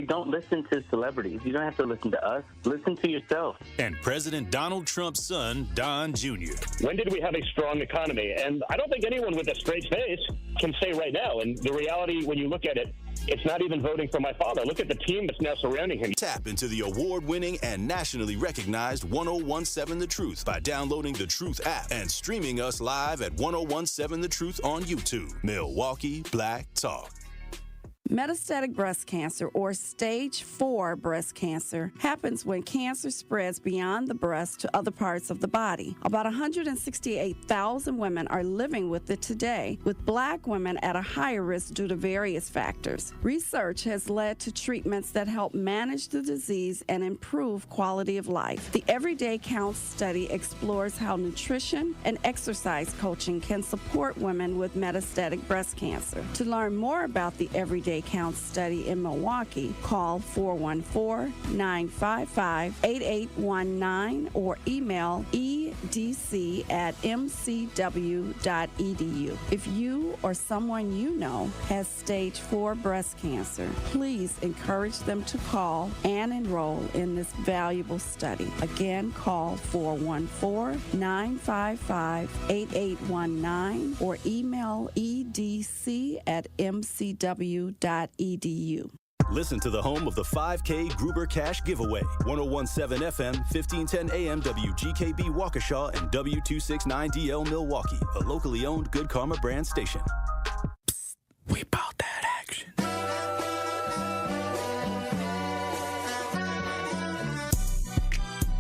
don't listen to celebrities. You don't have to listen to us. Listen to yourself. And President Donald Trump's son, Don Jr. When did we have a strong economy? And I don't think anyone with a straight face can say right now. And the reality, when you look at it, it's not even voting for my father. Look at the team that's now surrounding him. Tap into the award-winning and nationally recognized 1017 The Truth by downloading the Truth app and streaming us live at 1017 The Truth on YouTube. Milwaukee Black Talk. Metastatic breast cancer, or stage 4 breast cancer, happens when cancer spreads beyond the breast to other parts of the body. About 168,000 women are living with it today, with Black women at a higher risk due to various factors. Research has led to treatments that help manage the disease and improve quality of life. The Everyday Counts study explores how nutrition and exercise coaching can support women with metastatic breast cancer. To learn more about the Everyday Counts study in Milwaukee, call 414-955-8819 or email edc@mcw.edu. If you or someone you know has stage 4 breast cancer, please encourage them to call and enroll in this valuable study. Again, call 414-955-8819 or email edc@mcw.edu. Listen to the home of the 5K Gruber Cash Giveaway. 1017 FM, 1510 AM, WGKB Waukesha, and W269DL Milwaukee, a locally owned Good Karma brand station. Psst, we bought that action.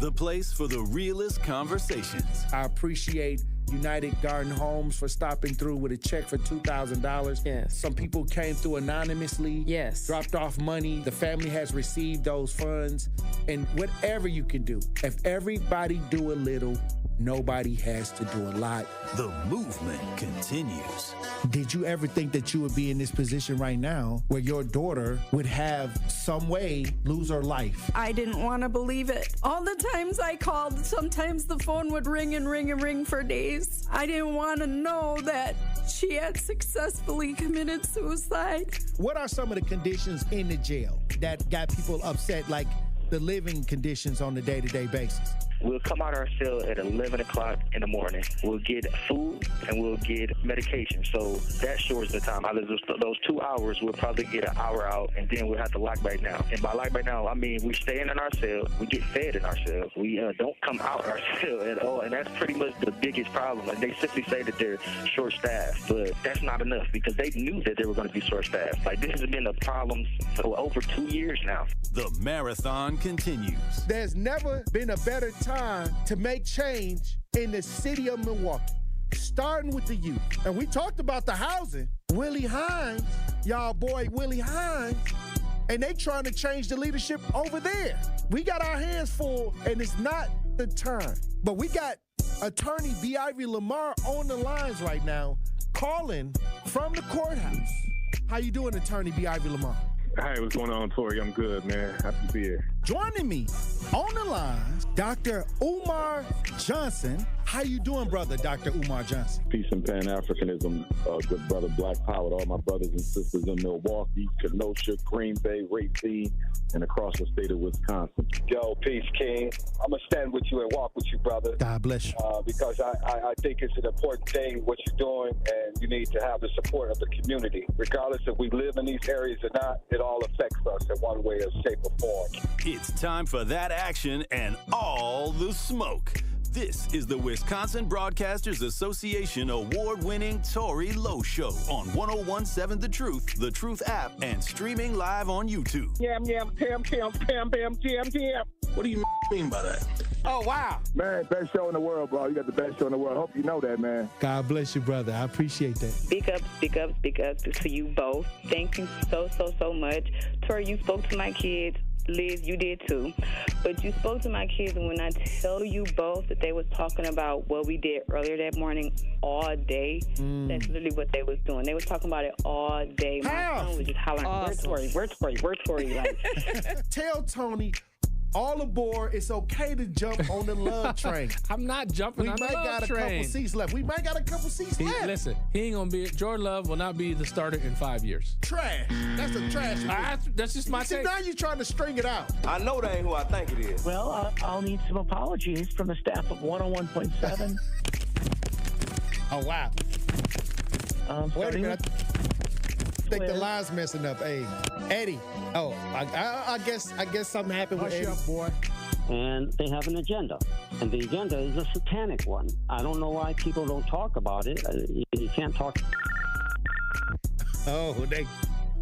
The place for the realest conversations. I appreciate United Garden Homes for stopping through with a check for $2,000. Yes. Some people came through anonymously. Yes. Dropped off money. The family has received those funds. And whatever you can do, if everybody do a little, nobody has to do a lot. The movement continues. Did you ever think that you would be in this position right now where your daughter would have some way lose her life? I didn't want to believe it. All the times I called, sometimes the phone would ring and ring and ring for days. I didn't want to know that she had successfully committed suicide. What are some of the conditions in the jail that got people upset, like the living conditions on a day-to-day basis? We'll come out our cell at 11 o'clock in the morning. We'll get food and we'll get medication. So that shortens the time. Out of those 2 hours, we'll probably get an hour out, and then we'll have to lock back down. And by lock back down, I mean we stay in our cell. We get fed in our cell. We don't come out our cell at all. And that's pretty much the biggest problem. Like, they simply say that they're short-staffed, but that's not enough because they knew that they were going to be short-staffed. Like, this has been a problem for over 2 years now. The marathon continues. There's never been a better time to make change in the city of Milwaukee, starting with the youth. And we talked about the housing. Willie Hines, y'all boy Willie Hines, and they trying to change the leadership over there. We got our hands full, and it's not the time. But we got attorney B. Ivy Lamar on the lines right now, calling from the courthouse. How you doing, attorney B. Ivy Lamar? Hey, what's going on, Tory? I'm good, man. Happy to be here. Joining me on the line, Dr. Umar Johnson. How you doing, brother, Dr. Umar Johnson? Peace and Pan-Africanism, good brother, Black Power, to all my brothers and sisters in Milwaukee, Kenosha, Green Bay, Racine, and across the state of Wisconsin. Yo, peace, King. I'm going to stand with you and walk with you, brother. God bless you. Because I think it's an important thing, what you're doing, and you need to have the support of the community. Regardless if we live in these areas or not, it all affects us in one way or shape or form. It's time for that action and all the smoke. This is the Wisconsin Broadcasters Association award-winning Tory Lowe Show on 1017 The Truth app, and streaming live on YouTube. Yam, yam, pam, pam, pam, pam, jam, jam. What do you mean by that? Oh, wow. Man, best show in the world, bro. You got the best show in the world. Hope you know that, man. God bless you, brother. I appreciate that. Speak up, speak up, speak up to you both. Thank you so much. Tory, you spoke to my kids. Liz, you did too. But you spoke to my kids, and when I tell you both that they was talking about what we did earlier that morning all day, that's literally what they was doing. They was talking about it all day. My son was just hollering, awesome. Where's Tory? Like, Tell Tony All aboard. It's okay to jump on the love train. I'm not jumping on the love train. We might got a couple seats left. Listen, he ain't going to be – Jordan Love will not be the starter in 5 years. Trash. That's a trash. That's just my take. Now you're trying to string it out. I know that ain't who I think it is. Well, I'll need some apologies from the staff of 101.7. Oh, wow. Wait a minute. I think the line's messing up. Hey, Eddie. Oh, I guess something happened with Eddie. Hush up, boy. And they have an agenda. And the agenda is a satanic one. I don't know why people don't talk about it. You can't talk. Oh,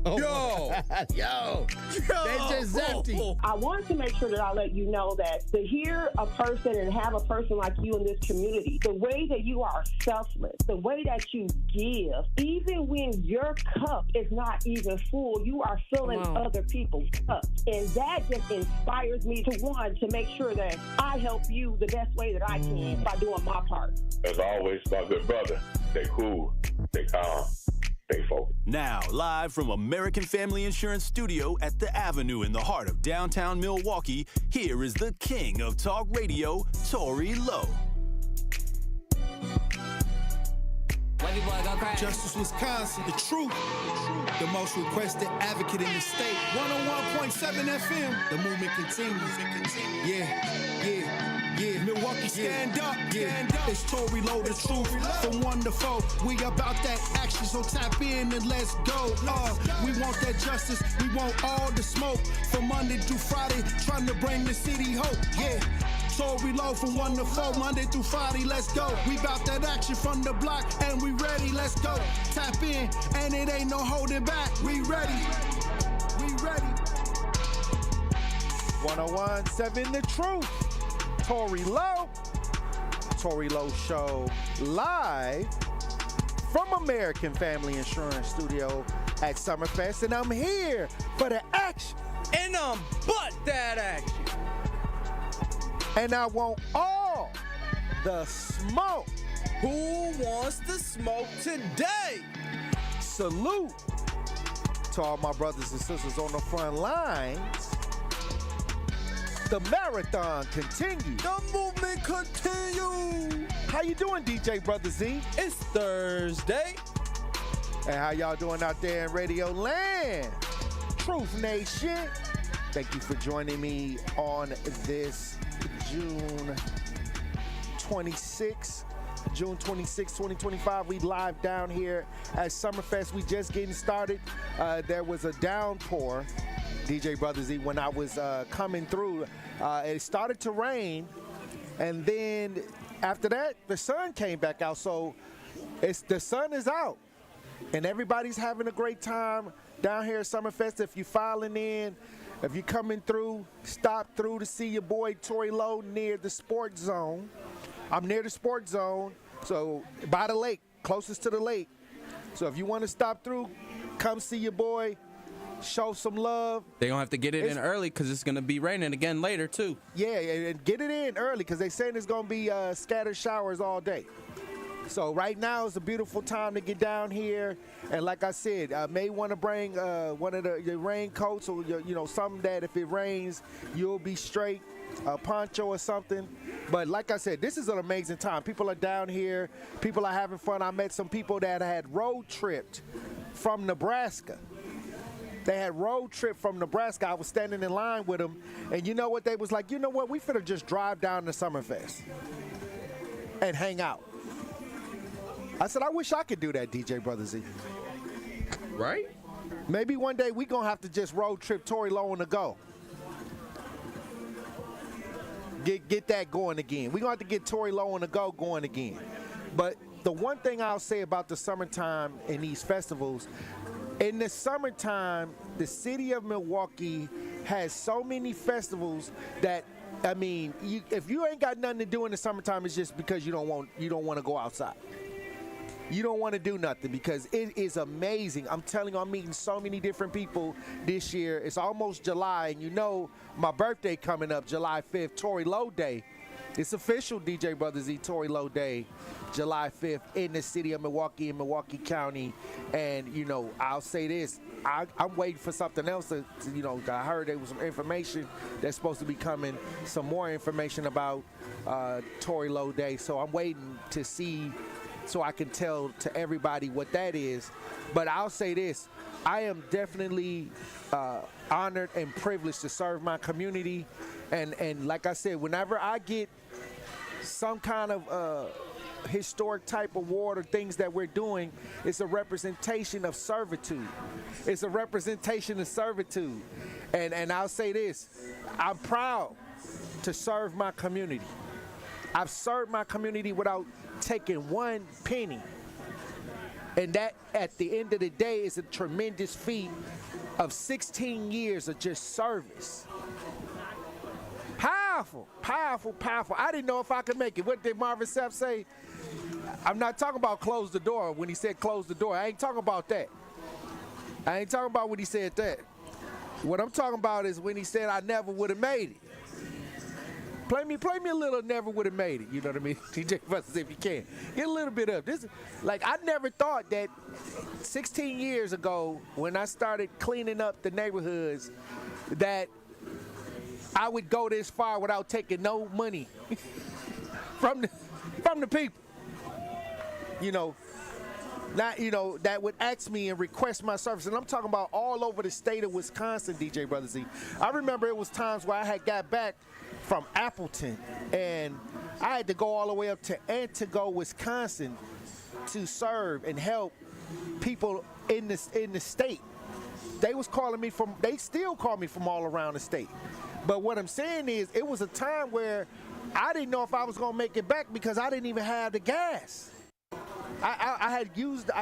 Yo, they just empty. I wanted to make sure that I let you know that to hear a person and have a person like you in this community, the way that you are selfless, the way that you give, even when your cup is not even full, you are filling other people's cups. And that just inspires me to make sure that I help you the best way that I can by doing my part. As always, my good brother, stay cool, stay calm. Now, live from American Family Insurance Studio at The Avenue in the heart of downtown Milwaukee, here is the king of talk radio, Tory Lowe. Justice, Wisconsin, the truth, the most requested advocate in the state. 101.7 FM, the movement continues. Yeah. Milwaukee, stand up. It's Tory Lowe, the truth. From 1 to 4, we about that action, so tap in and let's go. We want that justice, we want all the smoke. From Monday through Friday, trying to bring the city hope. Yeah. Tory Lowe from 1 to 4, Monday through Friday, let's go. We bout that action from the block, and we ready, let's go. Tap in, and it ain't no holding back. We ready. 101.7 The Truth. Tory Lowe. Tory Lowe Show live from American Family Insurance Studio at Summerfest, and I'm here for the action. And I'm but that action. And I want all the smoke. Who wants the smoke today? Salute to all my brothers and sisters on the front lines. The marathon continues. The movement continues. How you doing, DJ Brother Z? It's Thursday. And how y'all doing out there in Radio Land? Truth Nation. Thank you for joining me on this June 26, 2025. We live down here at Summerfest. We just getting started. There was a downpour, DJ Brother Z, when I was coming through. It started to rain, and then after that, the sun came back out. So the sun is out, and everybody's having a great time down here at Summerfest. If you're filing in, if you're coming through, stop through to see your boy Tory Lowe near the Sports Zone. I'm near the Sports Zone, so by the lake, closest to the lake. So if you want to stop through, come see your boy, show some love. They're going to have to get it in early because it's going to be raining again later, too. Yeah, and get it in early because they're saying it's going to be scattered showers all day. So right now is a beautiful time to get down here. And like I said, I may want to bring one of the raincoats or, something that if it rains, you'll be straight, a poncho or something. But like I said, this is an amazing time. People are down here. People are having fun. I met some people that had road tripped from Nebraska. They had road trip from Nebraska. I was standing in line with them. And you know what? They was like, you know what? We finna just drive down to Summerfest and hang out. I said, I wish I could do that, DJ Brother Z. Right? Maybe one day we going to have to just road trip Tory Lowe on the go. Get that going again. We're going to have to get Tory Lowe on the go going again. But the one thing I'll say about the summertime and these festivals, in the summertime, the city of Milwaukee has so many festivals that, I mean, if you ain't got nothing to do in the summertime, it's just because you don't want to go outside. You don't want to do nothing because it is amazing. I'm telling you, I'm meeting so many different people this year. It's almost July, and my birthday coming up, July 5th, Tory Lowe Day. It's official, DJ Brother Z, Tory Lowe Day, July 5th in the city of Milwaukee, in Milwaukee County. And, you know, I'll say this. I'm waiting for something else to, you know, I heard there was some information that's supposed to be coming, some more information about Tory Lowe Day. So I'm waiting to see so I can tell to everybody what that is. But I'll say this. I am definitely honored and privileged to serve my community. And like I said, whenever I get some kind of historic type award or things that we're doing, it's a representation of servitude. It's a representation of servitude. And I'll say this, I'm proud to serve my community. I've served my community without taking one penny. And that, at the end of the day, is a tremendous feat of 16 years of just service. Powerful, powerful, powerful. I didn't know if I could make it. What did Marvin Sapp say? I'm not talking about close the door when he said close the door. I ain't talking about that. I ain't talking about when he said that. What I'm talking about is when he said I never would have made it. Play me a little never would have made it. You know what I mean? DJ Buster, if you can. Get a little bit of this. Like, I never thought that 16 years ago when I started cleaning up the neighborhoods that I would go this far without taking no money from the people. You know, not, you know, that would ask me and request my service. And I'm talking about all over the state of Wisconsin, DJ Brother Z. I remember it was times where I had got back from Appleton and I had to go all the way up to Antigo, Wisconsin to serve and help people in the state. They still call me from all around the state. But what I'm saying is, it was a time where I didn't know if I was gonna make it back because I didn't even have the gas. I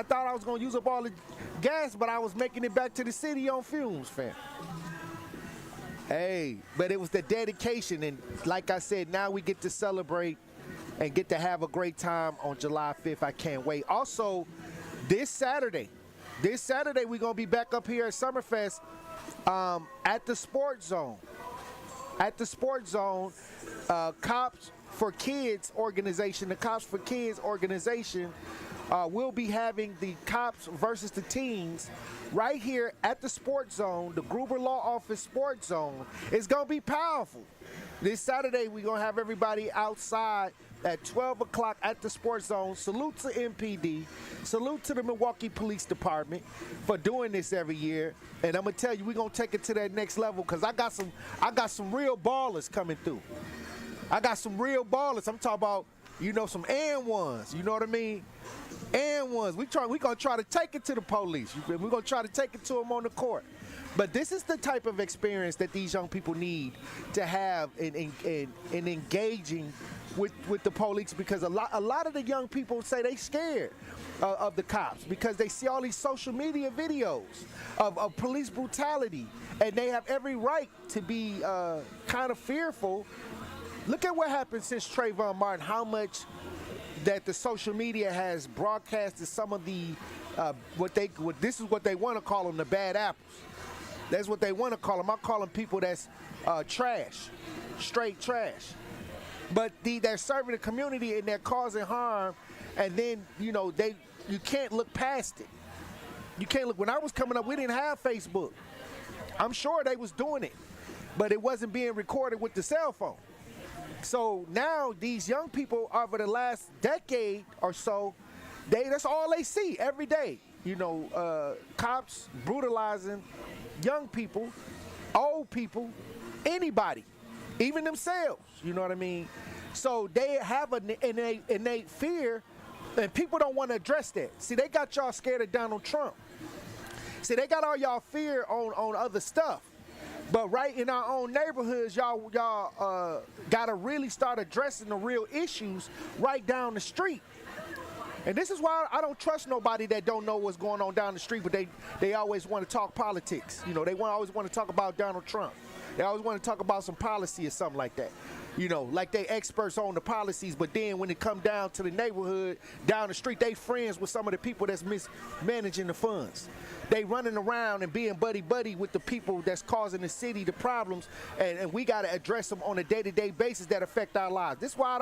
thought I was gonna use up all the gas, but I was making it back to the city on fumes, fam. Hey, but it was the dedication, and like I said, now we get to celebrate and get to have a great time on July 5th. I can't wait. Also, this Saturday we're gonna be back up here at Summerfest at the Sports Zone. At the Sports Zone, Cops for Kids organization, the Cops for Kids organization will be having the Cops versus the Teens right here at the Sports Zone, the Gruber Law Office Sports Zone. It's going to be powerful. This Saturday, we're going to have everybody outside at 12 o'clock at the Sports Zone. Salute to MPD. Salute to the Milwaukee Police Department for doing this every year. And I'm going to tell you, we're going to take it to that next level because I got some real ballers coming through. I got some real ballers. I'm talking about, you know, some and ones. You know what I mean? And ones. We're going to try to take it to the police. We're going to try to take it to them on the court. But this is the type of experience that these young people need to have in engaging with the police, because a lot of the young people say they scared of the cops because they see all these social media videos of police brutality, and they have every right to be kind of fearful. Look at what happened since Trayvon Martin, how much that the social media has broadcasted some of the this is what they want to call them, the bad apples. That's what they want to call them. I call them people that's trash, straight trash. But they're serving the community and they're causing harm, and then, you know, you can't look past it. You can't look. When I was coming up, we didn't have Facebook. I'm sure they was doing it, but it wasn't being recorded with the cell phone. So now these young people, over the last decade or so, that's all they see every day. You know, cops brutalizing young people, old people, anybody, even themselves. You know what I mean? So they have an innate fear, and people don't want to address that. See, they got y'all scared of Donald Trump. See, they got all y'all fear on other stuff. But right in our own neighborhoods, y'all got to really start addressing the real issues right down the street. And this is why I don't trust nobody that don't know what's going on down the street, but they always want to talk politics. You know, they always want to talk about Donald Trump. They always want to talk about some policy or something like that. like they experts on the policies, but then when it come down to the neighborhood, down the street, they friends with some of the people that's mismanaging the funds. They running around and being buddy-buddy with the people that's causing the city the problems, and we got to address them on a day-to-day basis that affect our lives. This is why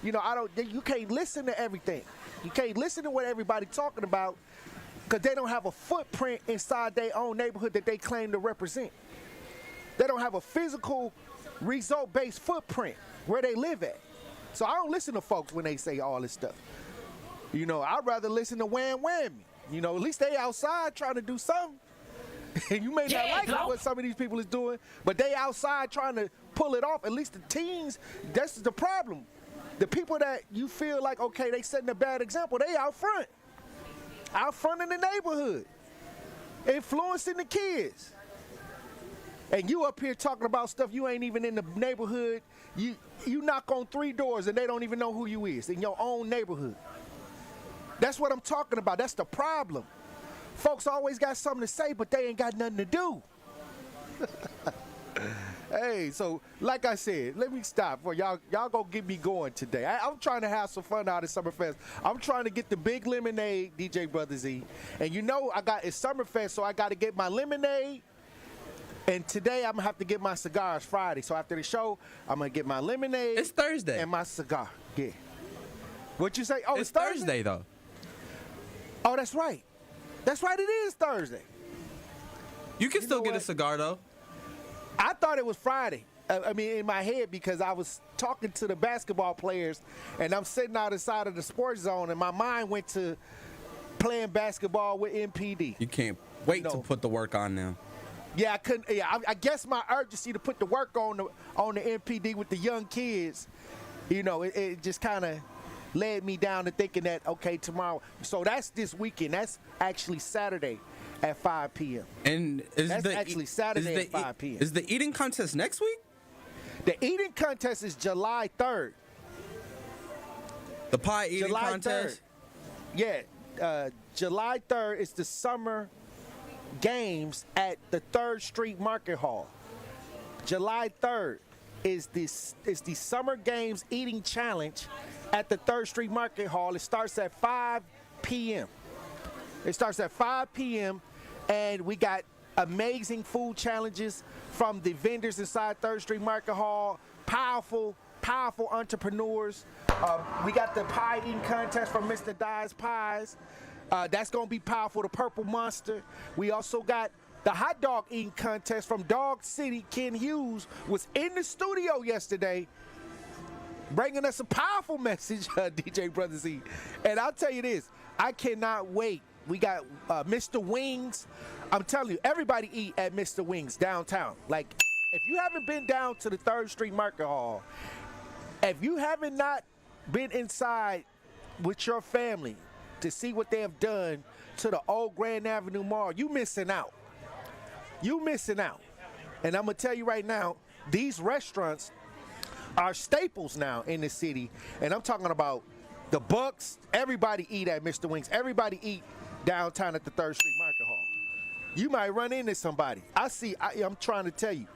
you can't listen to everything. You can't listen to what everybody talking about because they don't have a footprint inside their own neighborhood that they claim to represent. They don't have a physical result-based footprint where they live at. So I don't listen to folks when they say all this stuff. I'd rather listen to Wham Whammy. At least they outside trying to do something. And you may not like what some of these people is doing, but they outside trying to pull it off. At least the teens, that's the problem. The people that you feel like, okay, they setting a bad example, they out front in the neighborhood, influencing the kids. And you up here talking about stuff you ain't even in the neighborhood. You knock on 3 doors and they don't even know who you is in your own neighborhood. That's what I'm talking about. That's the problem. Folks always got something to say, but they ain't got nothing to do. Hey, so like I said, let me stop. Y'all gonna get me going today. I'm trying to have some fun out at Summerfest. I'm trying to get the big lemonade, DJ Brother Z. And it's Summerfest, so I got to get my lemonade. And today I'm going to have to get my cigars Friday. So after the show, I'm going to get my lemonade. It's Thursday. And my cigar. Yeah. What you say? Oh, it's Thursday, though. Oh, that's right. That's right. It is Thursday. You can still get a cigar, though. I thought it was Friday. In my head, because I was talking to the basketball players, and I'm sitting out the side of the sports zone, and my mind went to playing basketball with MPD. You can't wait to put the work on now. Yeah, I couldn't. Yeah, I guess my urgency to put the work on the MPD with the young kids, it just kind of led me down to thinking that, okay, tomorrow. So that's this weekend. That's actually Saturday at 5 p.m. And that's actually Saturday at 5 p.m. Is the eating contest next week? The eating contest is July 3rd. The pie eating July contest? 3rd. Yeah, July 3rd is the summer games at the 3rd Street Market Hall. July 3rd is the Summer Games Eating Challenge at the 3rd Street Market Hall. It starts at 5 p.m. It starts at 5 p.m. and we got amazing food challenges from the vendors inside 3rd Street Market Hall. Powerful entrepreneurs. We got the pie eating contest from Mr. Dye's Pies. That's going to be powerful. The Purple Monster. We also got the hot dog eating contest from Dog City. Ken Hughes was in the studio yesterday bringing us a powerful message, DJ Brother Z. And I'll tell you this, I cannot wait. We got Mr. Wings. I'm telling you, everybody eat at Mr. Wings downtown. Like, if you haven't been down to the 3rd Street Market Hall, if you haven't not been inside with your family to see what they have done to the old Grand Avenue Mall, you missing out. You missing out. And I'm going to tell you right now, these restaurants are staples now in the city. And I'm talking about the Bucks. Everybody eat at Mr. Wings. Everybody eat downtown at the 3rd Street Market Hall. You might run into somebody. I'm trying to tell you,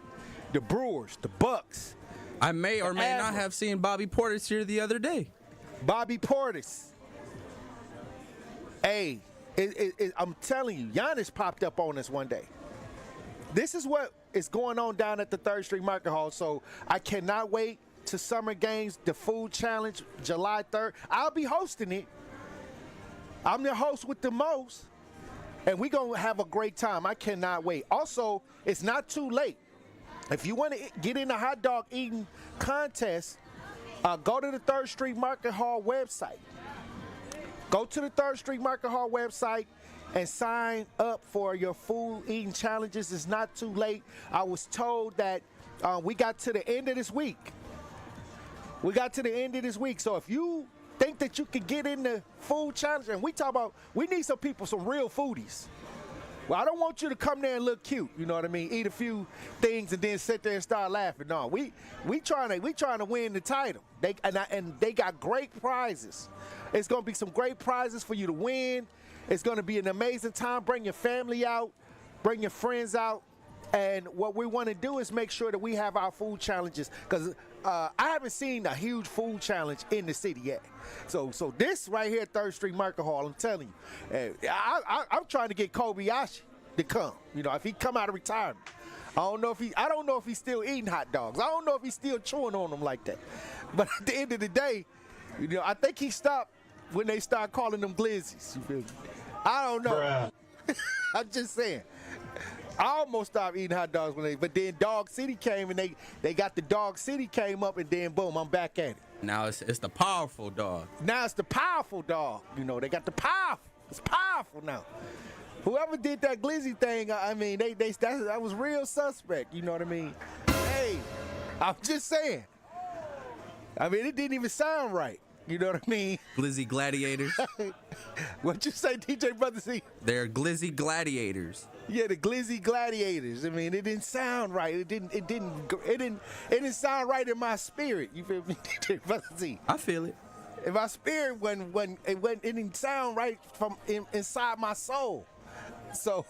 the Brewers, the Bucks. I may or may not have seen Bobby Portis here the other day. Bobby Portis. Hey, I'm telling you, Giannis popped up on us one day. This is what is going on down at the 3rd Street Market Hall, so I cannot wait to Summer Games, the Food Challenge, July 3rd. I'll be hosting it. I'm the host with the most, and we're going to have a great time. I cannot wait. Also, it's not too late. If you want to get in the hot dog eating contest, go to the 3rd Street Market Hall website. Go to the 3rd Street Market Hall website and sign up for your food eating challenges. It's not too late. I was told that we got to the end of this week. So if you think that you can get in the food challenge, and we need some people, some real foodies. Well, I don't want you to come there and look cute, you know what I mean? Eat a few things and then sit there and start laughing. No, we trying to win the title. They got great prizes. It's going to be some great prizes for you to win. It's going to be an amazing time. Bring your family out, bring your friends out, And what we want to do is make sure that we have our food challenges, because I haven't seen a huge food challenge in the city yet. So this right here at 3rd Street Market Hall, I'm telling you, I'm trying to get Kobayashi to come. You know, if he come out of retirement. I don't know if he's still eating hot dogs. I don't know if he's still chewing on them like that. But at the end of the day, you know, I think he stopped when they start calling them glizzies. You feel me? I don't know. I'm just saying. I almost stopped eating hot dogs but then Dog City came and they got the Dog City came up, and then boom, I'm back at it. Now it's the powerful dog. Now it's the powerful dog. You know, they got the powerful. It's powerful now. Whoever did that glizzy thing, I mean, that was real suspect. You know what I mean? Hey, I'm just saying. I mean, it didn't even sound right. You know what I mean? Glizzy gladiators. What'd you say, DJ Brother C? They're glizzy gladiators. Yeah, the glizzy gladiators. I mean, it didn't sound right. It didn't sound right in my spirit. You feel me, DJ Brother C? I feel it. In my spirit, it didn't sound right from inside my soul. So,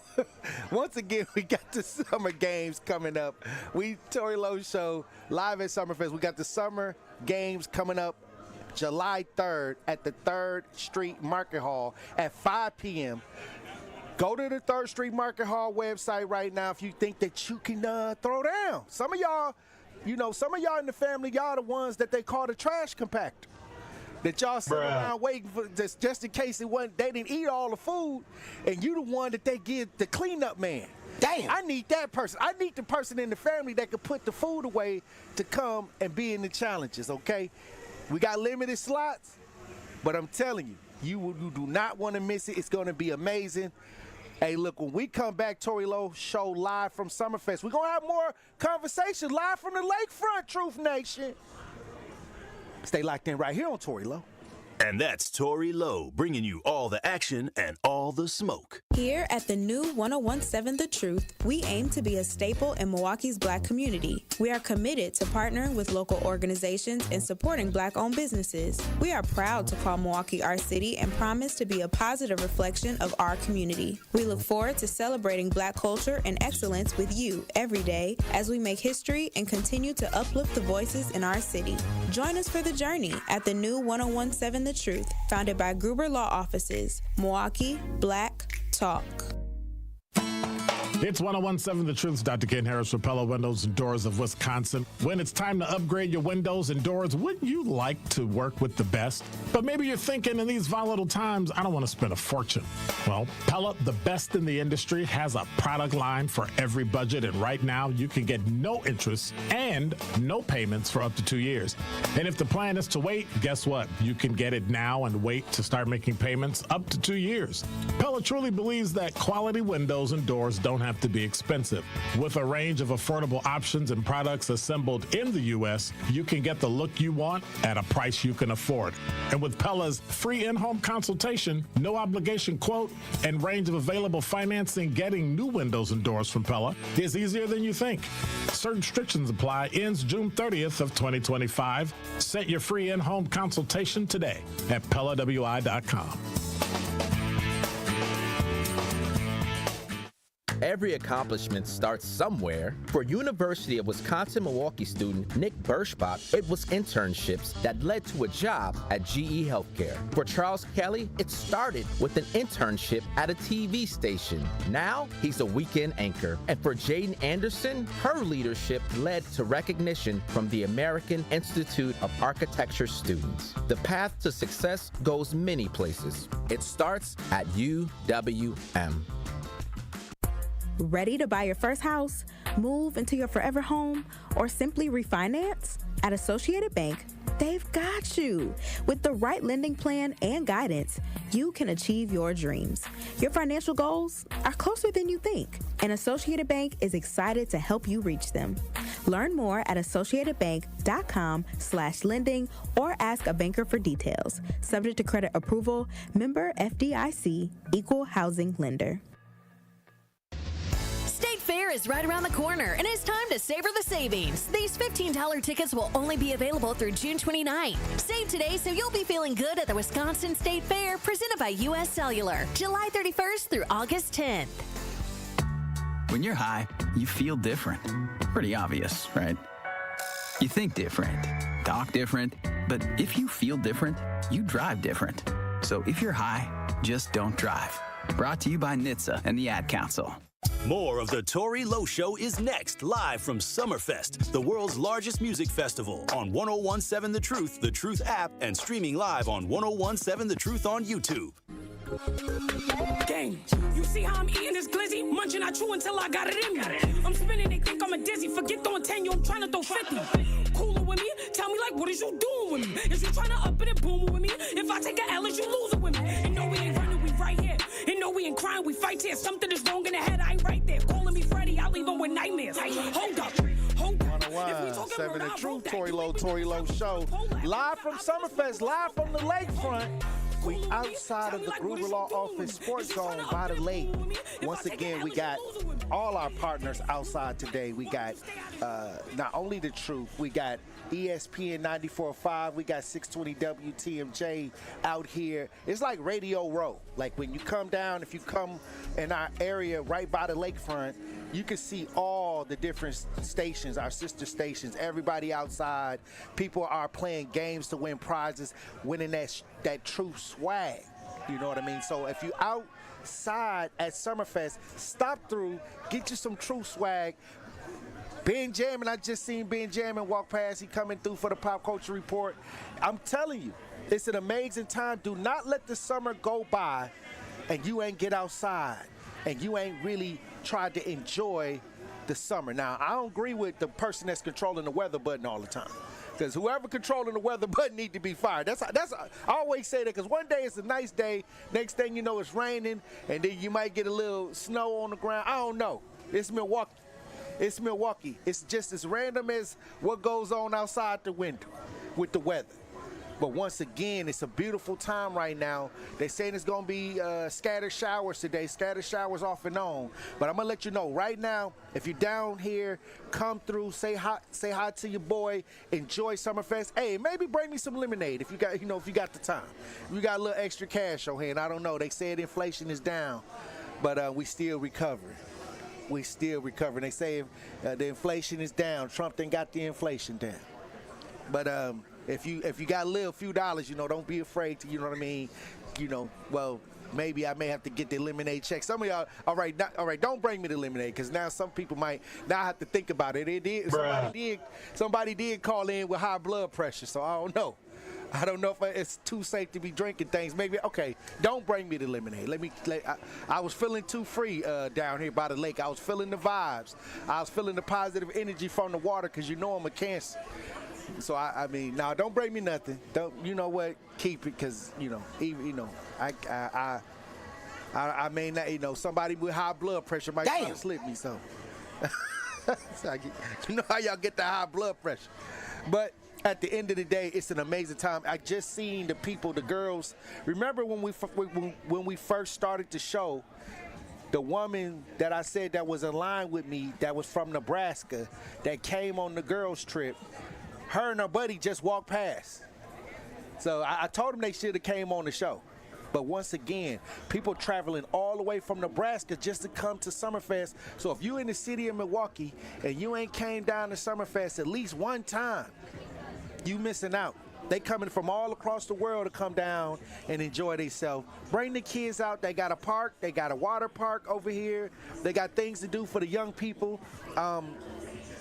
once again, we got the summer games coming up. Tory Lowe Show, live at Summerfest. We got the summer games coming up July 3rd at the 3rd Street Market Hall at 5 p.m. Go to the 3rd Street Market Hall website right now if you think that you can throw down. Some of y'all in the family, y'all the ones that they call the trash compactor. That y'all sit around waiting for just in case they didn't eat all the food, and you the one that they give the cleanup man. Damn. I need that person. I need the person in the family that can put the food away to come and be in the challenges, okay? We got limited slots, but I'm telling you, you do not want to miss it. It's going to be amazing. Hey, look, when we come back, Tory Lowe Show live from Summerfest, we're going to have more conversation live from the Lakefront, Truth Nation. Stay locked in right here on Tory Lowe. And that's Tory Lowe, bringing you all the action and all the smoke. Here at the new 1017 The Truth, we aim to be a staple in Milwaukee's Black community. We are committed to partnering with local organizations and supporting Black-owned businesses. We are proud to call Milwaukee our city and promise to be a positive reflection of our community. We look forward to celebrating Black culture and excellence with you every day as we make history and continue to uplift the voices in our city. Join us for the journey at the new 1017 The Truth, founded by Gruber Law Offices. Milwaukee Black Talk. It's 1017 The Truth's Dr. Ken Harris for Pella Windows and Doors of Wisconsin. When it's time to upgrade your windows and doors, wouldn't you like to work with the best? But maybe you're thinking in these volatile times, I don't want to spend a fortune. Well, Pella, the best in the industry, has a product line for every budget. And right now, you can get no interest and no payments for up to 2 years. And if the plan is to wait, guess what? You can get it now and wait to start making payments up to 2 years. Pella truly believes that quality windows and doors don't have to be expensive. With a range of affordable options and products assembled in the U.S., you can get the look you want at a price you can afford. And with Pella's free in-home consultation, no obligation quote, and range of available financing, getting new windows and doors from Pella is easier than you think. Certain restrictions apply. Ends June 30th of 2025. Set your free in-home consultation today at PellaWI.com. Every accomplishment starts somewhere. For University of Wisconsin-Milwaukee student Nick Birschbach, it was internships that led to a job at GE Healthcare. For Charles Kelly, it started with an internship at a TV station. Now, he's a weekend anchor. And for Jaden Anderson, her leadership led to recognition from the American Institute of Architecture students. The path to success goes many places. It starts at UWM. Ready to buy your first house, move into your forever home, or simply refinance? At Associated Bank, they've got you. With the right lending plan and guidance, you can achieve your dreams. Your financial goals are closer than you think, and Associated Bank is excited to help you reach them. Learn more at associatedbank.com/lending or ask a banker for details. Subject to credit approval, member FDIC, equal housing lender. State Fair is right around the corner, and it's time to savor the savings. These $15 tickets will only be available through June 29th. Save today so you'll be feeling good at the Wisconsin State Fair, presented by U.S. Cellular, July 31st through August 10th. When you're high, you feel different. Pretty obvious, right? You think different, talk different, but if you feel different, you drive different. So if you're high, just don't drive. Brought to you by NHTSA and the Ad Council. More of the Tory Lowe Show is next, live from Summerfest, the world's largest music festival, on 1017 The Truth app, and streaming live on 1017 The Truth on YouTube. Gang, you see how I'm eating this glizzy? Munching, I chew until I got it in me. I'm spinning, they think I'm a dizzy. Forget throwing 10, you, I'm trying to throw 50. Cooler with me? Tell me, like, what is you doing with me? Is you trying to up it and boom with me? If I take a L, is you losing with me? And no, we ain't running, we right here. And no, we ain't crying, we fight here. Something is wrong in the head, I ain't right there. Calling me Freddy, I'll leave him with nightmares. Hold up. 101.7 The Truth, Tory Lowe Show. Live from Summerfest, live from the lakefront. We outside of the Gruber Law Office Sports Zone by the lake. Once again, we got all our partners outside today. We got not only The Truth, we got ESPN 94.5, we got 620 WTMJ out here. It's like Radio Row. Like when you come down, if you come in our area right by the lakefront, you can see all the different stations, our sister stations, everybody outside. People are playing games to win prizes, winning that true swag. You know what I mean? So if you outside at Summerfest, stop through, get you some true swag. Benjamin, I just seen Benjamin walk past. He coming through for the Pop Culture Report. I'm telling you, it's an amazing time. Do not let the summer go by and you ain't get outside and you ain't really tried to enjoy the summer. Now, I don't agree with the person that's controlling the weather button all the time. Because whoever controlling the weather button need to be fired. That's I always say that, because one day it's a nice day, next thing you know it's raining, and then you might get a little snow on the ground. I don't know. It's Milwaukee. It's Milwaukee. It's just as random as what goes on outside the window with the weather. But once again, it's a beautiful time right now. They're saying it's going to be scattered showers today, scattered showers off and on. But I'm going to let you know right now, if you're down here, come through, say hi to your boy, enjoy Summerfest. Hey, maybe bring me some lemonade if you got, if you got the time. You got a little extra cash on hand. I don't know. They said inflation is down, but we still recovering. We still recovering. They say the inflation is down. Trump done got the inflation down. But if you got a little few dollars, don't be afraid to, you know what I mean? Well, maybe I may have to get the lemonade check. Some of y'all, all right, don't bring me the lemonade, because now some people might now have to think about it. Somebody did call in with high blood pressure, so I don't know. I don't know if it's too safe to be drinking things. Maybe, okay, don't bring me the lemonade. I was feeling too free down here by the lake. I was feeling the vibes. I was feeling the positive energy from the water, because I'm a Cancer. So I mean, now don't bring me nothing. Don't, you know what? Keep it, because I may not. Somebody with high blood pressure might try to slip me some. You know how y'all get the high blood pressure, but at the end of the day, it's an amazing time. I just seen the people, the girls. Remember when we first started the show, the woman that I said that was in line with me, that was from Nebraska, that came on the girls' trip. Her and her buddy just walked past. So I told them they should have came on the show. But once again, people traveling all the way from Nebraska just to come to Summerfest. So if you're in the city of Milwaukee and you ain't came down to Summerfest at least one time, you missing out. They coming from all across the world to come down and enjoy themselves. Bring the kids out. They got a park. They got a water park over here. They got things to do for the young people.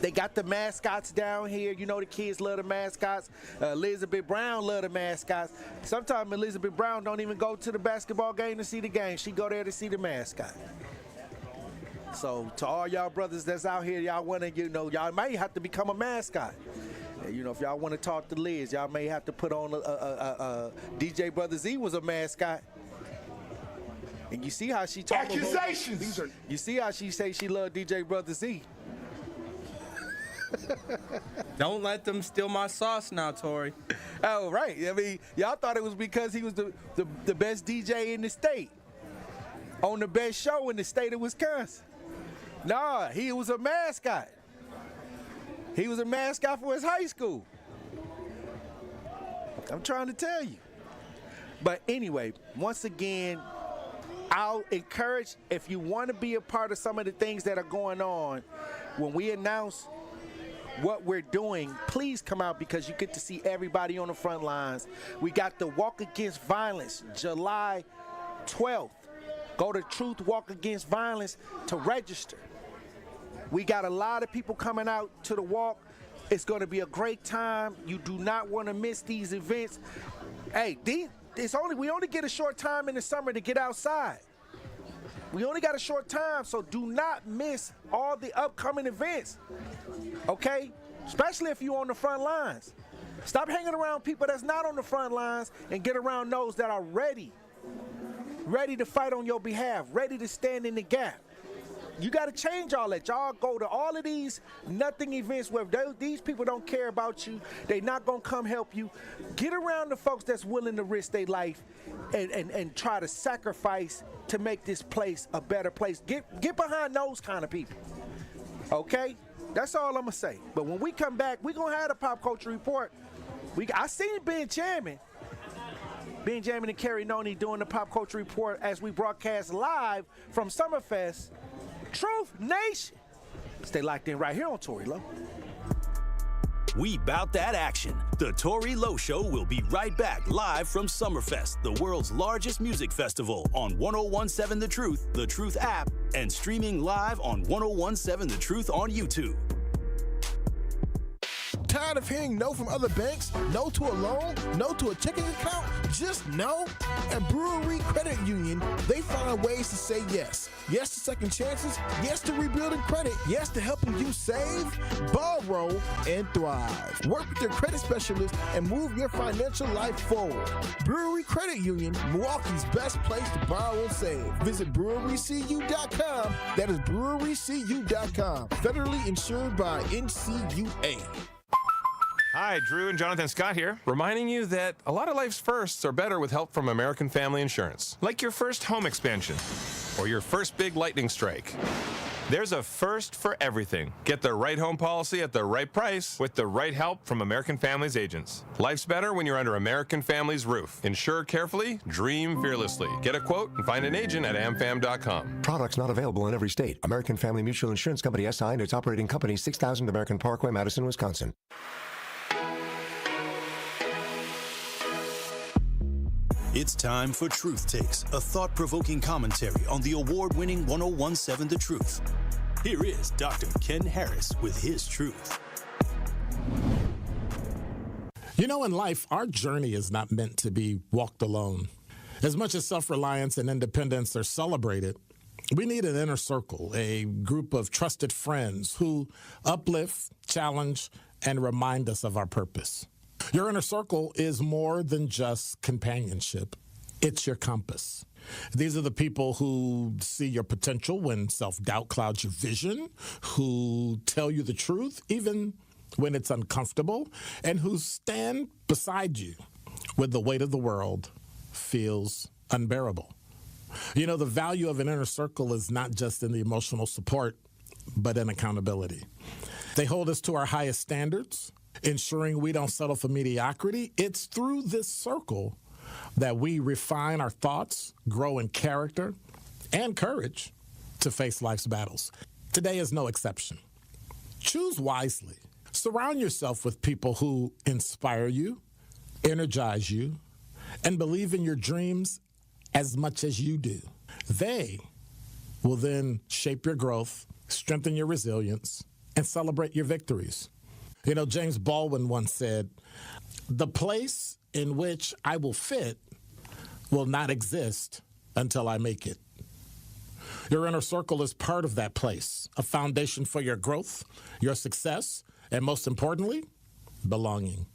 They got the mascots down here. The kids love the mascots. Elizabeth Brown love the mascots. Sometimes Elizabeth Brown don't even go to the basketball game to see the game. She go there to see the mascot. So to all y'all brothers that's out here, y'all want to, y'all may have to become a mascot. If y'all want to talk to Liz, y'all may have to put on DJ Brother Z was a mascot. And you see how she talk. Accusations! You see how she say she loved DJ Brother Z. Don't let them steal my sauce now, Tory. Oh, right. I mean, y'all thought it was because he was the best DJ in the state, on the best show in the state of Wisconsin. Nah, he was a mascot. He was a mascot for his high school. I'm trying to tell you. But anyway, once again, I'll encourage, if you want to be a part of some of the things that are going on, when we announce what we're doing, please come out because you get to see everybody on the front lines. We got the Walk Against Violence, July 12th. Go to Truth Walk Against Violence to register. We got a lot of people coming out to the walk. It's going to be a great time. You do not want to miss these events. Hey, we only get a short time in the summer to get outside. We only got a short time, so do not miss all the upcoming events, okay? Especially if you're on the front lines. Stop hanging around people that's not on the front lines and get around those that are ready to fight on your behalf, ready to stand in the gap. You got to change all that. Y'all go to all of these nothing events where these people don't care about you. They're not going to come help you. Get around the folks that's willing to risk their life and try to sacrifice to make this place a better place. Get behind those kind of people, okay? That's all I'm going to say. But when we come back, we're going to have a pop culture report. I seen Ben Jamin and Carrie Noni doing the pop culture report as we broadcast live from Summerfest. Truth Nation. Stay locked in right here on Tory Lowe. We bout that action. The Tory Lowe Show will be right back live from Summerfest, the world's largest music festival, on 101.7 The Truth app, and streaming live on 101.7 The Truth on YouTube. Tired of hearing no from other banks? No to a loan? No to a checking account? Just no? At Brewery Credit Union, they find ways to say yes. Yes to second chances. Yes to rebuilding credit. Yes to helping you save, borrow, and thrive. Work with your credit specialist and move your financial life forward. Brewery Credit Union, Milwaukee's best place to borrow and save. Visit brewerycu.com. That is brewerycu.com. Federally insured by NCUA. Hi, Drew and Jonathan Scott here, reminding you that a lot of life's firsts are better with help from American Family Insurance. Like your first home expansion or your first big lightning strike. There's a first for everything. Get the right home policy at the right price with the right help from American Family's agents. Life's better when you're under American Family's roof. Insure carefully, dream fearlessly. Get a quote and find an agent at amfam.com. Products not available in every state. American Family Mutual Insurance Company SI and its operating company, 6000 American Parkway, Madison, Wisconsin. It's time for Truth Takes, a thought-provoking commentary on the award-winning 101.7 The Truth. Here is Dr. Ken Harris with his truth. You know, in life, our journey is not meant to be walked alone. As much as self-reliance and independence are celebrated, we need an inner circle, a group of trusted friends who uplift, challenge, and remind us of our purpose. Your inner circle is more than just companionship. It's your compass. These are the people who see your potential when self-doubt clouds your vision, who tell you the truth even when it's uncomfortable, and who stand beside you when the weight of the world feels unbearable. You know, the value of an inner circle is not just in the emotional support, but in accountability. They hold us to our highest standards, ensuring we don't settle for mediocrity. It's through this circle that we refine our thoughts, grow in character and courage to face life's battles. Today is no exception. Choose wisely. Surround yourself with people who inspire you, energize you, and believe in your dreams as much as you do. They will then shape your growth, strengthen your resilience, and celebrate your victories. You know, James Baldwin once said, "The place in which I will fit will not exist until I make it." Your inner circle is part of that place, a foundation for your growth, your success, and most importantly, belonging.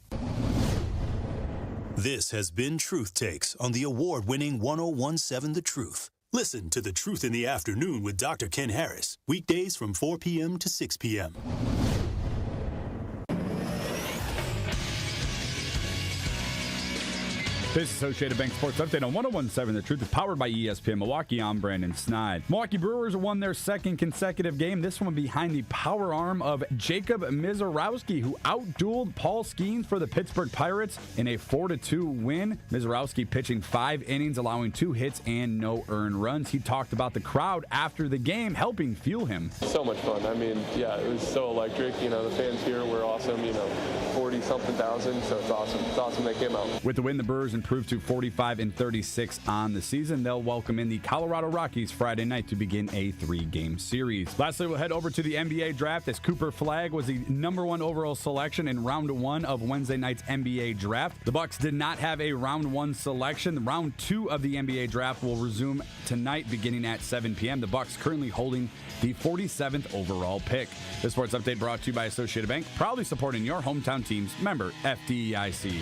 This has been Truth Takes on the award-winning 101.7 The Truth. Listen to The Truth in the Afternoon with Dr. Ken Harris, weekdays from 4 p.m. to 6 p.m. This Associated Bank Sports Update on 101.7 The Truth is powered by ESPN Milwaukee. I'm Brandon Snide. Milwaukee Brewers won their second consecutive game, this one behind the power arm of Jacob Mizorowski, who outdueled Paul Skeens for the Pittsburgh Pirates in a 4-2 win. Mizorowski pitching 5 innings, allowing 2 hits and no earned runs. He talked about the crowd after the game, helping fuel him. So much fun. I mean, yeah, it was so electric. You know, the fans here were awesome, 40-something thousand, so it's awesome. It's awesome they came out. With the win, the Brewers improved to 45-36 on the season. They'll welcome in the Colorado Rockies Friday night to begin a 3-game series. Lastly, we'll head over to the NBA draft as Cooper Flagg was the #1 overall selection in round 1 of Wednesday night's NBA draft. The Bucks did not have a round 1 selection. Round 2 of the NBA draft will resume tonight beginning at 7 p.m. The Bucks currently holding the 47th overall pick. The sports update brought to you by Associated Bank, proudly supporting your hometown teams. Member FDIC.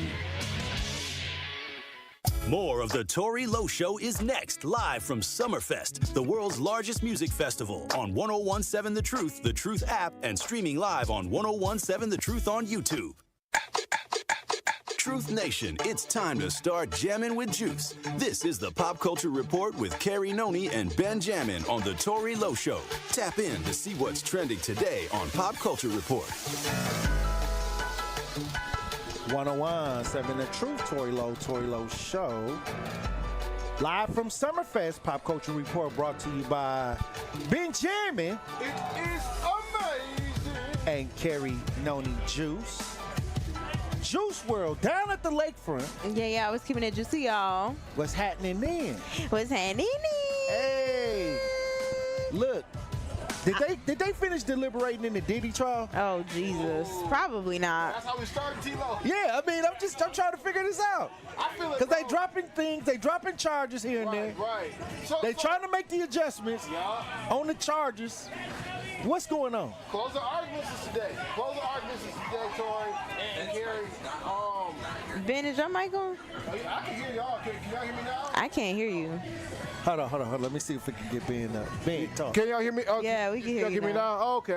More of the Tory Lowe Show is next, live from Summerfest, the world's largest music festival, on 101.7 The Truth app, and streaming live on 101.7 The Truth on YouTube. Truth Nation, it's time to start jamming with Juice. This is the Pop Culture Report with Carrie Noni and Ben Jammin on the Tory Lowe Show. Tap in to see what's trending today on Pop Culture Report. 101.7 The Truth, Tory Lowe Show. Live from Summerfest, Pop Culture Report brought to you by Benjamin. It is amazing. And Carrie Noni Juice. Juice World down at the lakefront. Yeah, I was keeping it juicy, y'all. What's happening then? What's happening? Hey, look. Did they finish deliberating in the Diddy trial? Oh, Jesus. Probably not. That's how we started, T-Lo. Yeah, I mean, I'm trying to figure this out. I feel it. Because they dropping things, they dropping charges here and there. Right. They trying to make the adjustments on the charges. What's going on? Close the arguments is today. Close the arguments is today, Tory and Gary. Ben, is your mic on? I can hear y'all. Can y'all hear me now? I can't hear you. Hold on. Let me see if we can get Ben talk. Can y'all hear me? Yeah, we can hear you. Hear me now? Okay.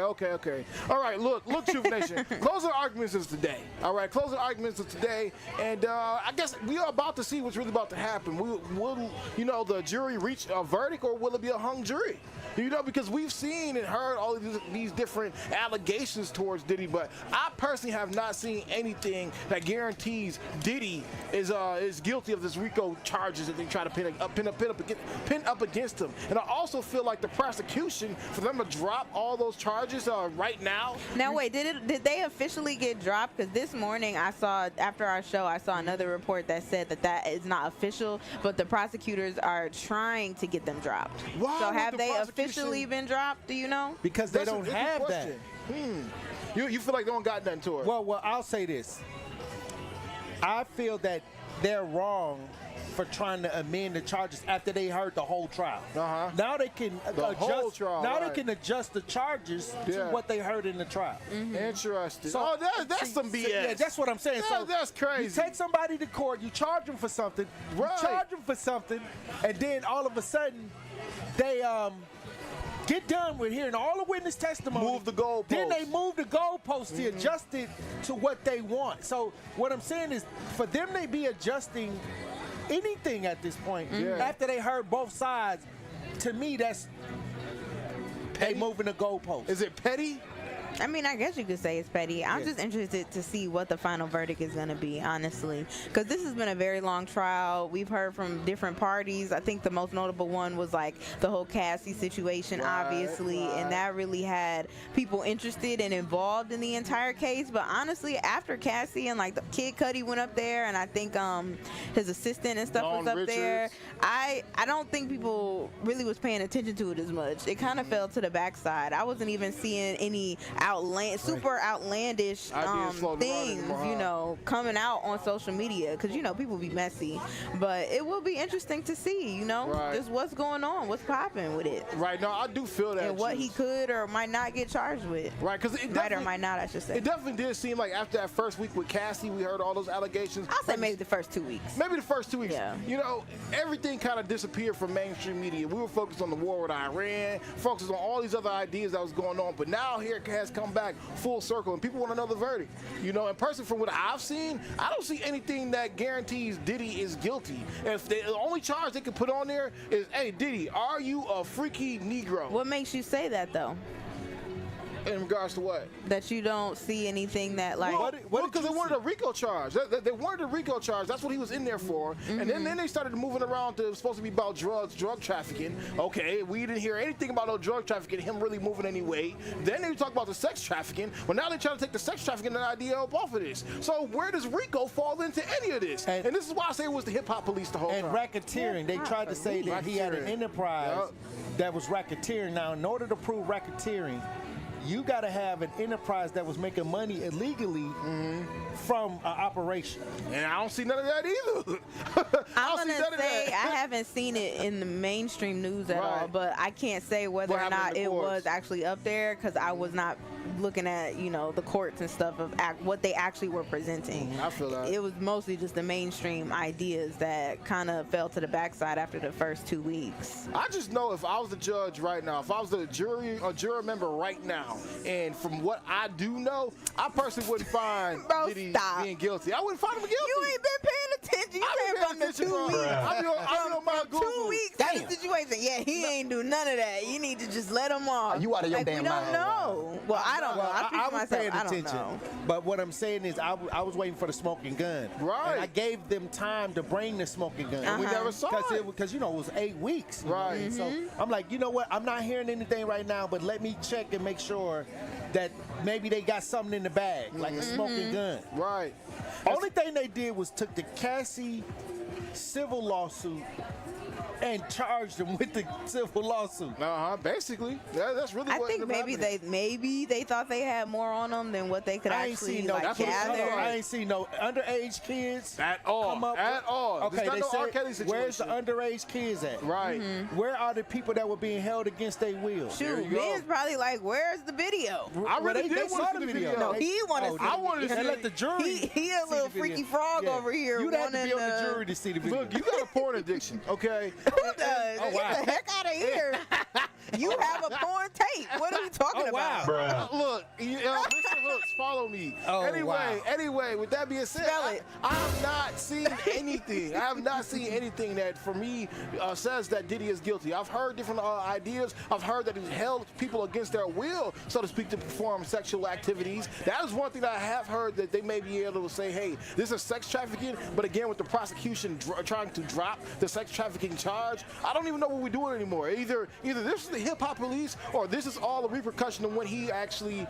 All right, look, Truth Nation. Closing arguments is today. All right, closing arguments is today, and I guess we are about to see what's really about to happen. Will the jury reach a verdict, or will it be a hung jury? Because we've seen and heard all of these different allegations towards Diddy, but I personally have not seen anything that guarantees Diddy is guilty of this RICO charges that they try to pin up against him. And I also feel like the prosecution, for them to drop all those charges right now. Now wait, did they officially get dropped? Because this morning after our show, I saw another report that said that is not official, but the prosecutors are trying to get them dropped. Why so have they officially been dropped? Do you know? Because they don't have that. You feel like they don't got nothing to it? Well, I'll say this. I feel that they're wrong for trying to amend the charges after they heard the whole trial. Now they can adjust. They can adjust the charges to what they heard in the trial. Mm-hmm. Interesting. So that's some BS. Yeah, that's what I'm saying. So that's crazy. You take somebody to court, you charge them for something, and then all of a sudden they get done with hearing all the witness testimony. Move the goalpost. Then they move the goalpost to adjust it to what they want. So what I'm saying is, for them to be adjusting anything at this point, after they heard both sides, to me that's petty. They moving the goalpost. Is it petty? I mean, I guess you could say it's petty. I'm just interested to see what the final verdict is going to be, honestly, because this has been a very long trial. We've heard from different parties. I think the most notable one was like the whole Cassie situation, obviously, and that really had people interested and involved in the entire case. But honestly, after Cassie and like the Kid Cudi went up there, and I think his assistant and stuff was up there, I don't think people really was paying attention to it as much. It kind of fell to the backside. I wasn't even seeing any super outlandish things, coming out on social media, because people be messy. But it will be interesting to see, just what's going on, what's popping with it. Right. No, I do feel that. And what he could or might not get charged with. Right, because it might or might not, I should say. It definitely did seem like after that first week with Cassie, we heard all those allegations. I'll say maybe the first 2 weeks. Maybe the first 2 weeks. Yeah. Everything kind of disappeared from mainstream media. We were focused on the war with Iran, focused on all these other ideas that was going on. But now here has come back full circle, and people want to know the verdict. You know, and personally, from what I've seen, I don't see anything that guarantees Diddy is guilty. If the only charge they could put on there is, hey, Diddy, are you a freaky Negro? What makes you say that, though? In regards to what? That you don't see anything that, like... Well, because they wanted a RICO charge. They wanted a RICO charge. That's what he was in there for. Mm-hmm. And then they started moving around to, it was supposed to be about drugs, drug trafficking. Okay, we didn't hear anything about no drug trafficking, him really moving any weight. Then they talk about the sex trafficking. Well, now they're trying to take the sex trafficking idea up off of this. So where does RICO fall into any of this? And this is why I say it was the hip-hop police the whole time. And racketeering. They tried to say that he had an enterprise that was racketeering. Now, in order to prove racketeering, you got to have an enterprise that was making money illegally from an operation. And I don't see none of that either. I'm going to say I haven't seen it in the mainstream news at all, but I can't say whether or not it was actually up there because I was not looking at, you know, the courts and stuff of what they actually were presenting. I feel that. It was mostly just the mainstream ideas that kind of fell to the backside after the first 2 weeks. I just know if I was the judge right now, if I was the juror member right now, and from what I do know, I personally wouldn't find Diddy being guilty. I wouldn't find him guilty. You ain't been paying attention. You came from the 2 weeks. I'm on my Google. 2 weeks in the situation. Yeah, he ain't do none of that. You need to just let him off. You out of your like, damn we don't mind. know. Well, I don't know. I was paying I don't attention. know. But what I'm saying is I was waiting for the smoking gun. Right. And I gave them time to bring the smoking gun. And we never saw it. Because, you know, it was 8 weeks. Right. So I'm like, you know what? I'm not hearing anything right now, but let me check and make sure that maybe they got something in the bag, like a smoking gun. Right. Only thing they did was took the Cassie civil lawsuit and charged them with the civil lawsuit. Basically. That's really what I think maybe they thought they had more on them than what they could actually gather. I ain't seen no underage kids at all. Come up at all. Okay, they no R. Kelly said, where's the underage kids at? Right. Where are the people that were being held against their will? Shoot, Vin's probably like, where's the video? I really did want to see the video. No, he wanted to see I wanted to see let the jury. He a little freaky frog over here. You'd have to be on the jury to see the video. Look, you got a porn addiction, okay? Who does? Get the heck out of here. You have a porn tape. What are you talking about? Look, Mr. Hooks, follow me. Anyway, with that being said, I have not seen anything. I have not seen anything that, for me, says that Diddy is guilty. I've heard different ideas. I've heard that he's held people against their will, so to speak, to perform sexual activities. That is one thing that I have heard, that they may be able to say, hey, this is sex trafficking, but again, with the prosecution trying to drop the sex trafficking charge, I don't even know what we're doing anymore. Either this is the hip-hop police, or this is all the repercussion of when he actually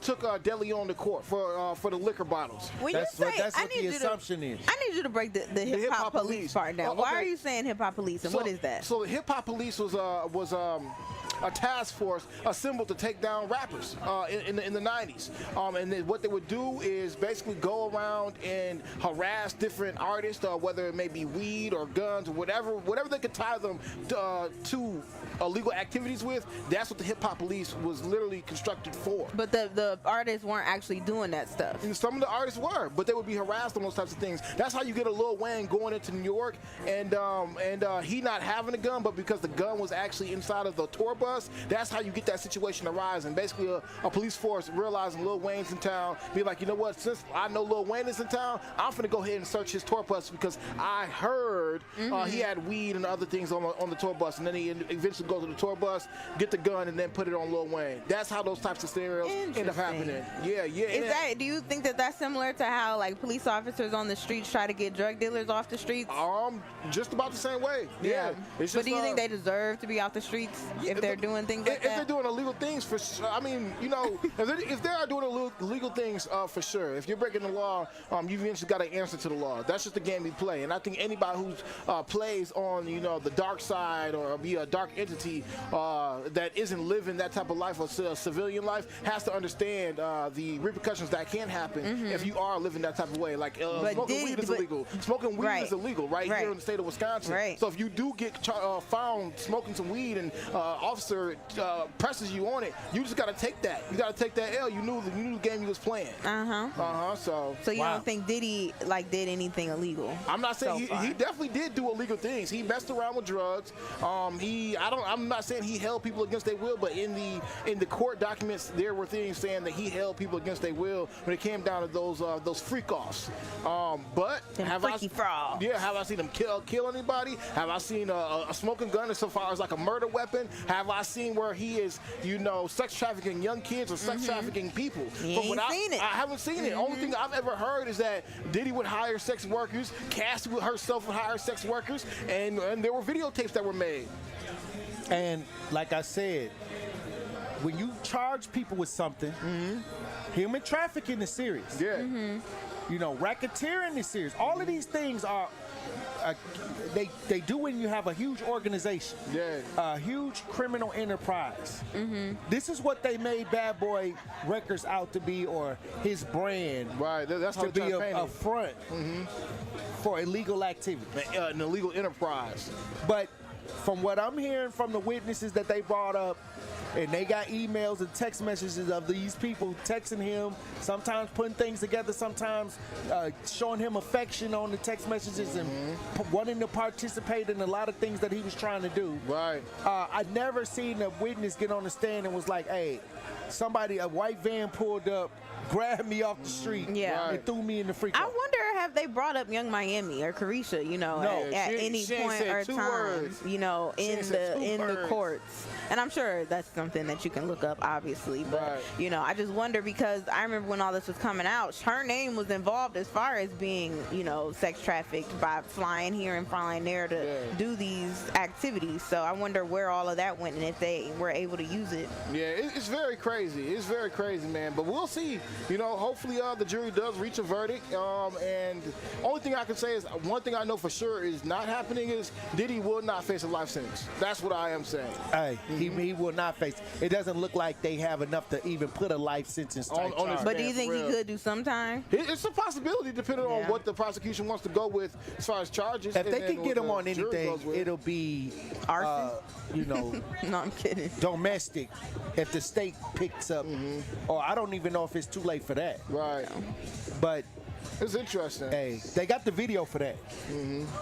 took De Leon to court for the liquor bottles. That's what the assumption is. I need you to break the hip-hop police part down. Why are you saying hip-hop police, and what is that? So the hip-hop police was a task force assembled to take down rappers in the 90s. And then what they would do is basically go around and harass different artists, whether it may be weed or guns or whatever they could tie them to illegal activities with. That's what the hip-hop police was literally constructed for. But the artists weren't actually doing that stuff. And some of the artists were, but they would be harassed on those types of things. That's how you get a Lil Wayne going into New York and he not having a gun, but because the gun was actually inside of the tour bus, that's how you get that situation arising. Basically, a police force realizing Lil Wayne's in town, be like, you know what, since I know Lil Wayne is in town, I'm finna go ahead and search his tour bus because I heard he had weed and other things on the tour bus, and then he eventually goes to the tour bus, get the gun, and then put it on Lil Wayne. That's how those types of scenarios end up happening. Yeah. Do you think that that's similar to how like police officers on the streets try to get drug dealers off the streets? Just about the same way. Yeah. But do you think they deserve to be off the streets if they're doing things like that? If they're doing illegal things, for sure. I mean, you know, if they are doing illegal things, for sure. If you're breaking the law, you've eventually got to answer to the law. That's just the game we play. And I think anybody who plays on, you know, the dark side or be a dark entity that isn't living that type of life, or civilian life, has to understand the repercussions that can happen if you are living that type of way. Like smoking weed is illegal. Smoking weed is illegal right here in the state of Wisconsin. So if you do get found smoking some weed and officers professor presses you on it, you just got to take that. You got to take that L. You knew the game you was playing. So you don't think Diddy did anything illegal? I'm not saying he definitely did do illegal things. He messed around with drugs. I'm not saying he held people against their will, but in the court documents there were things saying that he held people against their will when it came down to those freak offs. But have I seen him kill anybody? Have I seen a smoking gun as far as like a murder weapon? Have I seen where he is, sex trafficking young kids or sex trafficking people? I haven't seen it. Only thing I've ever heard is that Diddy would hire sex workers, Cassie herself would hire sex workers, and there were videotapes that were made. And like I said, when you charge people with something, human trafficking is serious. Yeah. Racketeering is serious. All of these things are they do when you have a huge organization, a huge criminal enterprise. This is what they made Bad Boy Records out to be, or his brand, right? That's to be a front for illegal activity, an illegal enterprise. But from what I'm hearing from the witnesses that they brought up, and they got emails and text messages of these people texting him, sometimes putting things together, sometimes showing him affection on the text messages and wanting to participate in a lot of things that he was trying to do. Right. I'd never seen a witness get on the stand and was like, hey, a white van pulled up, grabbed me off the street, and threw me in the freak. I wonder, have they brought up Young Miami or Carisha, at any point or time, in the courts? And I'm sure that's something that you can look up, obviously. But, I just wonder, because I remember when all this was coming out, her name was involved as far as being, sex trafficked by flying here and flying there to do these activities. So I wonder where all of that went and if they were able to use it. Yeah, it's very crazy. It's very crazy, man. But we'll see. Hopefully the jury does reach a verdict. And only thing I can say is, one thing I know for sure is not happening is Diddy will not face a life sentence. That's what I am saying. Hey, he will not face. It doesn't look like they have enough to even put a life sentence on his. But do you think he could do some time? It's a possibility, depending on what the prosecution wants to go with as far as charges. If they can get him on anything, it'll be arson. No, I'm kidding. Domestic. If the state picks up, or I don't even know if it's too late for that. Right. But it's interesting. Hey, they got the video for that.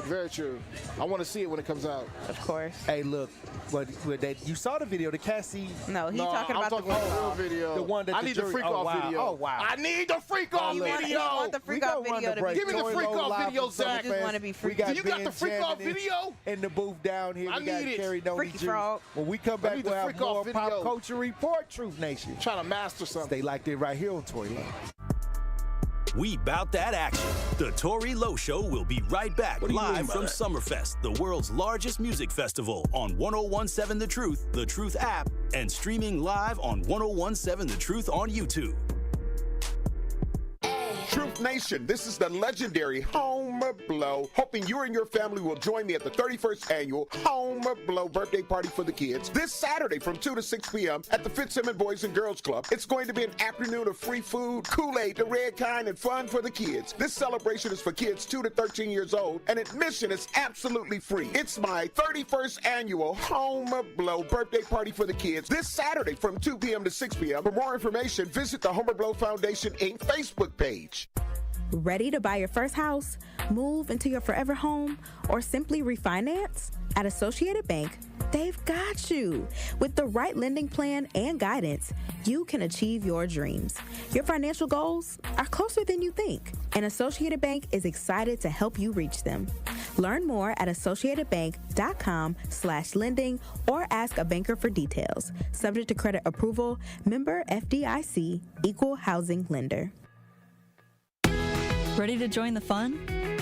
Very true. I want to see it when it comes out. Of course. Hey, look, you saw the video, the Cassie. No, he's talking about the real video. The one that I need the freak off video. Oh wow! I need the freak off video. You want the freak off video to be? Give me the freak off video, Zach. I just want to be freaky. You got the freak off video in the booth down here. We got Carrie Freaky Frog. When we come back, we'll have more Pop Culture Report, Truth Nation. Trying to master something. Stay like that right here on Tory Lowe. We bout that action. The Tory Lowe Show will be right back live from Summerfest, the world's largest music festival, on 1017 The Truth app, and streaming live on 1017 The Truth on YouTube. Truth Nation, this is the legendary Homer Blow. Hoping you and your family will join me at the 31st annual Homer Blow birthday party for the kids this Saturday from 2 to 6 p.m. at the Fitzsimmons Boys and Girls Club. It's going to be an afternoon of free food, Kool-Aid, the red kind, and fun for the kids. This celebration is for kids 2 to 13 years old, and admission is absolutely free. It's my 31st annual Homer Blow birthday party for the kids this Saturday from 2 p.m. to 6 p.m. For more information, visit the Homer Blow Foundation Inc. Facebook page. Ready to buy your first house, move into your forever home, or simply refinance? At Associated Bank, they've got you. With the right lending plan and guidance, you can achieve your dreams. Your financial goals are closer than you think, and Associated Bank is excited to help you reach them. Learn more at associatedbank.com/lending or ask a banker for details. Subject to credit approval, member FDIC, equal housing lender. Ready to join the fun?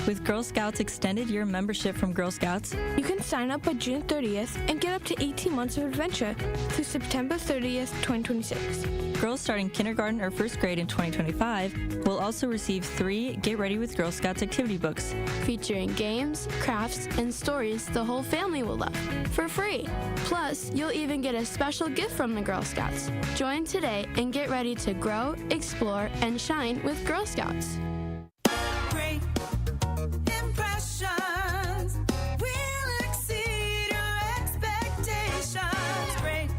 With Girl Scouts Extended Year Membership from Girl Scouts, you can sign up by June 30th and get up to 18 months of adventure through September 30th, 2026. Girls starting kindergarten or first grade in 2025 will also receive 3 Get Ready with Girl Scouts activity books, featuring games, crafts, and stories the whole family will love, for free. Plus, you'll even get a special gift from the Girl Scouts. Join today and get ready to grow, explore, and shine with Girl Scouts. Great impressions will exceed your expectations. Great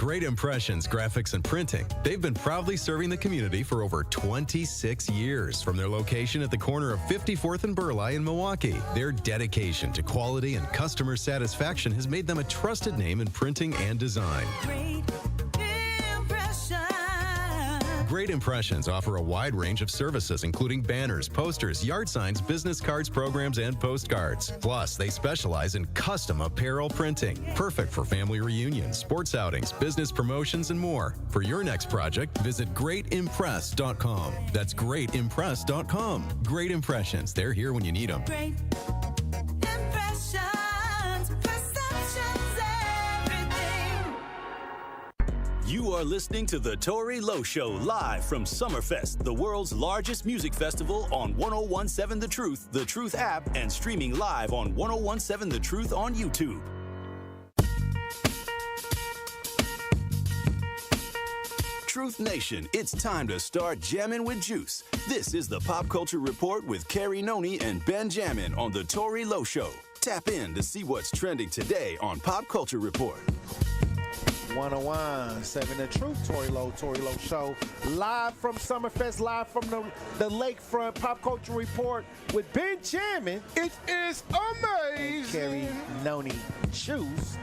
Great Impressions Graphics and Printing. They've been proudly serving the community for over 26 years. From their location at the corner of 54th and Burleigh in Milwaukee, their dedication to quality and customer satisfaction has made them a trusted name in printing and design. Great Impressions offer a wide range of services, including banners, posters, yard signs, business cards, programs, and postcards. Plus, they specialize in custom apparel printing, perfect for family reunions, sports outings, business promotions, and more. For your next project, visit greatimpress.com. That's greatimpress.com. Great Impressions. They're here when you need them. Great impressions, perceptions, everything. You are listening to The Tory Lowe Show live from Summerfest, the world's largest music festival on 1017 The Truth app, and streaming live on 1017 The Truth on YouTube. Truth Nation, it's time to start jamming with juice. This is the Pop Culture Report with Carrie Noni and Ben Jammin on The Tory Lowe Show. Tap in to see what's trending today on Pop Culture Report. 101.7 The Truth, Tory Lowe Show. Live from Summerfest, live from the lakefront Pop Culture Report with Ben Jammin. It is amazing. Carrie Noni Juice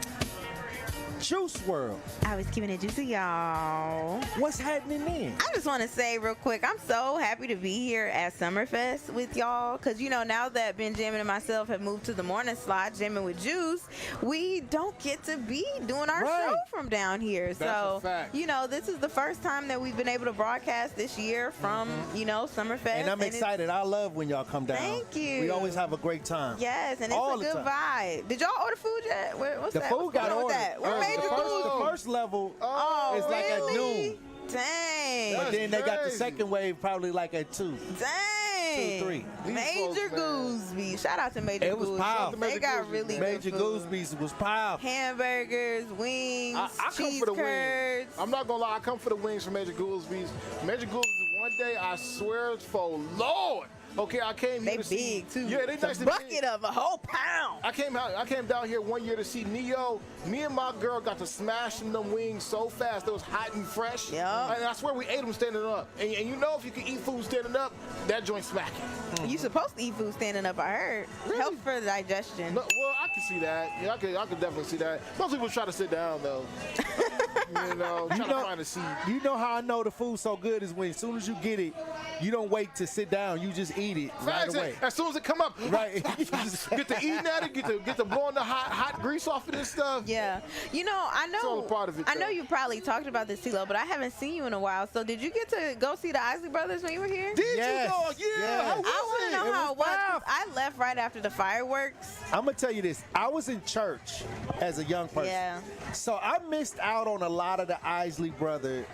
World. I was keeping it juicy, y'all. What's happening then? I just want to say real quick, I'm so happy to be here at Summerfest with y'all, because, you know, now that Benjamin and myself have moved to the morning slot, Jamming with Juice, we don't get to be doing our show from down here. That's a fact. You know, this is the first time that we've been able to broadcast this year from, you know, Summerfest. And I'm excited. I love when y'all come down. Thank you. We always have a great time. Yes, and it's all a good vibe. Did y'all order food yet? What's the that? food got ordered. The first level is like at noon. Dang. But then they got the second wave probably like at 2. Dang. 2, 3. Major Gooseby. Shout out to Major Gooseby. It was powerful. They got really Major good food. Gooseby's was powerful. Hamburgers, wings, I come cheese for the curds. wings. I'm not gonna lie, I come for the wings from Major Gooseby's. Major Gooseby's one day, I swear for Lord. Okay, I came here to see. They big too. Yeah, they nice. A bucket of a whole pound. I came down here one year to see Neo. Me and my girl got to smashing them wings so fast. They was hot and fresh. Yeah. And I swear we ate them standing up. And you know if you can eat food standing up, that joint smacking. You supposed to eat food standing up, I heard. Really? Help for the digestion. No, well, I can see that. Yeah, I can definitely see that. Most people try to sit down though. You know, trying to find a seat. You know how I know the food's so good is when as soon as you get it, you don't wait to sit down. You just eat it right away. As soon as it come up, right? You just get to eating at it, get to blowing the hot grease off of this stuff. Yeah, you know, I know. It's all a part of it, I know you probably talked about this, T-Lo, but I haven't seen you in a while. So did you get to go see the Isley Brothers when you were here? Did you go? Yeah. Yes. How was I want to know how it was. wild. 'Cause I left right after the fireworks. I'm gonna tell you this. I was in church as a young person. Yeah. So I missed out on a lot of the Isley Brother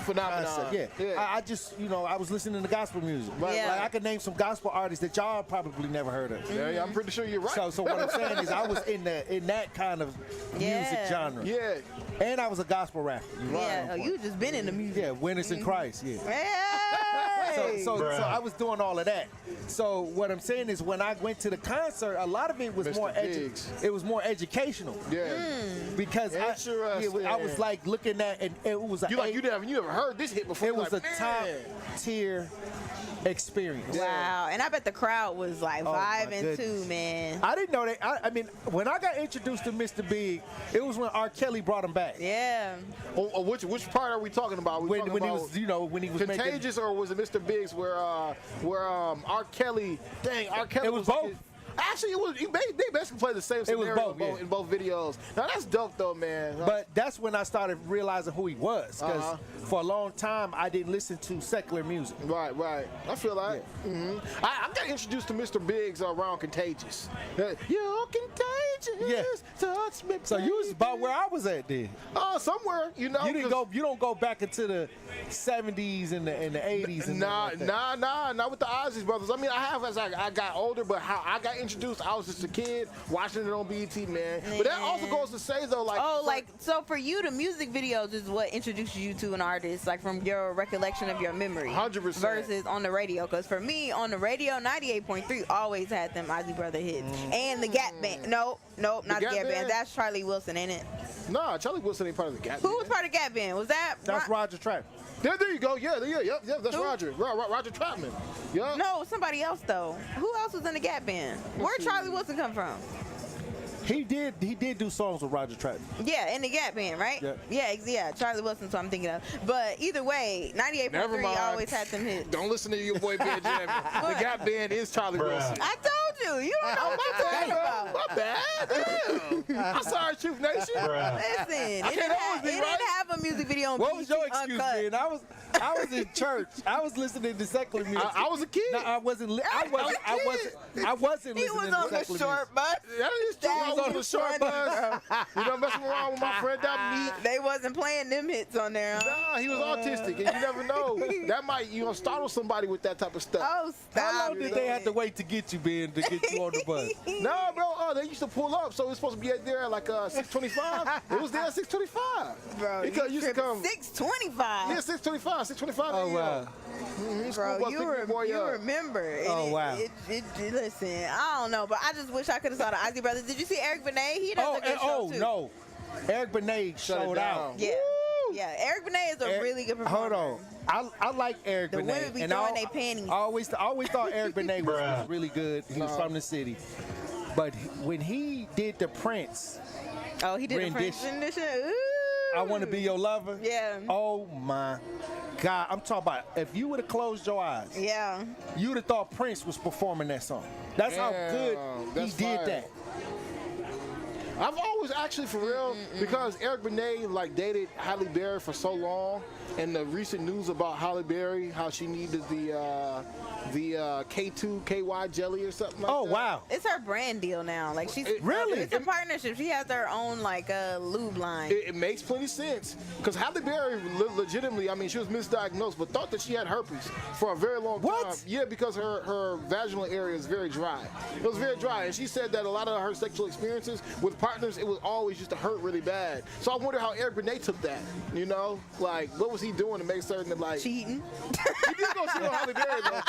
phenomenon. concept. Yeah. I just, you know, I was listening to gospel music. Right, Yeah. Like I could name some gospel artists that y'all probably never heard of. Yeah, I'm pretty sure you're right. So what I'm saying is I was in that kind of music genre. Yeah. And I was a gospel rapper. Yeah, you just been in the music. Yeah, Winners in Christ. Yeah. Hey! So I was doing all of that. So what I'm saying is when I went to the concert, a lot of it was more educational. Yeah. Because I was like looking at, and it was you never heard this hit before. It was like, a top tier experience. Wow, and I bet the crowd was like vibing too, man. I didn't know that. I mean, when I got introduced to Mr. Big, it was when R. Kelly brought him back. Yeah. Which part are we talking about? When he was, you know, when he was Contagious, or was it Mr. Biggs where R. Kelly? Dang, R. Kelly. It was both. Actually, they basically played the same scenario in both videos. Now that's dope though, man. But that's when I started realizing who he was, because for a long time I didn't listen to secular music. Right. I feel like I got introduced to Mr. Biggs around Contagious. You're contagious. Yeah. Touch me, so you was about where I was at then. Somewhere, you know. You don't go back into the 70s and the 80s. And not with the Ozzy brothers. I mean, I have as I got older, but how I got introduced, I was just a kid watching it on BET, man. But that also goes to say though, like, so for you, the music videos is what introduces you to an artist, like from your recollection of your memory. 100%. Versus on the radio, because for me, on the radio, 98.3 always had them Ozzy Brother hits and the Gap Band. No. Nope, not the Gap Gap Band. Band? That's Charlie Wilson, ain't it? Nah, Charlie Wilson ain't part of the Gap Who Band. was part of Gap Band? Was that? That's Roger Trap. There you go. Yeah, yep. That's Who? Roger. Roger Trapman. Yeah. No, somebody else though. Who else was in the Gap Band? Where'd Charlie Wilson come from? He did do songs with Roger Trapman. Yeah, in the Gap Band, right? Yeah, Charlie Wilson's what I'm thinking of. But either way, 98.3 always had them hits. Don't listen to your boy Ben Jammin. The Gap Band is Charlie Wilson. I told you. You don't know what you're talking about. My bad. Damn. I'm sorry, Truth Nation. Listen, it didn't have a music video on What was your BT excuse, Uncut. man? I was in church. I was listening to secular music. I was a kid. No, I wasn't. I wasn't He listening was on to the secular short bus. That is true. I was on the short bus. You know, messing around with my friend Dominique. They wasn't playing them hits on there. Huh? Nah, he was autistic, and you never know. That might, startle somebody with that type of stuff. Oh, stop. How long did they have to wait to get you, Ben, to get you on the bus? No, bro. They used to pull up, so it was supposed to be at there at like 6:25. It was there at 6:25. Bro, because you used to come 6:25. Yeah, 6:25. Oh wow. Bro, you remember. Oh, wow. Listen, I don't know, but I just wish I could have saw the Ozzy Brothers. Did you see Eric Benet? He does a good show, too. No. Eric Benet showed out. Yeah. Yeah, Eric Benet is a really good performer. Hold on. I like Eric The Benet. women be throwing their panties. I always thought Eric Benet was really good. He was from the city. But when he did the Prince Oh, he did rendition, a French rendition? Ooh. I Want to Be Your Lover. Yeah. Oh my God. I'm talking about if you would have closed your eyes. Yeah. You would have thought Prince was performing that song. That's how good he did that. I've always actually, for real, because Eric Benet dated Halle Berry for so long, and the recent news about Halle Berry, how she needed the K2 KY jelly or something like that. Oh wow! It's her brand deal now. Like she's really, it's a partnership. She has her own lube line. It makes plenty sense because Halle Berry legitimately, I mean, she was misdiagnosed, but thought that she had herpes for a very long time. What? Yeah, because her vaginal area is very dry. It was very dry, and she said that a lot of her sexual experiences with partners, it was always just to hurt really bad. So I wonder how Eric Benet took that. You know, what was he doing to make certain that cheating? He did go cheat on Halle Berry though.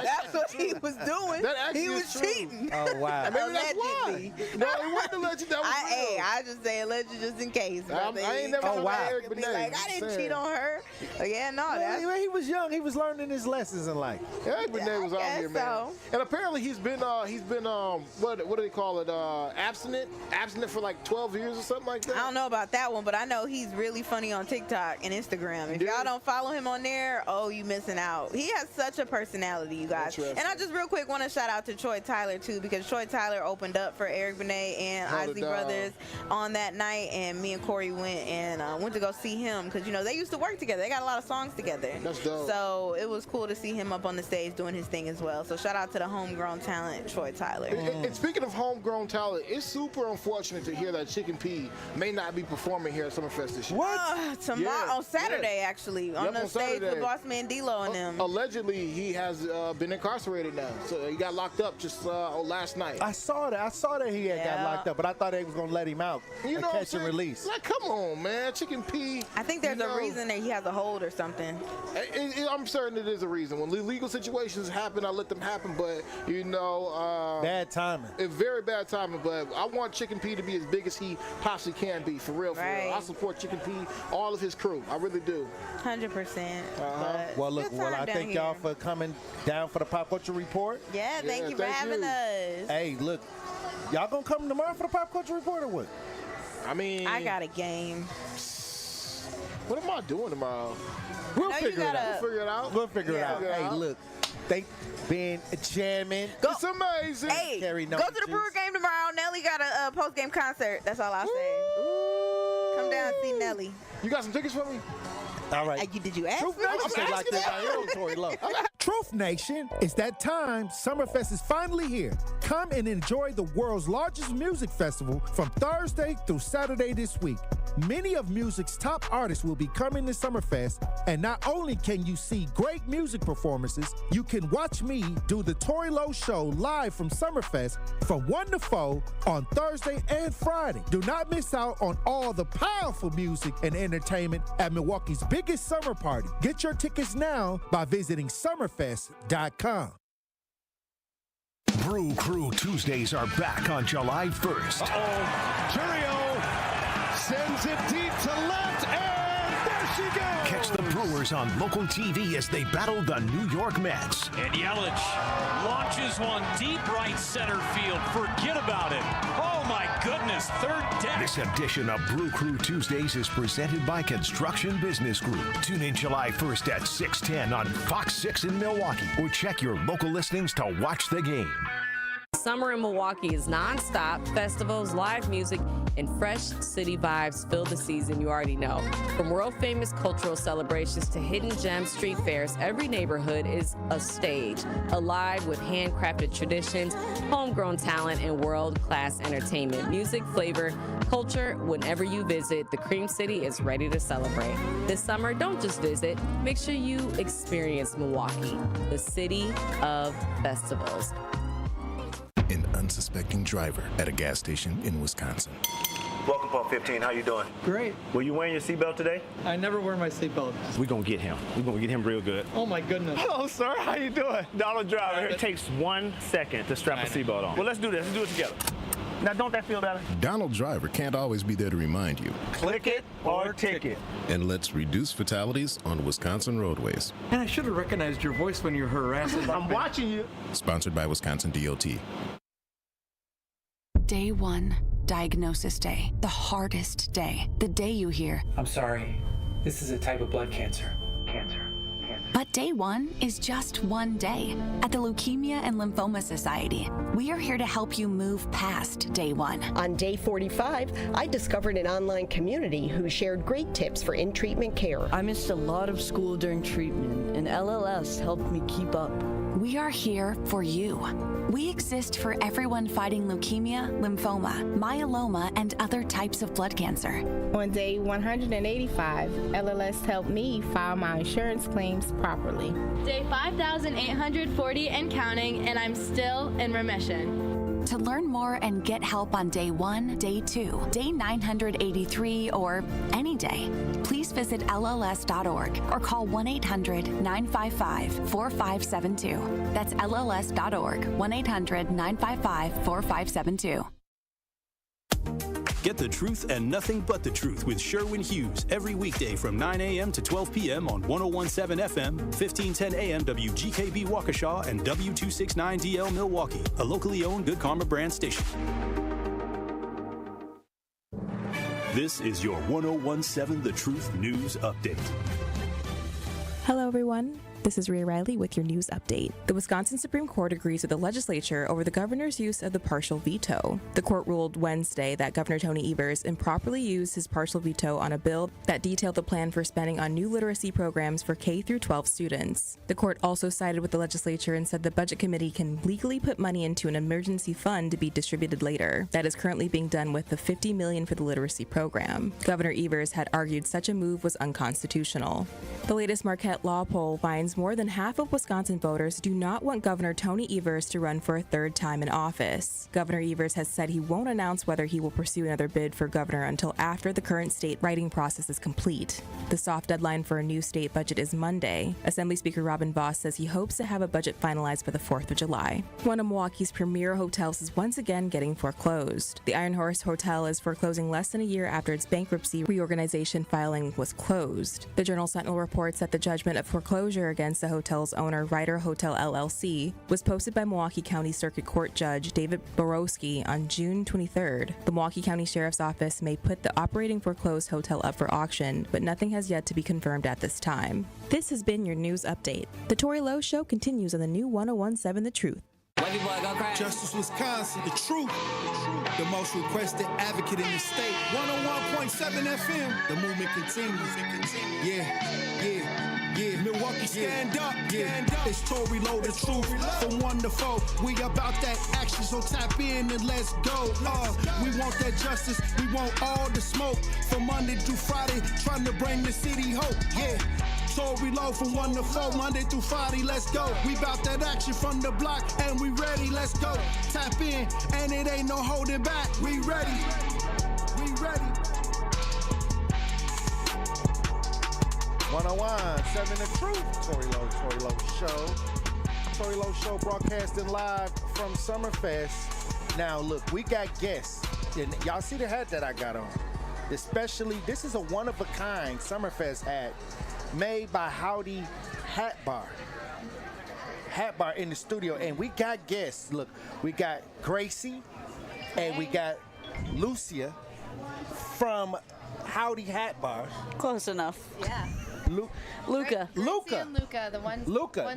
That's what he was doing. That actually he was is true. cheating. Oh wow! Maybe that's why. No, it wasn't alleged. That was real. I just say alleged just in case. I ain't never Oh, wow. Eric Benet. I didn't cheat on her. Yeah, no, that's. He was young. He was learning his lessons in life. Eric Benet was out guess here, man. so. And apparently he's been what do they call it? Abstinent for like 12 years or something like that. I don't know about that one, but I know he's really funny on TikTok and Instagram. If y'all don't follow him on there, you missing out. He has such a personality, you guys. And I just real quick want to shout out to Troy Tyler too, because Troy Tyler opened up for Eric Benet and Ozzy Brothers on that night, and me and Corey went to go see him because they used to work together. They got a lot of songs together. That's dope. So it was cool to see him up on the stage doing his thing as well. So shout out to the homegrown talent, Troy Tyler. And speaking of homegrown talent, it's super unfortunate to hear that Chicken P may not be performing here at Summerfest this year. What? Tomorrow on Saturday, actually, on the stage with Boss Man D-Lo and them. Allegedly, he has been incarcerated now. So he got locked up just last night. I saw that he had got locked up, but I thought they was gonna let him out and catch and release. Like, come on, man, Chicken P. I think there's a reason that he has a hold or something. I'm certain it is a reason. When legal situations happen, I let them happen. But bad timing. It's very bad timing. But I want Chicken P to be as big as he possibly can be. For real, for real. I support Chicken P, all of his crew. I really do. 100%. Well, look. Well, I thank y'all for coming down for the Pop Culture Report. Yeah, thank you for having us. Hey, look, y'all gonna come tomorrow for the Pop Culture Report or what? I mean, I got a game. What am I doing tomorrow? We'll figure it out. We'll figure it out. Hey, look, they been jamming. It's amazing. Hey, Carry go to the Brewer game tomorrow. Nelly got a post-game concert. That's all I'll say. Come down and see Nelly. You got some tickets for me? All right. Did you ask me? I'm saying like this. I am Tory Lowe. Truth Nation, it's that time. Summerfest is finally here. Come and enjoy the world's largest music festival from Thursday through Saturday this week. Many of music's top artists will be coming to Summerfest, and not only can you see great music performances, you can watch me do the Tory Lowe Show live from Summerfest from 1 to 4 on Thursday and Friday. Do not miss out on all the powerful music and entertainment at Milwaukee's biggest summer party. Get your tickets now by visiting summerfest.com. Brew Crew Tuesdays are back on July 1st. Turio sends it deep to left, and there she goes. Catch the Brewers on local TV as they battle the New York Mets. And Yelich launches one deep right center field. Forget about it. Oh, my goodness. Third deck. This edition of Brew Crew Tuesdays is presented by Construction Business Group. Tune in July 1st at 6:10 on Fox 6 in Milwaukee, or check your local listings to watch the game. Summer in Milwaukee is nonstop. Festivals, live music, and fresh city vibes fill the season you already know. From world-famous cultural celebrations to hidden gem street fairs, every neighborhood is a stage, alive with handcrafted traditions, homegrown talent, and world-class entertainment. Music, flavor, culture, whenever you visit, the Cream City is ready to celebrate. This summer, don't just visit. Make sure you experience Milwaukee, the city of festivals. An unsuspecting driver at a gas station in Wisconsin. Welcome, Pump 15. How you doing? Great. Were you wearing your seatbelt today? I never wear my seatbelt. We're going to get him. We're going to get him real good. Oh, my goodness. Hello, sir. How you doing? Donald Driver. It takes 1 second to strap a seatbelt on. Well, let's do this. Let's do it together. Now, don't that feel better? Donald Driver can't always be there to remind you. Click it or ticket. And let's reduce fatalities on Wisconsin roadways. And I should have recognized your voice when you're harassing me. I'm watching you. Sponsored by Wisconsin DOT. Day 1, diagnosis day. The hardest day. The day you hear, I'm sorry. This is a type of blood cancer. but day 1 is just one day. At the Leukemia and Lymphoma Society, we are here to help you move past day 1. On day 45, I discovered an online community who shared great tips for in-treatment care. I missed a lot of school during treatment, and LLS helped me keep up. We are here for you. We exist for everyone fighting leukemia, lymphoma, myeloma, and other types of blood cancer. On day 185, LLS helped me file my insurance claims properly. Day 5,840 and counting, and I'm still in remission. To learn more and get help on day 1, day 2, day 983, or any day, please visit LLS.org or call 1-800-955-4572. That's LLS.org, 1-800-955-4572. Get the truth and nothing but the truth with Sherwin Hughes every weekday from 9 a.m. to 12 p.m. on 101.7 FM, 1510 a.m. WGKB Waukesha, and W269DL Milwaukee, a locally owned Good Karma brand station. This is your 101.7 The Truth News Update. Hello, everyone. This is Rhea Riley with your news update. The Wisconsin Supreme Court agrees with the legislature over the governor's use of the partial veto. The court ruled Wednesday that Governor Tony Evers improperly used his partial veto on a bill that detailed the plan for spending on new literacy programs for K-12 students. The court also sided with the legislature and said the Budget Committee can legally put money into an emergency fund to be distributed later. That is currently being done with the $50 million for the literacy program. Governor Evers had argued such a move was unconstitutional. The latest Marquette law poll finds more than half of Wisconsin voters do not want Governor Tony Evers to run for a third time in office. Governor Evers has said he won't announce whether he will pursue another bid for governor until after the current state writing process is complete. The soft deadline for a new state budget is Monday. Assembly Speaker Robin Vos says he hopes to have a budget finalized by the 4th of July. One of Milwaukee's premier hotels is once again getting foreclosed. The Iron Horse Hotel is foreclosing less than a year after its bankruptcy reorganization filing was closed. The Journal-Sentinel reports that the judgment of foreclosure against the hotel's owner, Ryder Hotel LLC, was posted by Milwaukee County Circuit Court Judge David Borowski on June 23rd. The Milwaukee County Sheriff's Office may put the operating foreclosed hotel up for auction, but nothing has yet to be confirmed at this time. This has been your news update. The Tory Lowe Show continues on the new 101.7 The Truth. Justice Wisconsin, the truth. The most requested advocate in the state. 101.7 FM. The movement continues. Yeah. Milwaukee, stand up. Stand up. It's Tory Lowe, the truth. From 1 to 4. We about that action, so tap in and let's go. We want that justice. We want all the smoke. From Monday through Friday, trying to bring the city hope. Yeah. Tory Lowe from 1 to 4, Monday through Friday, let's go. We bout that action from the block, and we ready, let's go. Tap in, and it ain't no holding back. We ready. 101.7 The Truth. Tory Lowe Show. Tory Lowe Show, broadcasting live from Summerfest. Now, look, we got guests. And y'all see the hat that I got on. Especially, this is a one-of-a-kind Summerfest hat made by Howdy Hat Bar in the studio. And we got guests. Look, we got Gracie and we got Lucia from Howdy Hat Bar. Close enough. Yeah. Luca. And Luca, the ones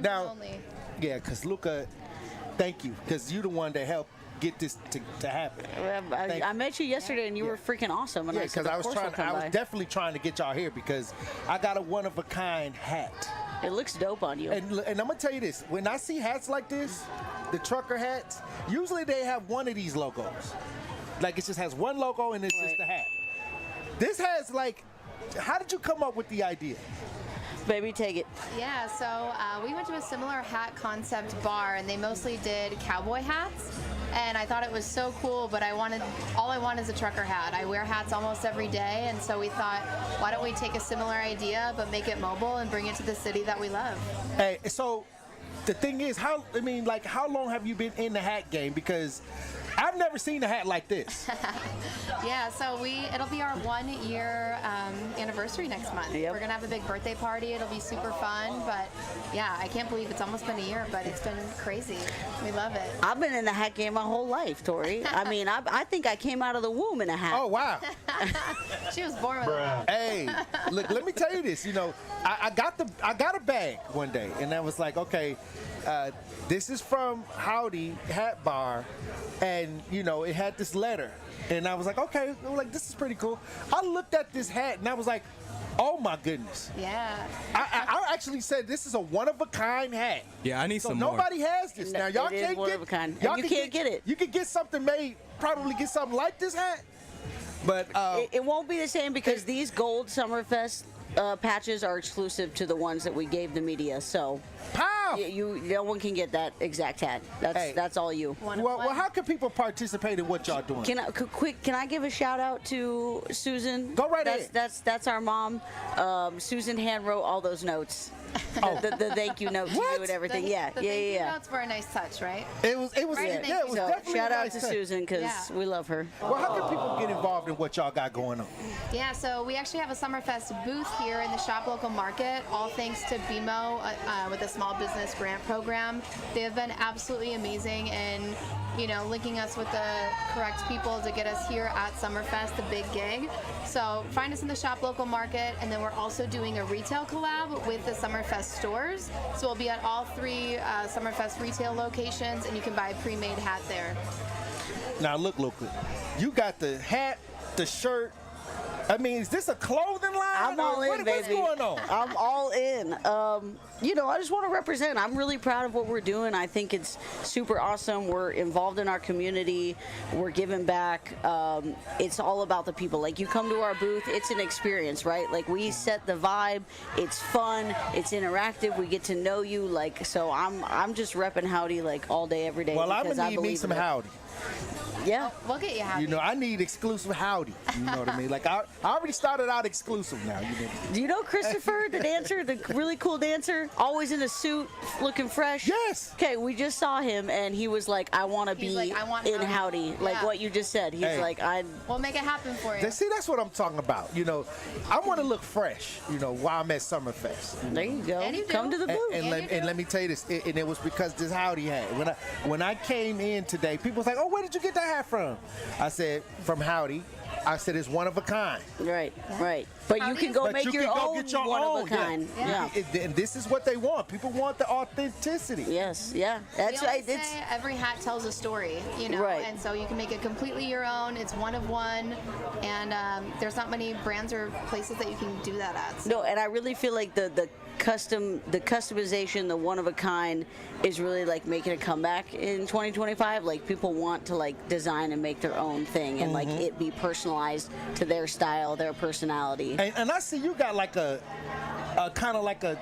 now, only. Yeah, because Luca, thank you, because you're the one that helped get this to happen. I met you yesterday and you were freaking awesome. And Yeah, because I was definitely trying to get y'all here because I got a one-of-a-kind hat. It looks dope on you. And I'm going to tell you this. When I see hats like this, the trucker hats, usually they have one of these logos. Like it just has one logo and it's just a hat. This has like, how did you come up with the idea? Baby, take it. Yeah, so we went to a similar hat concept bar, and they mostly did cowboy hats. And I thought it was so cool, but all I want is a trucker hat. I wear hats almost every day, and so we thought, why don't we take a similar idea, but make it mobile and bring it to the city that we love? Hey, so the thing is, how long have you been in the hat game? Because I've never seen a hat like this. Yeah, so it'll be our 1 year anniversary next month. Yep. We're gonna have a big birthday party. It'll be super fun, but yeah, I can't believe it's almost been a year, but it's been crazy. We love it. I've been in the hat game my whole life, Tori. I mean, I think I came out of the womb in a hat. Oh, wow. She was born with it. Hey, look, let me tell you this. You know, I got a bag one day, and I was like, okay, this is from Howdy Hat Bar, and you know, it had this letter, and I was like, okay, this is pretty cool. I looked at this hat, and I was like, oh my goodness. Yeah. I actually said this is a one-of-a-kind hat. Yeah, I need so some more. nobody has this now. Y'all It is can't one get of a kind. y'all And you can't get it. You could get something made, probably get something like this hat, but It won't be the same because these gold Summerfest patches are exclusive to the ones that we gave the media. So no one can get that exact hat. That's all you. Well, how can people participate in what y'all doing? Can I give a shout out to Susan? Go right ahead. That's our mom. Susan hand wrote all those notes. Oh. the thank you note to you and everything. The thank you notes were a nice touch, right? It was Right, yeah, it was so definitely shout a out nice to touch. Susan because we love her. Well, how can people get involved in what y'all got going on? Yeah, so we actually have a Summerfest booth here in the Shop Local Market, all thanks to BMO with the Small Business Grant Program. They have been absolutely amazing in, linking us with the correct people to get us here at Summerfest, the big gig. So find us in the Shop Local Market, and then we're also doing a retail collab with the Summerfest stores. So we'll be at all 3 Summerfest retail locations, and you can buy a pre-made hat there. Now look, you got the hat, the shirt. I mean, is this a clothing line? I'm all in, What's baby. going on? I'm all in. I just want to represent. I'm really proud of what we're doing. I think it's super awesome. We're involved in our community. We're giving back. It's all about the people. Like, you come to our booth, it's an experience, right? Like, we set the vibe. It's fun. It's interactive. We get to know you. Like, so I'm just repping Howdy like all day, every day. Well, I'm because gonna I need me believe some in it. Howdy. Yeah. We'll get you Howdy. I need exclusive Howdy. You know what I mean? Like, I already started out exclusive now. Do you know Christopher, the dancer, the really cool dancer, always in a suit, looking fresh? Yes. Okay, we just saw him, and he was like, I want to be in Howdy. Like what you just said. He's like, We'll make it happen for you. See, that's what I'm talking about. I want to look fresh, while I'm at Summerfest. There you go. And you Come do. to the booth. And let me tell you this, and it was because this Howdy hat. When I came in today, people was like, oh, where did you get that hat from? I said, from Howdy. I said, it's one of a kind. Right. But you can go But make you your can go own get your one own, of a kind. yeah. And this is what they want. People want the authenticity. Yes, yeah. That's we right. always say every hat tells a story, Right. And so you can make it completely your own. It's one of one, and there's not many brands or places that you can do that at. So. No, and I really feel like the customization, the one of a kind, is really like making a comeback in 2025. Like, people want to like design and make their own thing, and like it be personalized to their style, their personality. And I see you got like a kind of like a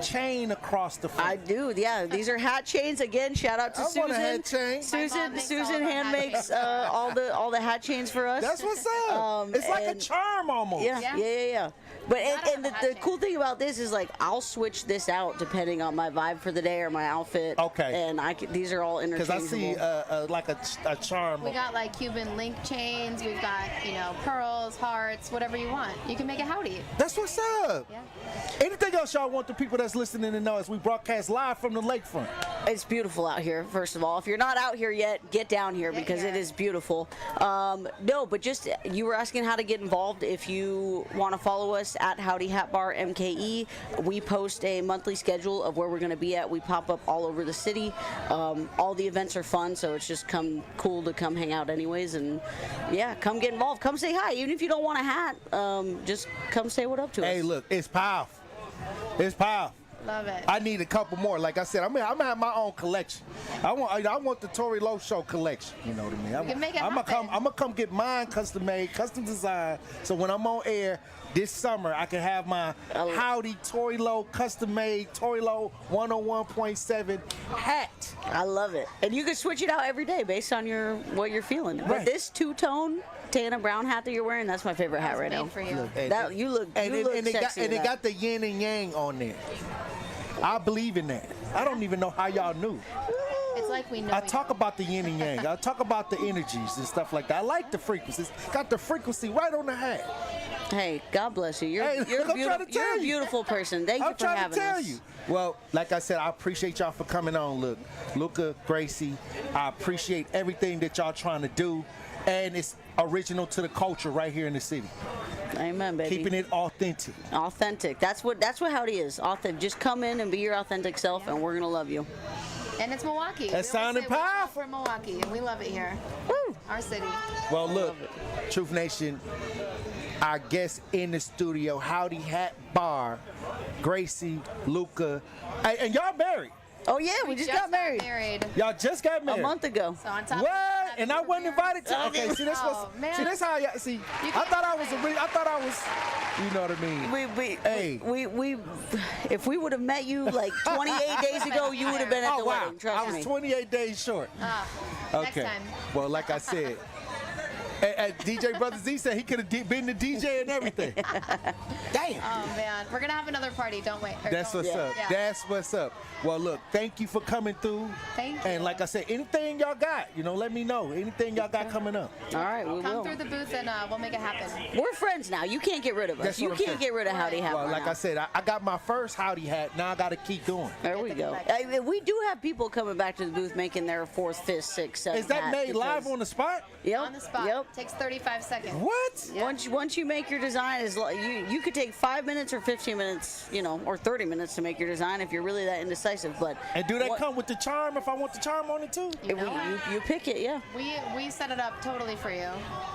chain across the front. I do, yeah. These are hat chains. Again, shout out to I want a hat chain. Susan hand makes all the hat chains for us. That's what's up. It's like a charm almost. Yeah. But and the cool thing about this is like I'll switch this out depending on my vibe for the day or my outfit. Okay. And these are all interchangeable. Because I see like a charm. We got like Cuban link chains. We've got pearls, hearts, whatever you want. You can make a howdy. That's what's up. Yeah. Anything else y'all want the people that's listening to know as we broadcast live from the lakefront? It's beautiful out here, first of all. If you're not out here yet, get down here because it is beautiful. No, but just you were asking how to get involved. If you want to follow us at Howdy Hat Bar MKE, we post a monthly schedule of where we're going to be at. We pop up all over the city. All the events are fun, so it's just cool to come hang out anyways. And yeah, come get involved. Come say hi. Even if you don't want a hat, just come say what up to us. Hey, look, it's powerful. It's powerful. Love it. I need a couple more. Like I said, I'm gonna have my own collection. I want the Tory Lowe Show collection. You know what I mean? I'm gonna come get mine custom made, custom designed. So when I'm on air this summer, I can have my Howdy Tory Lowe custom made Tory Lowe 101.7 hat. I love it. And you can switch it out every day based on what you're feeling. Right. But this two-tone Tana brown hat that you're wearing, that's my favorite hat right now. For you. You look sexy. And it got the yin and yang on there. I believe in that. I don't even know how y'all knew. It's like we know. I talk about the yin and yang. I talk about the energies and stuff like that. I like the frequencies. Got the frequency right on the hat. Hey, God bless you. You're a beautiful person. Thank you for having us. I'm trying to tell you. Well, like I said, I appreciate y'all for coming on. Look, Luca, Gracie, I appreciate everything that y'all trying to do. And it's original to the culture right here in the city. Amen, baby. Keeping it authentic. Authentic. That's what Howdy is. Authentic. Just come in and be your authentic self, and we're gonna love you. And it's Milwaukee. That sounded powerful. We're from Milwaukee, and we love it here. Woo! Our city. Well, look, Truth Nation, our guest in the studio, Howdy Hat Bar, Gracie, Luca, and y'all married. Oh yeah, we just got married. Y'all just got married a month ago. So on top what? Of And I wasn't invited to. Okay, see, that's how y'all see. I thought I was. You know what I mean? We if we would have met you like 28 days ago, you would have been at the wedding. Trust me. I was 28 days short. Next time. Well, like I said. And DJ Brother Z said he could have been the DJ and everything. Damn. Oh, man. We're going to have another party. Don't wait. That's what's up. Yeah. That's what's up. Well, look, thank you for coming through. Thank you. And like I said, anything y'all got, let me know. Anything y'all got coming up. All right, we will. Come through the booth and we'll make it happen. We're friends now. You can't get rid of us. You can't get rid of Howdy Hat. Well, like I said, I got my first Howdy Hat. Now I got to keep going. There we go. We do have people coming back to the booth making their 4th, 5th, 6th, 7th. Is that made live on the spot? Yep. On the spot. Yep. Takes 35 seconds. What? Yep. Once you make your design, you could take 5 minutes or 15 minutes, or 30 minutes to make your design if you're really that indecisive. And do that come with the charm if I want the charm on it too? You pick it, yeah. We set it up totally for you.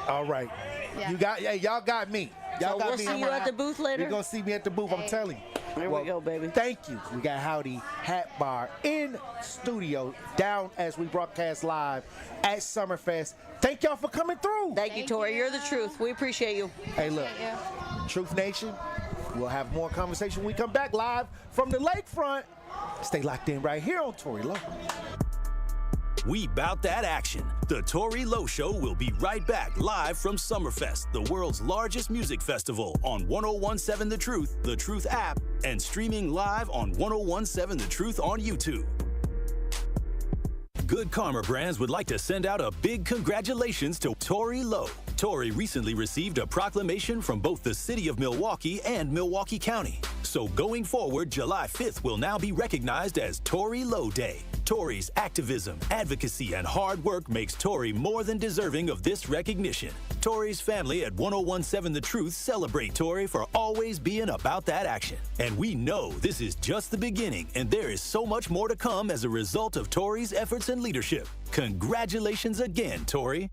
All right. Yeah. Y'all got me. Y'all got we'll me. See you at the booth later. You're gonna see me at the booth. I'm telling you. There we go, baby. Thank you. We got Howdy Hat Bar in studio down as we broadcast live at Summerfest. Thank y'all for coming through. Thank you, Tory. You're the truth. We appreciate you. Hey, look, Truth Nation, we'll have more conversation when we come back live from the lakefront. Stay locked in right here on Tory Lowe. We bout that action. The Tory Lowe Show will be right back live from Summerfest, the world's largest music festival, on 101.7 The Truth app, and streaming live on 101.7 The Truth on YouTube. Good Karma Brands would like to send out a big congratulations to Tory Lowe. Tory recently received a proclamation from both the city of Milwaukee and Milwaukee County. So going forward, July 5th will now be recognized as Tory Lowe Day. Tory's activism, advocacy, and hard work makes Tory more than deserving of this recognition. Tory's family at 101.7 The Truth celebrate Tory for always being about that action. And we know this is just the beginning, and there is so much more to come as a result of Tory's efforts and leadership. Congratulations again, Tory.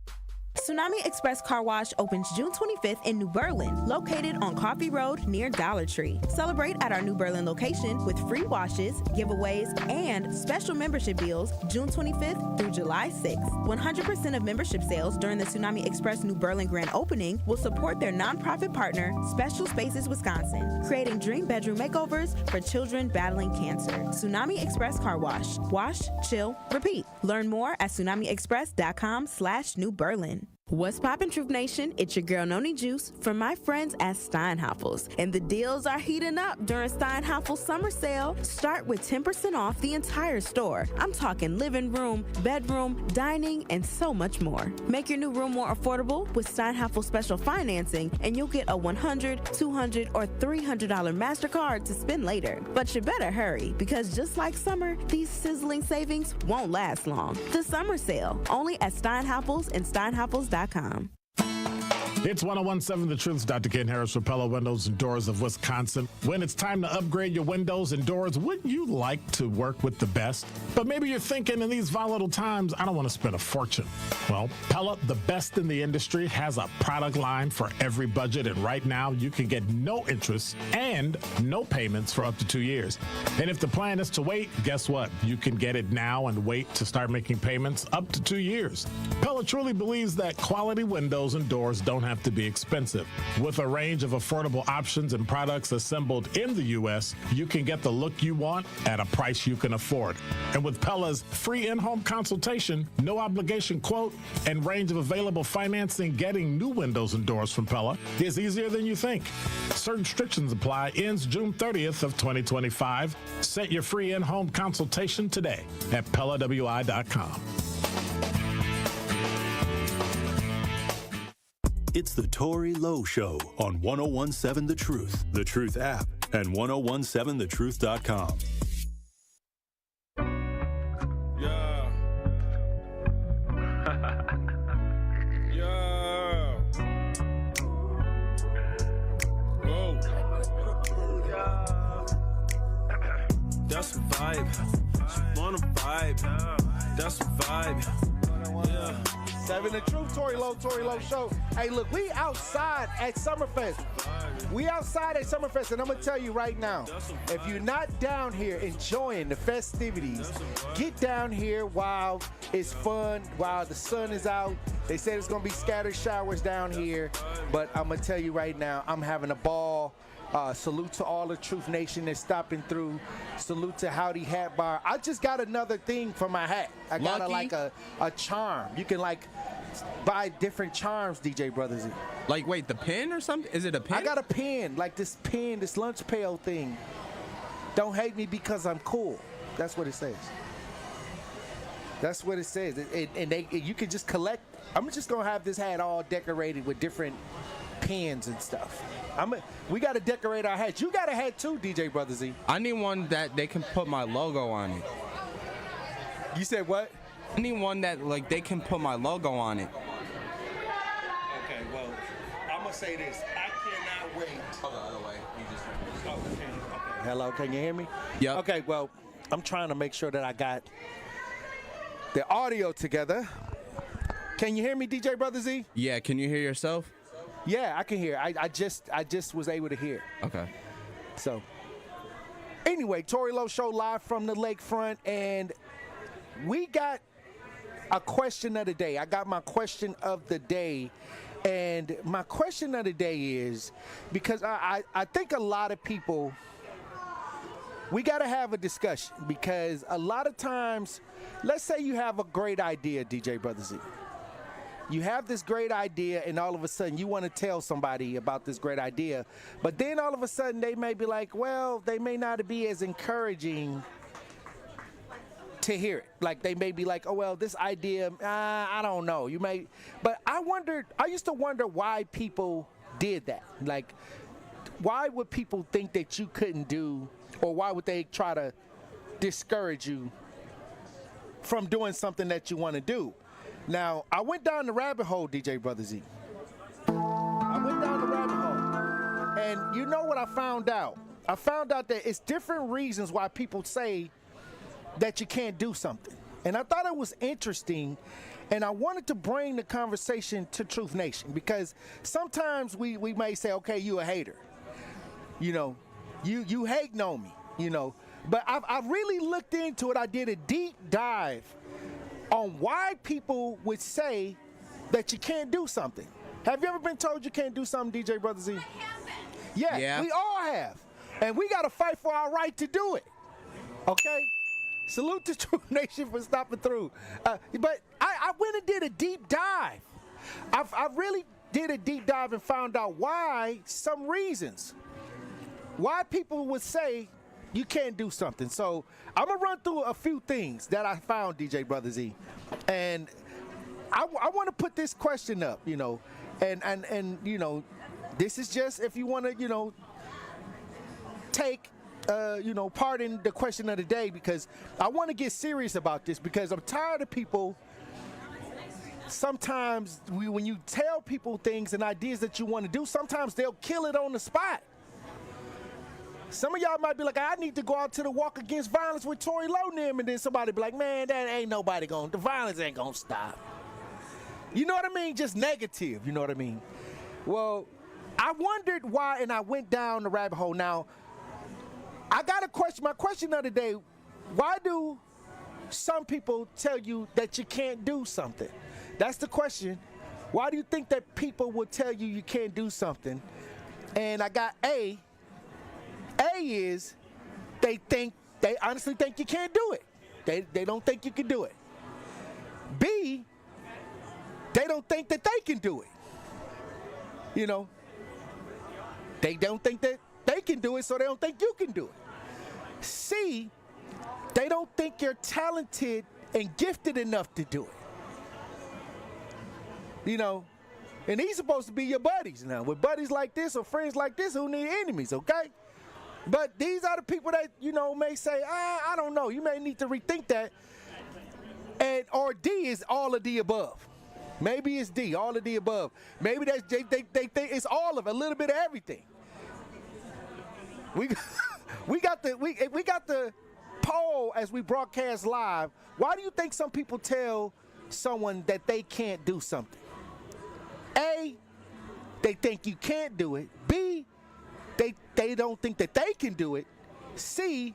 Tsunami Express Car Wash opens June 25th in New Berlin, located on Coffee Road near Dollar Tree. Celebrate at our New Berlin location with free washes, giveaways, and special membership deals June 25th through July 6th. 100% of membership sales during the Tsunami Express New Berlin grand opening will support their nonprofit partner, Special Spaces Wisconsin, creating dream bedroom makeovers for children battling cancer. Tsunami Express Car Wash. Wash, chill, repeat. Learn more at tsunamiexpress.com/New Berlin. What's poppin', Truth Nation? It's your girl Noni Juice from my friends at Steinhafels, and the deals are heating up during Steinhafels summer sale. Start with 10% off the entire store. I'm talking living room, bedroom, dining, and so much more. Make your new room more affordable with Steinhafels special financing, and you'll get a $100, $200, or $300 MasterCard to spend later. But you better hurry, because just like summer, these sizzling savings won't last long. The summer sale, only at Steinhafels and Steinhafels.com. It's 101.7 The Truth's Dr. Ken Harris for Pella Windows and Doors of Wisconsin. When it's time to upgrade your windows and doors, wouldn't you like to work with the best? But maybe you're thinking in these volatile times, I don't want to spend a fortune. Well, Pella, the best in the industry, has a product line for every budget, and right now you can get no interest and no payments for up to 2 years. And if the plan is to wait, guess what? You can get it now and wait to start making payments up to 2 years. Pella truly believes that quality windows and doors don't have to be expensive. With a range of affordable options and products assembled in the U.S., you can get the look you want at a price you can afford. And with Pella's free in-home consultation, no obligation quote, and range of available financing, getting new windows and doors from Pella is easier than you think. Certain restrictions apply. Ends June 30th of 2025. Set your free in-home consultation today at PellaWI.com. It's the Tory Lowe Show on 101.7 The Truth, The Truth app, and 101.7thetruth.com. Yeah. Yeah. Whoa. That's a vibe. She wanna vibe. That's a vibe. Yeah. 7 The Truth, Tory Lowe Show. Hey, look, we outside at Summerfest. We outside at Summerfest, and I'm going to tell you right now, if you're not down here enjoying the festivities, get down here while it's fun, while the sun is out. They said it's going to be scattered showers down here, but I'm going to tell you right now, I'm having a ball. Salute to all the Truth Nation that's stopping through. Salute to Howdy Hat Bar. I just got another thing for my hat. I got a charm. You can buy different charms, DJ Brothers. Like, wait, the pin or something? Is it a pin? I got a pin, like this pin, this lunch pail thing. Don't hate me because I'm cool. That's what it says. That's what it says. You can just collect. I'm just gonna have this hat all decorated with different pins and stuff. We got to decorate our hats. You got a hat too, DJ Brother Z. I need one that they can put my logo on it. You said what? I need one that they can put my logo on it. Okay, well, I'm gonna say this. I cannot wait. Oh, the other way. You just. Oh, okay. Hello, can you hear me? Yeah. Okay, well, I'm trying to make sure that I got the audio together. Can you hear me, DJ Brother Z? Yeah. Can you hear yourself? Yeah, I can hear. I just was able to hear. Okay. So, anyway, Tory Lowe Show live from the lakefront, and we got a question of the day. I got my question of the day, and my question of the day is, because I think a lot of people, we got to have a discussion, because a lot of times, let's say you have a great idea, DJ Brother Z. You have this great idea, and all of a sudden you want to tell somebody about this great idea, but then all of a sudden they may be like, well, they may not be as encouraging to hear it. Like, they may be like, oh, well, this idea, I don't know. You may, but I used to wonder why people did that. Like, why would people think that you couldn't do, or why would they try to discourage you from doing something that you want to do? Now, I went down the rabbit hole, DJ Brother Z. I went down the rabbit hole. And you know what I found out? I found out that it's different reasons why people say that you can't do something. And I thought it was interesting. And I wanted to bring the conversation to Truth Nation because sometimes we may say, okay, you a hater. You know, you hating on me, you know. But I really looked into it. I did a deep dive on why people would say that you can't do something. Have you ever been told you can't do something, DJ Brother Z? Yeah, we all have. And we got to fight for our right to do it. Okay? Salute to Truth Nation for stopping through. But I went and did a deep dive. I really did a deep dive and found out why some reasons. Why people would say you can't do something. So I'm going to run through a few things that I found, DJ Brother Z. And I want to put this question up, you know. And you know, this is just if you want to, you know, take, you know, part in the question of the day because I want to get serious about this because I'm tired of people. Sometimes when you tell people things and ideas that you want to do, sometimes they'll kill it on the spot. Some of y'all might be like, I need to go out to the walk against violence with Tory Lowe and them, and then somebody be like, man, that ain't nobody going, the violence ain't going to stop. You know what I mean? Just negative, you know what I mean? Well, I wondered why, and I went down the rabbit hole. Now, I got a question. My question of the day, why do some people tell you that you can't do something? That's the question. Why do you think that people will tell you you can't do something? And I got A. A is they honestly think you can't do it. They don't think you can do it. B, they don't think that they can do it. You know, they don't think that they can do it, so they don't think you can do it. C, they don't think you're talented and gifted enough to do it. You know, and these supposed to be your buddies now. With buddies like this or friends like this, who need enemies, okay? But these are the people that, you know, may say, I don't know. You may need to rethink that. And or D is all of the above. Maybe it's D, all of the above. Maybe that's they think it's all of it, a little bit of everything. We got the poll as we broadcast live. Why do you think some people tell someone that they can't do something? A, they think you can't do it. B, they don't think that they can do it. C,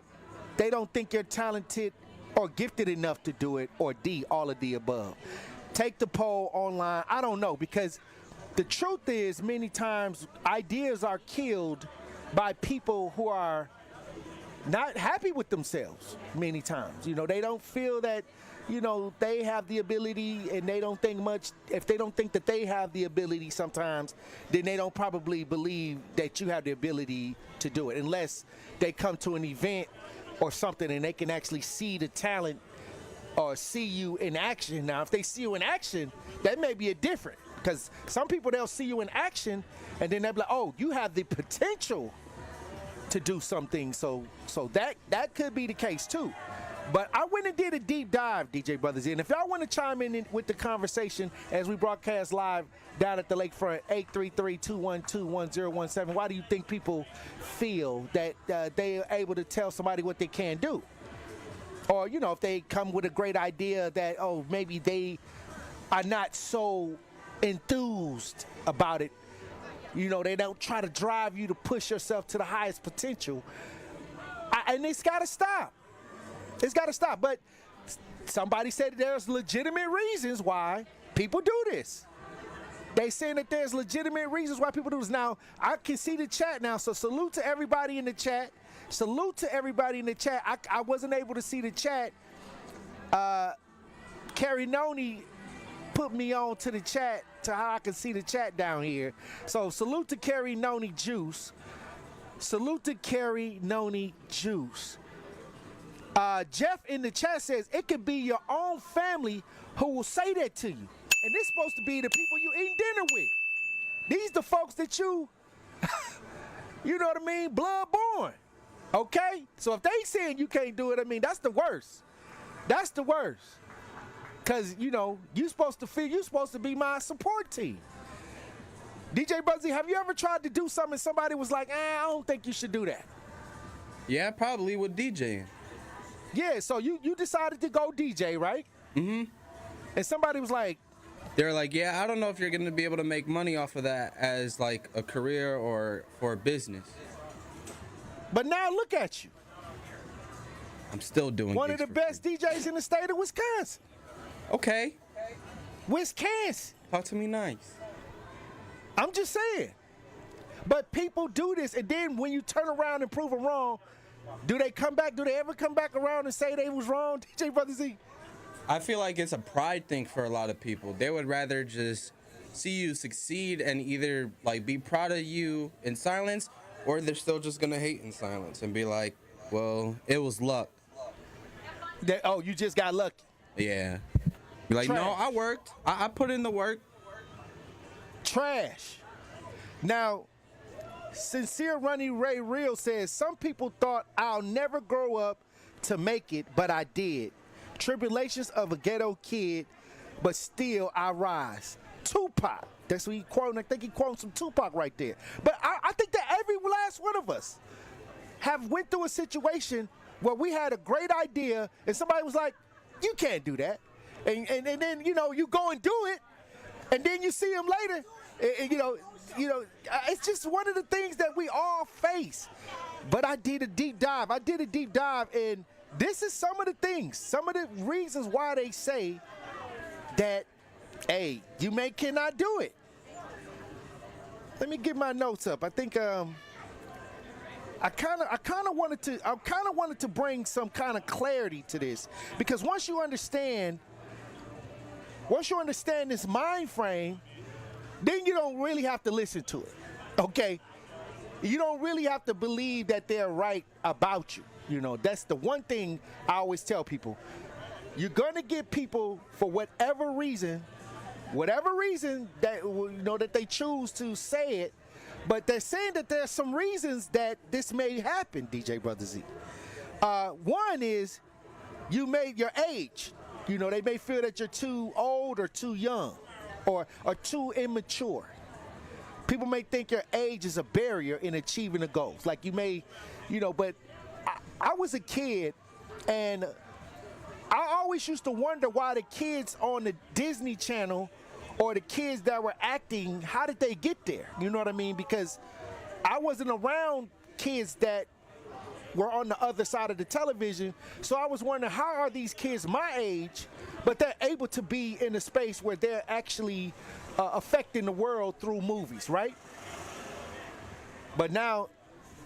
they don't think you're talented or gifted enough to do it. Or D, all of the above. Take the poll online. I don't know, because the truth is many times ideas are killed by people who are not happy with themselves many times. You know, they don't feel that, you know, they have the ability, and they don't think much. If they don't think that they have the ability sometimes, then they don't probably believe that you have the ability to do it, unless they come to an event or something and they can actually see the talent or see you in action. Now, if they see you in action, that may be a different, because some people, they'll see you in action and then they'll be like, oh, you have the potential to do something. So that could be the case too. But I went and did a deep dive, DJ Brothers. And if y'all want to chime in with the conversation as we broadcast live down at the lakefront, 833-212-1017, why do you think people feel that they are able to tell somebody what they can do? Or, you know, if they come with a great idea that, oh, maybe they are not so enthused about it. You know, they don't try to drive you to push yourself to the highest potential. And it's got to stop. It's got to stop. But somebody said there's legitimate reasons why people do this. They saying that there's legitimate reasons why people do this. Now, I can see the chat now, so salute to everybody in the chat. Salute to everybody in the chat. I wasn't able to see the chat. Carrie Noni put me on to the chat to how I can see the chat down here. So salute to Carrie Noni Juice. Salute to Carrie Noni Juice. Jeff in the chat says it could be your own family who will say that to you. And this is supposed to be the people you eating dinner with. These the folks that you, you know what I mean, blood born. Okay? So if they saying you can't do it, I mean, that's the worst. That's the worst. Because, you know, you supposed to feel you supposed to be my support team. DJ Buzzy, have you ever tried to do something and somebody was like, I don't think you should do that? Yeah, probably with DJing. Yeah, so you decided to go DJ, right? Mm-hmm. And somebody was like, they're like, yeah, I don't know if you're going to be able to make money off of that as like a career or for a business. But now look at you. I'm still doing one of the best DJs in the state of Wisconsin. Okay. Wisconsin. Talk to me nice. I'm just saying. But people do this, and then when you turn around and prove them wrong, do they come back? Do they ever come back around and say they was wrong, DJ Brother Z? I feel like it's a pride thing for a lot of people. They would rather just see you succeed and either like be proud of you in silence, or they're still just gonna hate in silence and be like, well, it was luck. Oh, you just got lucky. Yeah. Be like, no, I worked. I put in the work. Trash. Now, Sincere Runny Ray Real says, some people thought I'll never grow up to make it, but I did. Tribulations of a ghetto kid, but still I rise. Tupac. That's what he quoted. I think he quoted some Tupac right there. But I think that every last one of us have went through a situation where we had a great idea and somebody was like, you can't do that. And then, you know, you go and do it, and then you see them later, and, you know, it's just one of the things that we all face. But I did a deep dive. And this is some of the things, some of the reasons why they say that, hey, you cannot do it. Let me get my notes up. I think I kind of wanted to bring some kind of clarity to this, because once you understand this mind frame, then you don't really have to listen to it. Okay? You don't really have to believe that they're right about you. You know, that's the one thing I always tell people. You're going to get people, for whatever reason that, you know, that they choose to say it, but they're saying that there's some reasons that this may happen, DJ Brother Z. One is your age. You know, they may feel that you're too old or too young or too immature. People may think your age is a barrier in achieving the goals. Like you may, you know, but I was a kid, and I always used to wonder why the kids on the Disney Channel or the kids that were acting, how did they get there? You know what I mean? Because I wasn't around kids that were on the other side of the television, so I was wondering, how are these kids my age, but they're able to be in a space where they're actually affecting the world through movies, right? But now,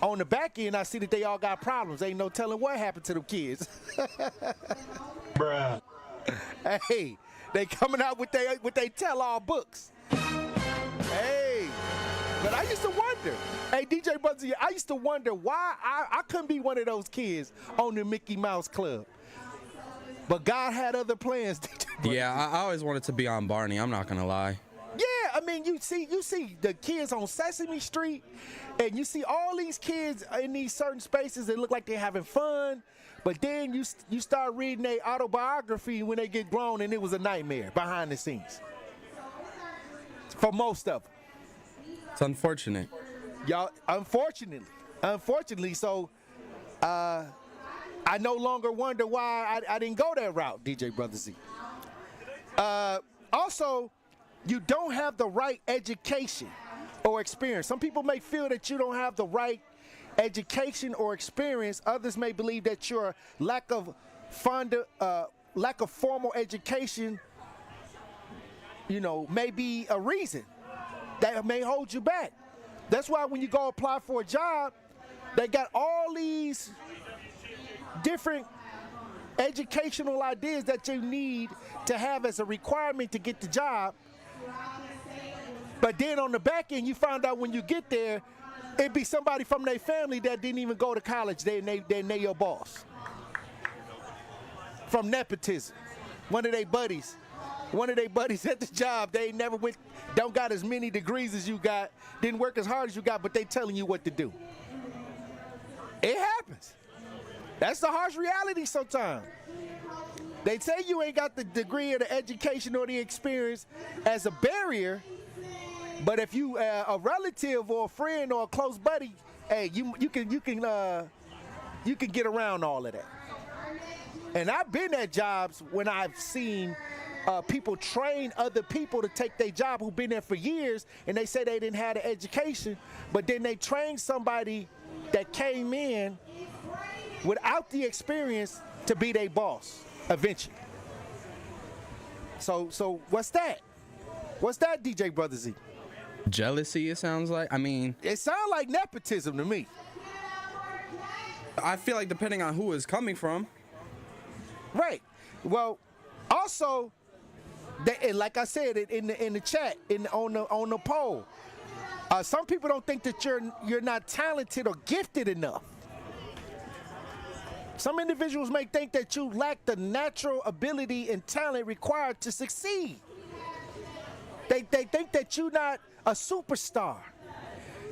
on the back end, I see that they all got problems. Ain't no telling what happened to them kids. Bruh. Hey, they coming out with they tell-all books. Hey, but I used to wonder. Hey, DJ Buzzy, I used to wonder why I couldn't be one of those kids on the Mickey Mouse Club. But God had other plans. Yeah, I always wanted to be on Barney. I'm not gonna lie. Yeah, I mean, you see the kids on Sesame Street, and you see all these kids in these certain spaces that look like they're having fun, but then you start reading their autobiography when they get grown, and it was a nightmare behind the scenes. For most of them. It's unfortunate. Y'all, unfortunately, so I no longer wonder why I didn't go that route, DJ Brother Z. Also, you don't have the right education or experience. Some people may feel that you don't have the right education or experience. Others may believe that your lack of formal education, you know, may be a reason that may hold you back. That's why when you go apply for a job, they got all these different educational ideas that you need to have as a requirement to get the job. But then on the back end, you find out when you get there, it'd be somebody from their family that didn't even go to college. They your boss. From nepotism. One of their buddies at the job, they never went, don't got as many degrees as you got, didn't work as hard as you got, but they telling you what to do. It happens. That's the harsh reality sometimes. They say you ain't got the degree or the education or the experience as a barrier, but if you a relative or a friend or a close buddy, hey, you can get around all of that. And I've been at jobs when I've seen people train other people to take their job who've been there for years, and they say they didn't have the education, but then they train somebody that came in without the experience to be their boss eventually. So what's that? What's that, DJ Brother Z? Jealousy, it sounds like. I mean, it sounds like nepotism to me. I feel like depending on who it's coming from. Right. Well, also, like I said in the chat, on the poll, some people don't think that you're not talented or gifted enough. Some individuals may think that you lack the natural ability and talent required to succeed. They think that you're not a superstar.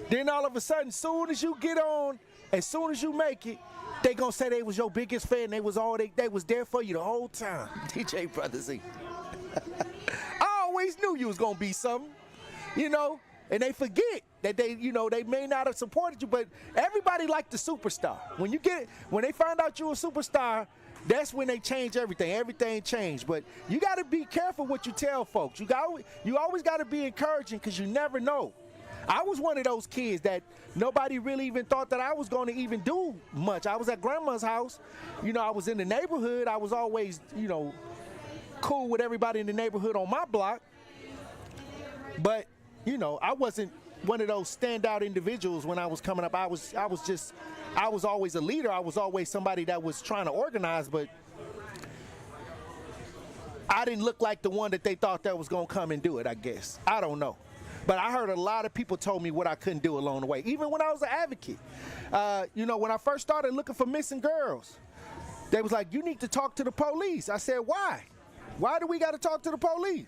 Then all of a sudden, soon as you get on, as soon as you make it, they gonna say they was your biggest fan. They was there for you the whole time. DJ Brother Z. I always knew you was gonna be something, and they forget that they may not have supported you, but everybody liked the superstar. When they find out you a superstar, that's when they change everything. Everything changed. But you got to be careful what you tell folks. You always got to be encouraging, because you never know. I was one of those kids that nobody really even thought that I was going to even do much. I was at grandma's house. I was in the neighborhood. I was always, cool with everybody in the neighborhood on my block. But, I wasn't one of those standout individuals when I was coming up. I was always a leader. I was always somebody that was trying to organize, but I didn't look like the one that they thought that was going to come and do it, I guess. I don't know. But I heard a lot of people told me what I couldn't do along the way, even when I was an advocate. When I first started looking for missing girls, they was like, you need to talk to the police. I said, why? Why do we got to talk to the police?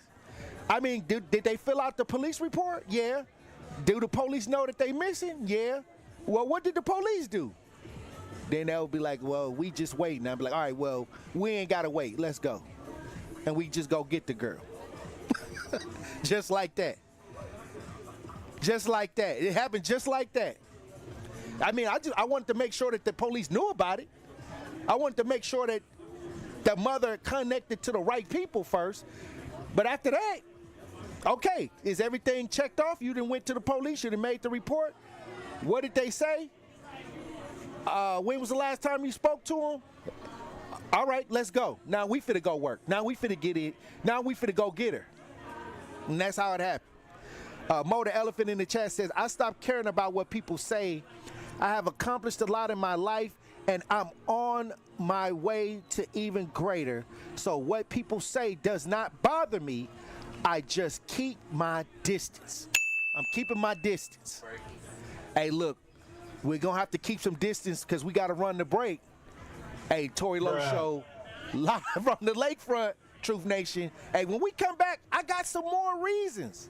I mean, did they fill out the police report? Yeah. Do the police know that they missing? Yeah. Well, what did the police do? Then they'll be like, well, we just waiting. I'll be like, all right, well, we ain't got to wait. Let's go. And we just go get the girl. Just like that. Just like that. It happened just like that. I mean, I wanted to make sure that the police knew about it. I wanted to make sure that the mother connected to the right people first. But after that, okay, is everything checked off? You done went to the police, you done made the report. What did they say? When was the last time you spoke to them? All right, let's go. Now we finna go work. Now we finna get it. Now we finna go get her. And that's how it happened. Mo the Elephant in the chat says, I stopped caring about what people say. I have accomplished a lot in my life, and I'm on my way to even greater. So what people say does not bother me. I just keep my distance. I'm keeping my distance. Hey, look, we're going to have to keep some distance because we got to run the break. Hey, Tory Lowe Show, live from the lakefront, Truth Nation. Hey, when we come back, I got some more reasons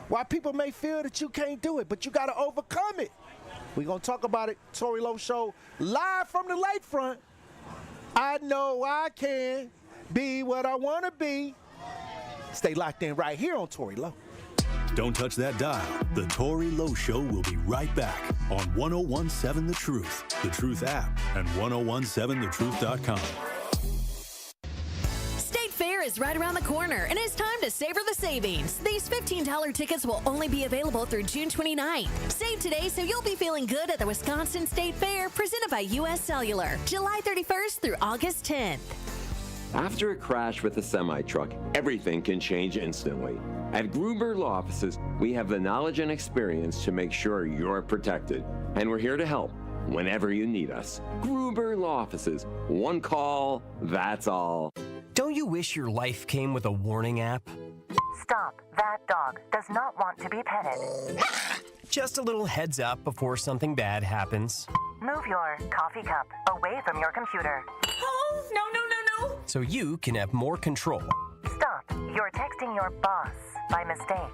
why people may feel that you can't do it, but you got to overcome it. We're going to talk about it. Tory Lowe Show, live from the lakefront. I know I can be what I want to be. Stay locked in right here on Tory Lowe. Don't touch that dial. The Tory Lowe Show will be right back on 1017 The Truth, The Truth app, and 1017thetruth.com. Is right around the corner, and it's time to savor the savings. These $15 tickets will only be available through June 29th. Save today so you'll be feeling good at the Wisconsin State Fair, presented by U.S. Cellular, July 31st through August 10th. After a crash with a semi-truck, everything can change instantly. At Gruber Law Offices, we have the knowledge and experience to make sure you're protected, and we're here to help whenever you need us. Gruber Law Offices. One call, that's all. Don't you wish your life came with a warning app? Stop. That dog does not want to be petted. Just a little heads up before something bad happens. Move your coffee cup away from your computer. Oh, no. So you can have more control. Stop. You're texting your boss by mistake.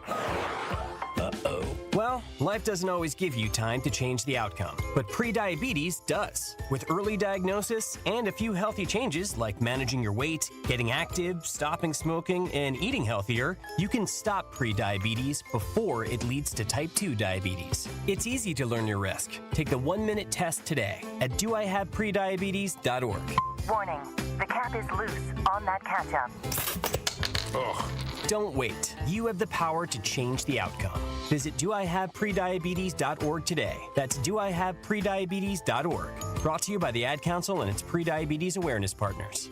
Uh-oh. Well, life doesn't always give you time to change the outcome, but prediabetes does. With early diagnosis and a few healthy changes like managing your weight, getting active, stopping smoking, and eating healthier, you can stop prediabetes before it leads to type 2 diabetes. It's easy to learn your risk. Take the 1-minute test today at doihaveprediabetes.org. Warning, the cap is loose on that catch-up. Ugh. Don't wait. You have the power to change the outcome. Visit doihaveprediabetes.org today. That's doihaveprediabetes.org. Brought to you by the Ad Council and its prediabetes awareness partners.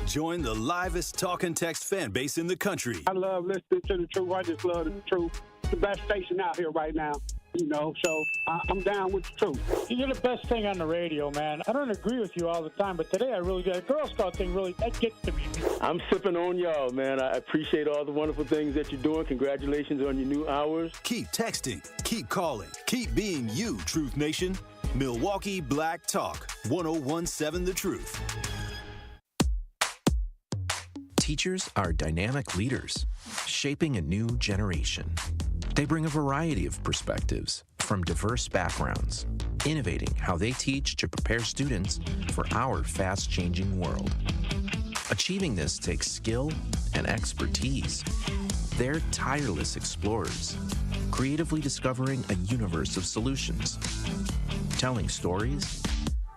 Join the livest talk and text fan base in the country. I love listening to the truth. I just love the truth. It's the best station out here right now. So I'm down with the truth. You're the best thing on the radio, man. I don't agree with you all the time, but today I really did. The Girl Scout thing that gets to me. I'm sipping on y'all, man. I appreciate all the wonderful things that you're doing. Congratulations on your new hours. Keep texting, keep calling, keep being you, Truth Nation. Milwaukee Black Talk, 1017 The Truth. Teachers are dynamic leaders, shaping a new generation. They bring a variety of perspectives from diverse backgrounds, innovating how they teach to prepare students for our fast-changing world. Achieving this takes skill and expertise. They're tireless explorers, creatively discovering a universe of solutions, telling stories,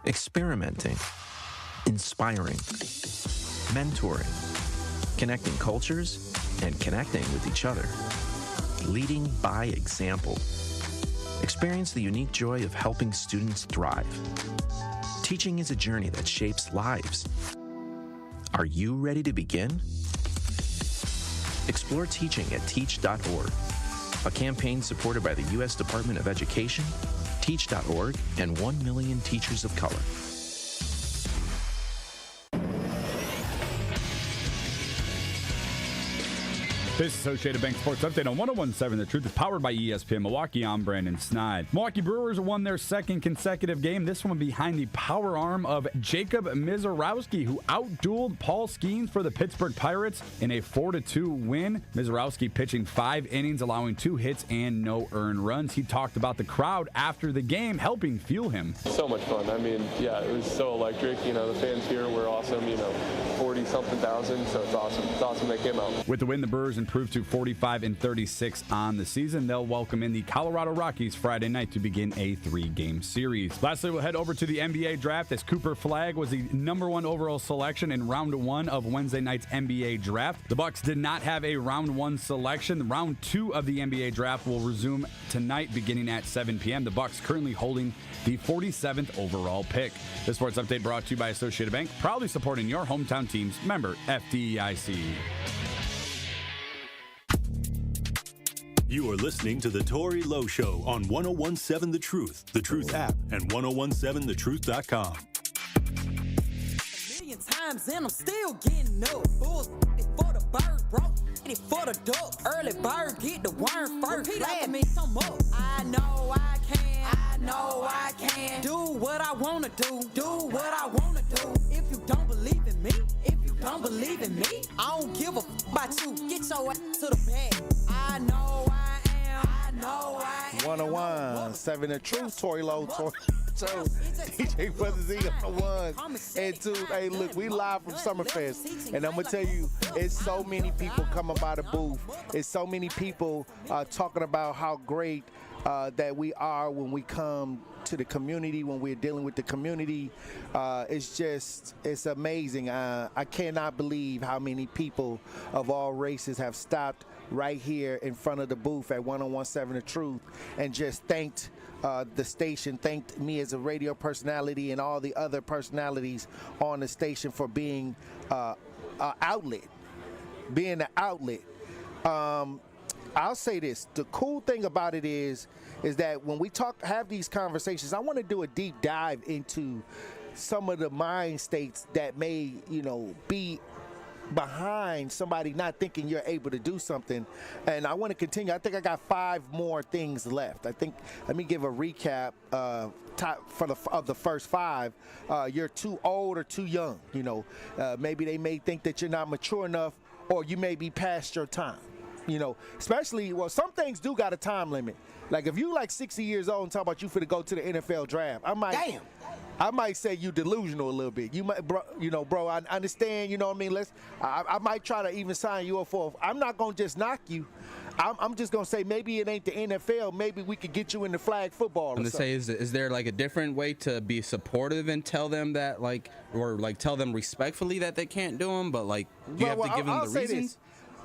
experimenting, inspiring, mentoring, connecting cultures, and connecting with each other. Leading by example. Experience the unique joy of helping students thrive. Teaching is a journey that shapes lives. Are you ready to begin? Explore teaching at teach.org, a campaign supported by the U.S. Department of Education, teach.org, and 1 million teachers of color. This Associated Bank Sports Update on 1017 The Truth is powered by ESPN Milwaukee. I'm Brandon Snide. Milwaukee Brewers won their second consecutive game, this one behind the power arm of Jacob Mizorowski, who outdueled Paul Skeens for the Pittsburgh Pirates in a 4-2 win. Mizorowski pitching 5 innings, allowing 2 hits and no earned runs. He talked about the crowd after the game, helping fuel him. So much fun. I mean, yeah, it was so electric. The fans here were awesome, 40-something thousand, so it's awesome. It's awesome they came out. With the win, the Brewers improved to 45-36 on the season. They'll welcome in the Colorado Rockies Friday night to begin a 3-game series. Lastly, we'll head over to the NBA draft as Cooper Flagg was the #1 overall selection in round 1 of Wednesday night's NBA draft. The Bucks did not have a round 1 selection. Round 2 of the NBA draft will resume tonight beginning at 7 p.m. The Bucks currently holding the 47th overall pick. This sports update brought to you by Associated Bank, proudly supporting your hometown teams. Member FDIC. You are listening to the Tory Lowe Show on 1017 The Truth app, and 1017thetruth.com. Million times and I'm still getting up. Bulls for the bird, bro. It for the duck. Early bird get the worm first. Repeat after me, some up. I know I can. I know I can. Do what I wanna do. Do what I wanna do. If you don't believe in me, don't believe in me, I don't give a about you. Get your ass to the bag. I know I am. I know I am. 101.7 The Truth, Tory Lowe, Tory Joe, DJ Brother Z on the 1 and 2. Hey, look, we live from Summerfest, and I'm gonna tell you, it's so many people coming by the booth. It's so many people talking about how great that we are when we come to the community, when we're dealing with the community. It's amazing. I cannot believe how many people of all races have stopped right here in front of the booth at 1017 The Truth and just thanked the station, thanked me as a radio personality and all the other personalities on the station for being an outlet. I'll say this, the cool thing about it is that when we have these conversations, I want to do a deep dive into some of the mind states that may, be behind somebody not thinking you're able to do something. And I want to continue. I think I got 5 more things left. Let me give a recap of the first 5. You're too old or too young. Maybe they may think that you're not mature enough, or you may be past your time. Especially, some things do got a time limit. Like if you like 60 years old and talk about you finna go to the NFL draft, I might say you delusional a little bit. You might, bro, I understand, I might try to even sign you up for, I'm not gonna just knock you. I'm just gonna say maybe it ain't the NFL. Maybe we could get you into flag football. And to say, is there like a different way to be supportive and tell them that or tell them respectfully that they can't do them, but you have to give them the reasons?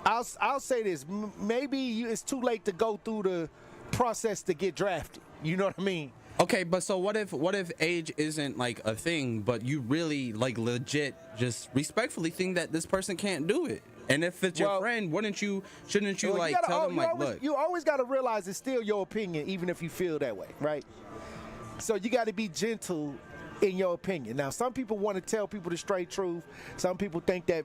I'll say this. Maybe it's too late to go through the process to get drafted. You know what I mean? Okay, but so what if age isn't a thing, but you really legit just respectfully think that this person can't do it? And if it's your friend, shouldn't you tell them look? You always got to realize it's still your opinion, even if you feel that way, right? So you got to be gentle in your opinion. Now, some people want to tell people the straight truth. Some people think that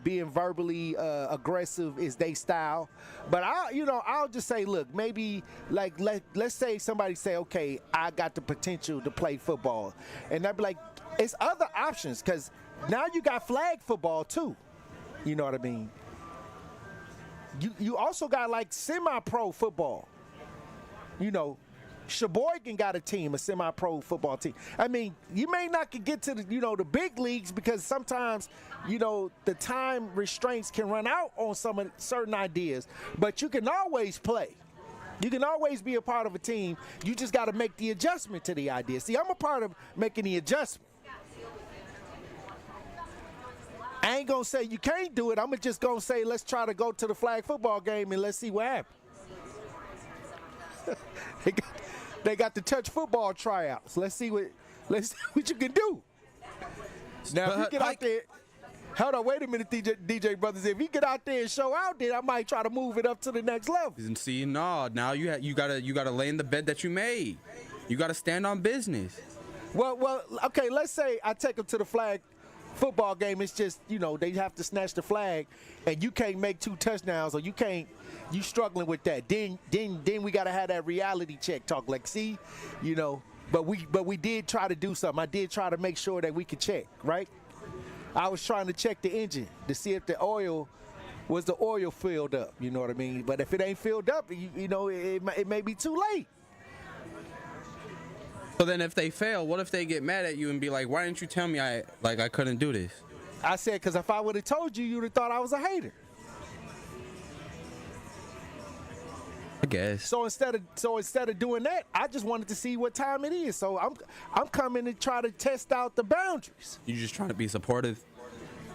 being verbally aggressive is their style. But I'll just say, look, maybe let's say somebody say, okay, I got the potential to play football, and I'd be like, it's other options because now you got flag football too. You know what I mean? You also got semi-pro football. Sheboygan got a team, a semi-pro football team. I mean, you may not get to the big leagues because sometimes, the time restraints can run out on certain ideas. But you can always play. You can always be a part of a team. You just got to make the adjustment to the idea. See, I'm a part of making the adjustment. I ain't going to say you can't do it. I'm just going to say let's try to go to the flag football game and let's see what happens. They got the touch football tryouts. Let's see what you can do. Now, if you get out there, hold on, wait a minute, DJ Brothers. If you get out there and show out, then I might try to move it up to the next level. And see, now you gotta lay in the bed that you made. You gotta stand on business. Well, okay. Let's say I take them to the flag football game. It's just they have to snatch the flag, and you can't make 2 touchdowns, or you struggling with that. Then we gotta have that reality check talk. See, but we did try to do something. I did try to make sure that we could check, right? I was trying to check the engine to see if the oil filled up. You know what I mean? But if it ain't filled up, it may be too late. So then if they fail, what if they get mad at you and be like, why didn't you tell me I couldn't do this? I said, because if I would have told you, you'd have thought I was a hater. I guess. So instead of doing that, I just wanted to see what time it is. So I'm coming to try to test out the boundaries. You just trying to be supportive?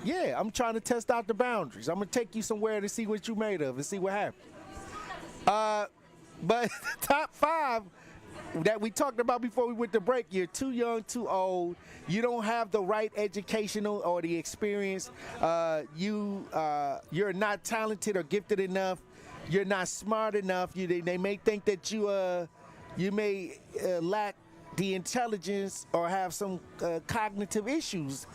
Yeah, I'm trying to test out the boundaries. I'm gonna take you somewhere to see what you made of and see what happens. But top 5 that we talked about before we went to break, you're too young, too old. You don't have the right educational or the experience. You're not talented or gifted enough. You're not smart enough. They may think that you may lack the intelligence or have some cognitive issues.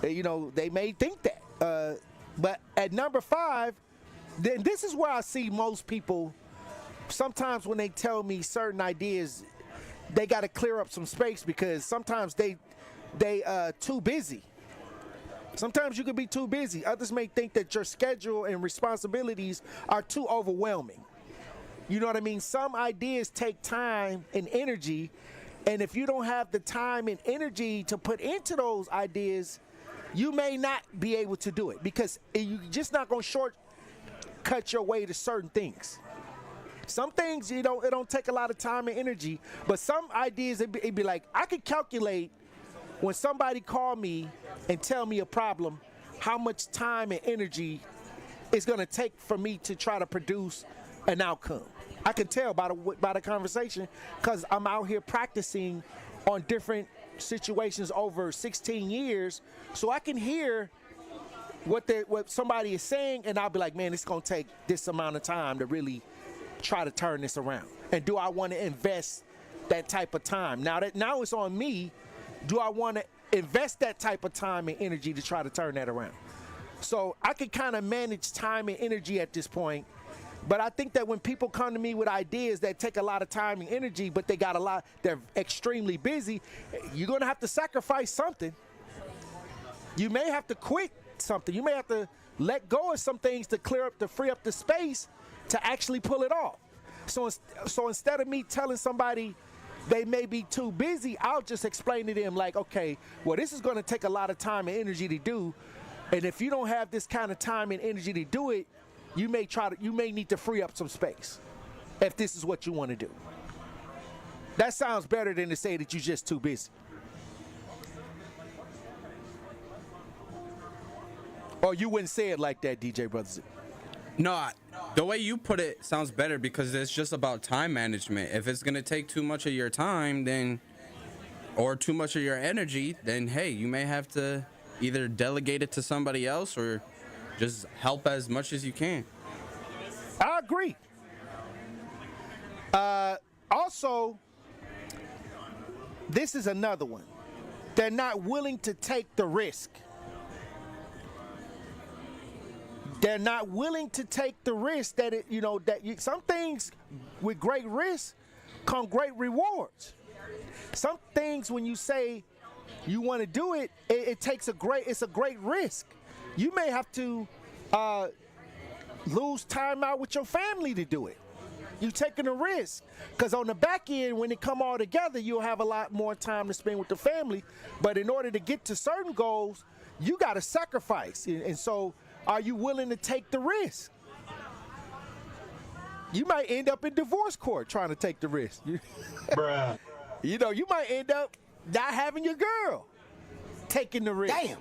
They may think that. But at number 5, then this is where I see most people. Sometimes when they tell me certain ideas, they got to clear up some space because sometimes they too busy. Sometimes you can be too busy. Others may think that your schedule and responsibilities are too overwhelming. You know what I mean? Some ideas take time and energy, and if you don't have the time and energy to put into those ideas, you may not be able to do it because you're just not going to shortcut your way to certain things. Some things, it don't take a lot of time and energy, but some ideas, it'd be like, I could calculate when somebody call me and tell me a problem, how much time and energy it's going to take for me to try to produce an outcome. I can tell by the conversation because I'm out here practicing on different situations over 16 years, so I can hear what somebody is saying, and I'll be like, man, it's going to take this amount of time to really try to turn this around. And do I want to invest that type of time? Now it's on me. Do I want to invest that type of time and energy to try to turn that around? So I can kind of manage time and energy at this point. But I think that when people come to me with ideas that take a lot of time and energy, but they're extremely busy, you're going to have to sacrifice something. You may have to quit something. You may have to let go of some things to free up the space to actually pull it off. So instead of me telling somebody they may be too busy, I'll just explain to them like, okay, well, this is going to take a lot of time and energy to do. And if you don't have this kind of time and energy to do it, you may need to free up some space if this is what you want to do. That sounds better than to say that you're just too busy. Or you wouldn't say it like that, DJ Brothers. No, the way you put it sounds better because it's just about time management. If it's going to take too much of your time, then, or too much of your energy, then hey, you may have to either delegate it to somebody else or just help as much as you can. I agree. Also, this is another one. They're not willing to take the risk. They're not willing to take the risk that some things with great risk come great rewards. Some things when you say you want to do it, it's a great risk. You may have to lose time out with your family to do it. You're taking a risk because on the back end, when it come all together, you'll have a lot more time to spend with the family. But in order to get to certain goals, you got to sacrifice. And so are you willing to take the risk? You might end up in divorce court trying to take the risk. Bruh. You might end up not having your girl taking the risk. Damn.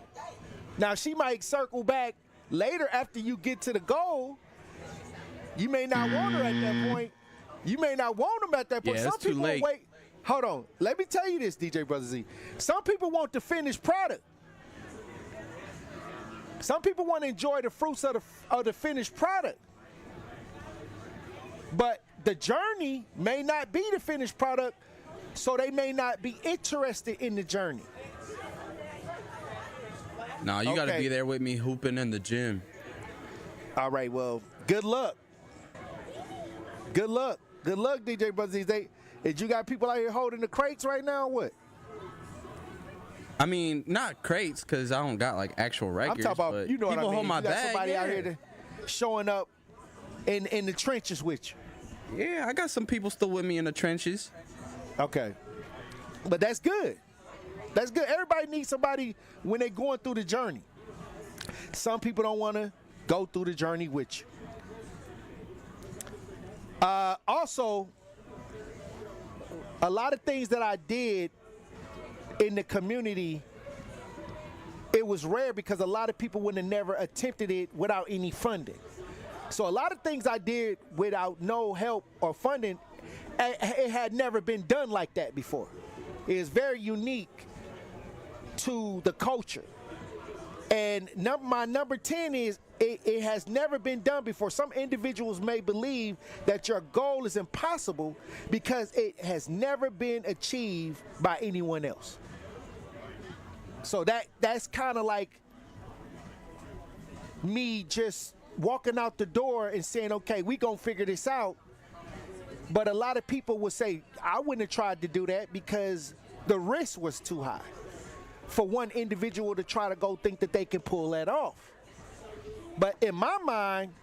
Now, she might circle back later after you get to the goal. You may not want her at that point. You may not want them at that point. Yeah, Some it's too people late. wait. Hold on. Let me tell you this, DJ Brother Z. Some people want the finished product. Some people want to enjoy the fruits of the finished product. But the journey may not be the finished product, so they may not be interested in the journey. No, you got to be there with me hooping in the gym. All right, well, good luck. Good luck. Good luck, DJ Brothers. Did you got people out here holding the crates right now or what? I mean, not crates because I don't got like actual regulars. I'm talking about, but you know what I people mean. hold my You got bag. somebody Yeah. out here showing up in the trenches with you. Yeah, I got some people still with me in the trenches. Okay. But that's good. That's good. Everybody needs somebody when they're going through the journey. Some people don't want to go through the journey with you. Also, a lot of things that I did in the community, it was rare because a lot of people would have never attempted it without any funding. So a lot of things I did without no help or funding, it had never been done like that before. It is very unique to the culture. And my number 10 is it has never been done before. Some individuals may believe that your goal is impossible because it has never been achieved by anyone else. So that's kind of like me just walking out the door and saying, okay, we gonna figure this out. But a lot of people would say, I wouldn't have tried to do that because the risk was too high for one individual to try to go think that they can pull that off. But in my mind,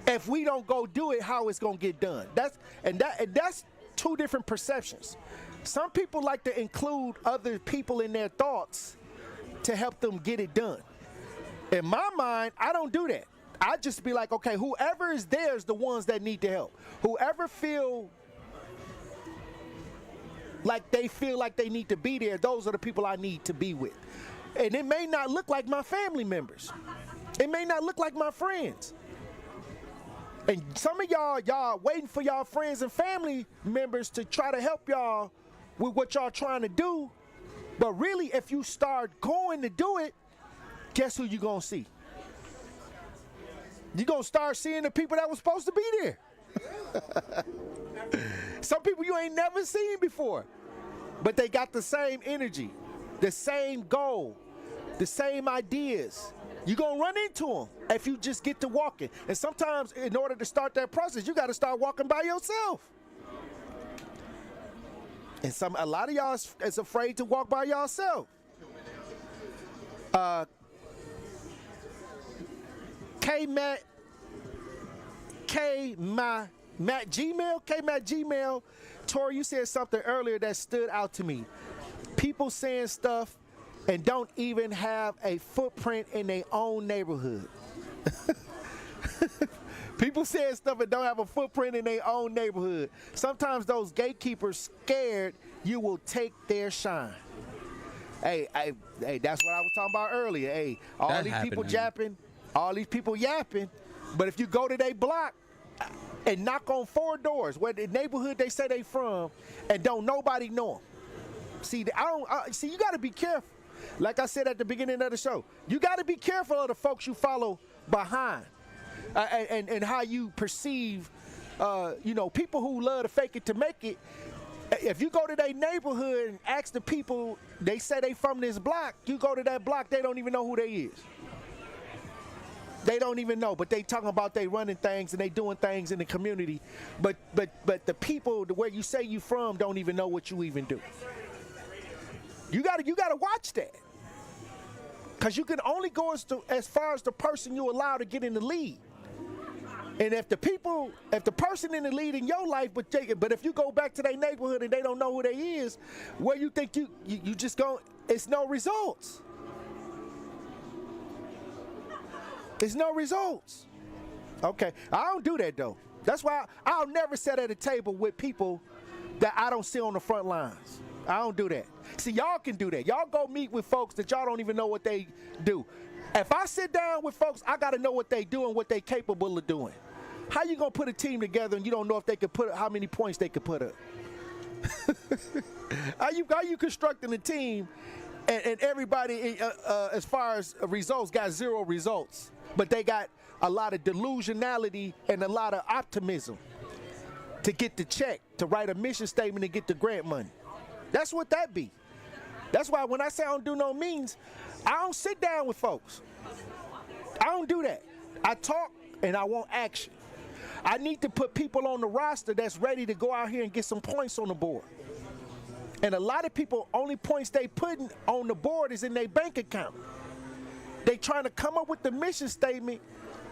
if we don't go do it, how it's gonna get done? That's two different perceptions. Some people like to include other people in their thoughts to help them get it done. In my mind, I don't do that. I just be like, okay, whoever is there is the ones that need the help. Whoever feel like they need to be there, those are the people I need to be with. And it may not look like my family members. It may not look like my friends. And some of y'all waiting for y'all friends and family members to try to help y'all with what y'all trying to do. But really, if you start going to do it, guess who you gonna see? You're gonna start seeing the people that were supposed to be there. Some people you ain't never seen before, but they got the same energy, the same goal, the same ideas. You're gonna run into them if you just get to walking. And sometimes in order to start that process, you gotta start walking by yourself. And a lot of y'all is afraid to walk by yourself. K-Matt Gmail, Tory, you said something earlier that stood out to me. People saying stuff and don't even have a footprint in their own neighborhood. People saying stuff that don't have a footprint in their own neighborhood. Sometimes those gatekeepers scared you will take their shine. Hey, that's what I was talking about earlier. Hey, all these people yapping, but if you go to their block and knock on 4 doors, where the neighborhood they say they from, and don't nobody know them. See, you got to be careful. Like I said at the beginning of the show, you got to be careful of the folks you follow behind, and how you perceive, people who love to fake it to make it. If you go to their neighborhood and ask the people, they say they from this block, you go to that block, they don't even know who they is. They don't even know, but they talking about they running things and they doing things in the community. But the people where you say you from don't even know what you even do. You gotta watch that, because you can only go as far as the person you allow to get in the lead. And if the person in the lead in your life, but if you go back to their neighborhood and they don't know who they is, where you think you just go, it's no results. It's no results. Okay, I don't do that though. That's why I'll never sit at a table with people that I don't see on the front lines. I don't do that. See, y'all can do that. Y'all go meet with folks that y'all don't even know what they do. If I sit down with folks, I got to know what they do and what they capable of doing. How you gonna put a team together and you don't know if they could how many points they could put up? How you constructing a team and everybody, as far as results, got 0 results, but they got a lot of delusionality and a lot of optimism to get the check, to write a mission statement and get the grant money. That's what that be. That's why when I say I don't do no meetings, I don't sit down with folks. I don't do that. I talk and I want action. I need to put people on the roster that's ready to go out here and get some points on the board. And a lot of people, only points they putting on the board is in their bank account. They trying to come up with the mission statement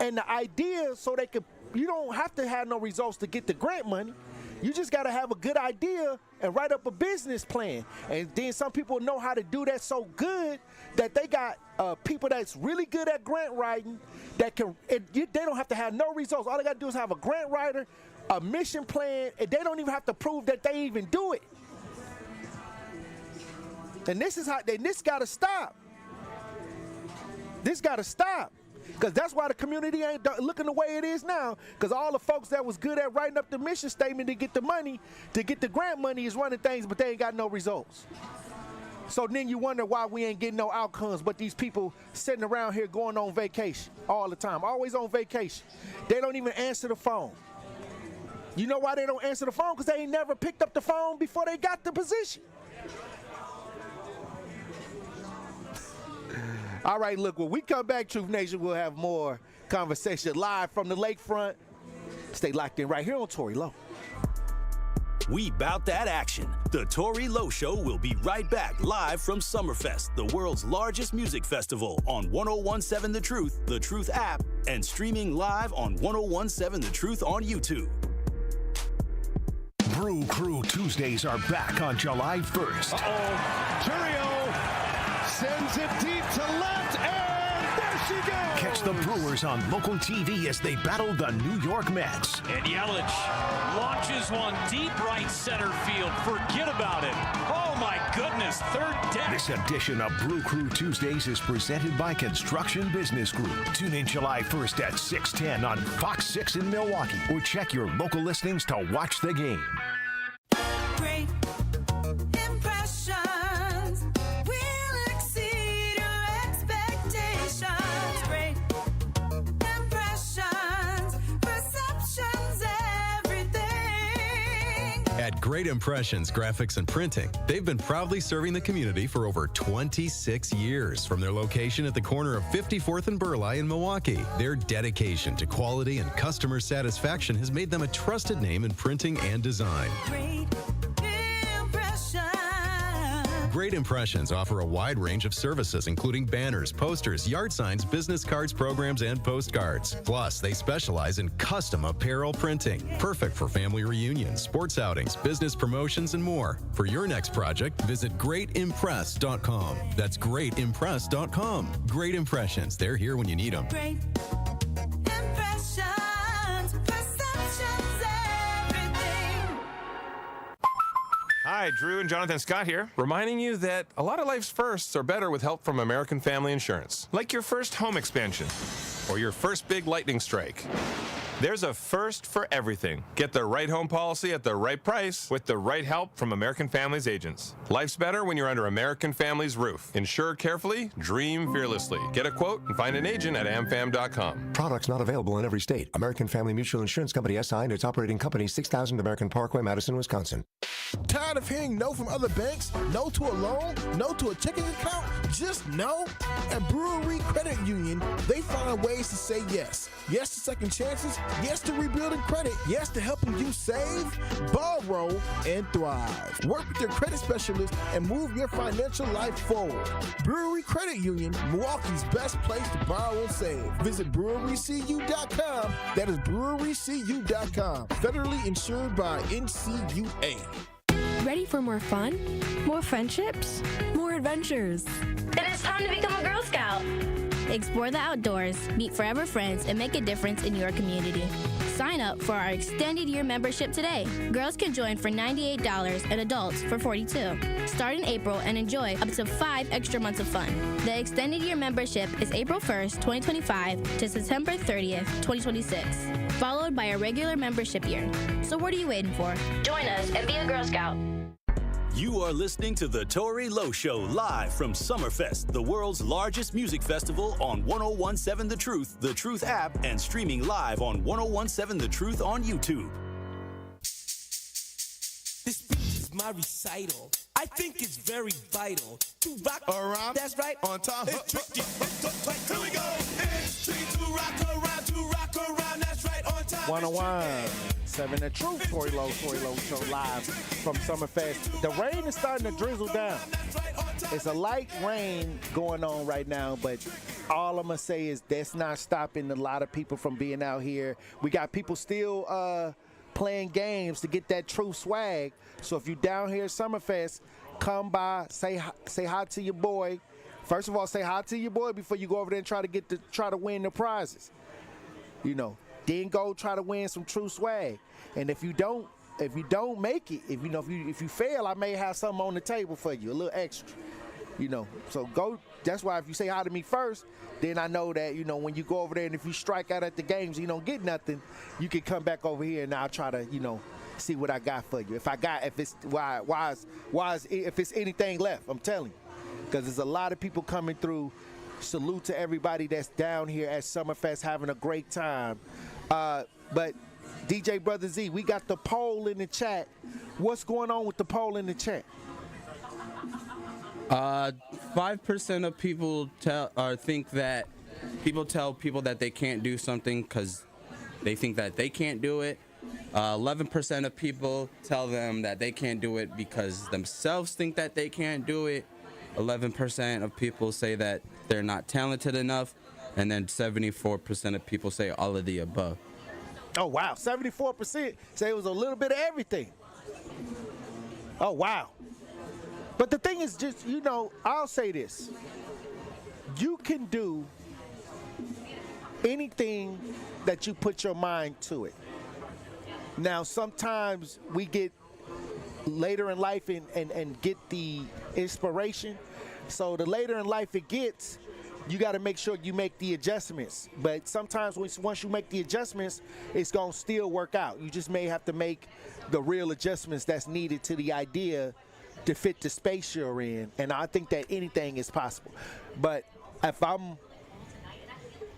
and the idea so they could, you don't have to have no results to get the grant money. You just got to have a good idea and write up a business plan. And then some people know how to do that so good that they got people that's really good at grant writing that they don't have to have no results. All they got to do is have a grant writer, a mission plan, and they don't even have to prove that they even do it. And this got to stop. This got to stop. Because that's why the community ain't looking the way it is now. Because all the folks that was good at writing up the mission statement to get the money, to get the grant money, is running things, but they ain't got no results. So then you wonder why we ain't getting no outcomes, but these people sitting around here going on vacation all the time, always on vacation. They don't even answer the phone. You know why they don't answer the phone? Because they ain't never picked up the phone before they got the position. All right, look, when we come back, Truth Nation, we'll have more conversation live from the lakefront. Stay locked in right here on Tory Lowe. We bout that action. The Tory Lowe Show will be right back live from Summerfest, the world's largest music festival, on 1017 The Truth app, and streaming live on 1017 The Truth on YouTube. Brew Crew Tuesdays are back on July 1st. Turio sends it deep to left, and there she goes. Catch the Brewers on local TV as they battle the New York Mets. And Yelich launches one deep right center field. Forget about it. Oh, my goodness. Third deck. This edition of Brew Crew Tuesdays is presented by Construction Business Group. Tune in July 1st at 6:10 on Fox 6 in Milwaukee, or check your local listings to watch the game. Great impressions will exceed your expectations. Great impressions, perceptions, everything. At Great Impressions Graphics and Printing, they've been proudly serving the community for over 26 years. From their location at the corner of 54th and Burleigh in Milwaukee, their dedication to quality and customer satisfaction has made them a trusted name in printing and design. Great Impressions offer a wide range of services, including banners, posters, yard signs, business cards, programs, and postcards. Plus, they specialize in custom apparel printing, perfect for family reunions, sports outings, business promotions, and more. For your next project, visit greatimpress.com. That's greatimpress.com. Great Impressions. They're here when you need them. Great impressions. Hi, Drew and Jonathan Scott here, reminding you that a lot of life's firsts are better with help from American Family Insurance. Like your first home expansion or your first big lightning strike. There's a first for everything. Get the right home policy at the right price with the right help from American Family's agents. Life's better when you're under American Family's roof. Insure carefully, dream fearlessly. Get a quote and find an agent at amfam.com. Products not available in every state. American Family Mutual Insurance Company SI and its operating company 6000 American Parkway, Madison, Wisconsin. Tired of hearing no from other banks? No to a loan? No to a checking account? Just no? At Brewery Credit Union, they find ways to say yes. Yes to second chances. Yes to rebuilding credit. Yes to helping you save, borrow, and thrive. Work with your credit specialist and move your financial life forward. Brewery Credit Union, Milwaukee's best place to borrow and save. Visit brewerycu.com. That is brewerycu.com. Federally insured by NCUA. Ready for more fun? More friendships? More adventures? Then it's time to become a Girl Scout. Explore the outdoors, meet forever friends, and make a difference in your community. Sign up for our extended year membership today. Girls can join for $98 and adults for $42. Start in April and enjoy up to 5 extra months of fun. The extended year membership is April 1st, 2025 to September 30th, 2026, followed by a regular membership year. So what are you waiting for? Join us and be a Girl Scout. You are listening to The Tory Lowe Show live from Summerfest, the world's largest music festival on 1017 The Truth app, and streaming live on 1017 The Truth on YouTube. This speech is my recital. I think it's very vital to rock around. That's right. On time. It's tricky. Here we go. It's tricky to rock around. That's right. On time. 101.7 The Truth. Tory Lowe Show live from Summerfest. The rain is starting to drizzle down. It's a light rain going on right now, but all I'm going to say is that's not stopping a lot of people from being out here. We got people still playing games to get that true swag. So if you're down here at Summerfest, come by, say hi to your boy. First of all, say hi to your boy before you go over there and try to win the prizes. You know, then go try to win some true swag. And if you don't make it, if you fail, I may have something on the table for you, a little extra. You know, so go. That's why if you say hi to me first, then I know that, you know, when you go over there and if you strike out at the games, you don't get nothing, you can come back over here and I'll try to, you know, see what I got for you. If it's anything left, I'm telling you, because there's a lot of people coming through. Salute to everybody that's down here at Summerfest having a great time. But DJ Brother Z, we got the poll in the chat. What's going on with the poll in the chat? 5% of people think that people tell people that they can't do something because they think that they can't do it. 11% of people tell them that they can't do it because themselves think that they can't do it. 11% of people say that they're not talented enough, and then 74% of people say all of the above. Oh, wow. 74% say it was a little bit of everything. Oh, wow. But the thing is just, you know, I'll say this. You can do anything that you put your mind to it. Now, sometimes we get later in life and get the inspiration. So the later in life it gets, you got to make sure you make the adjustments. But sometimes once you make the adjustments, it's going to still work out. You just may have to make the real adjustments that's needed to the idea to fit the space you're in. And I think that anything is possible. But if I'm,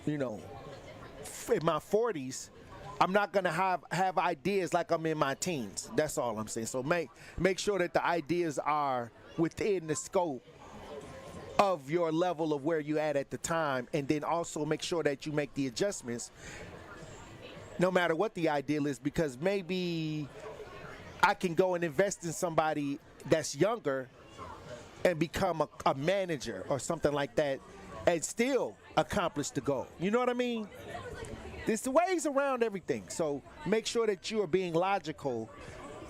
you know, in my 40s, I'm not going to have ideas like I'm in my teens. That's all I'm saying. So make sure that the ideas are within the scope of your level of where you at the time, and then also make sure that you make the adjustments no matter what the ideal is, because maybe I can go and invest in somebody that's younger and become a manager or something like that and still accomplish the goal. You know what I mean? There's the ways around everything. So make sure that you are being logical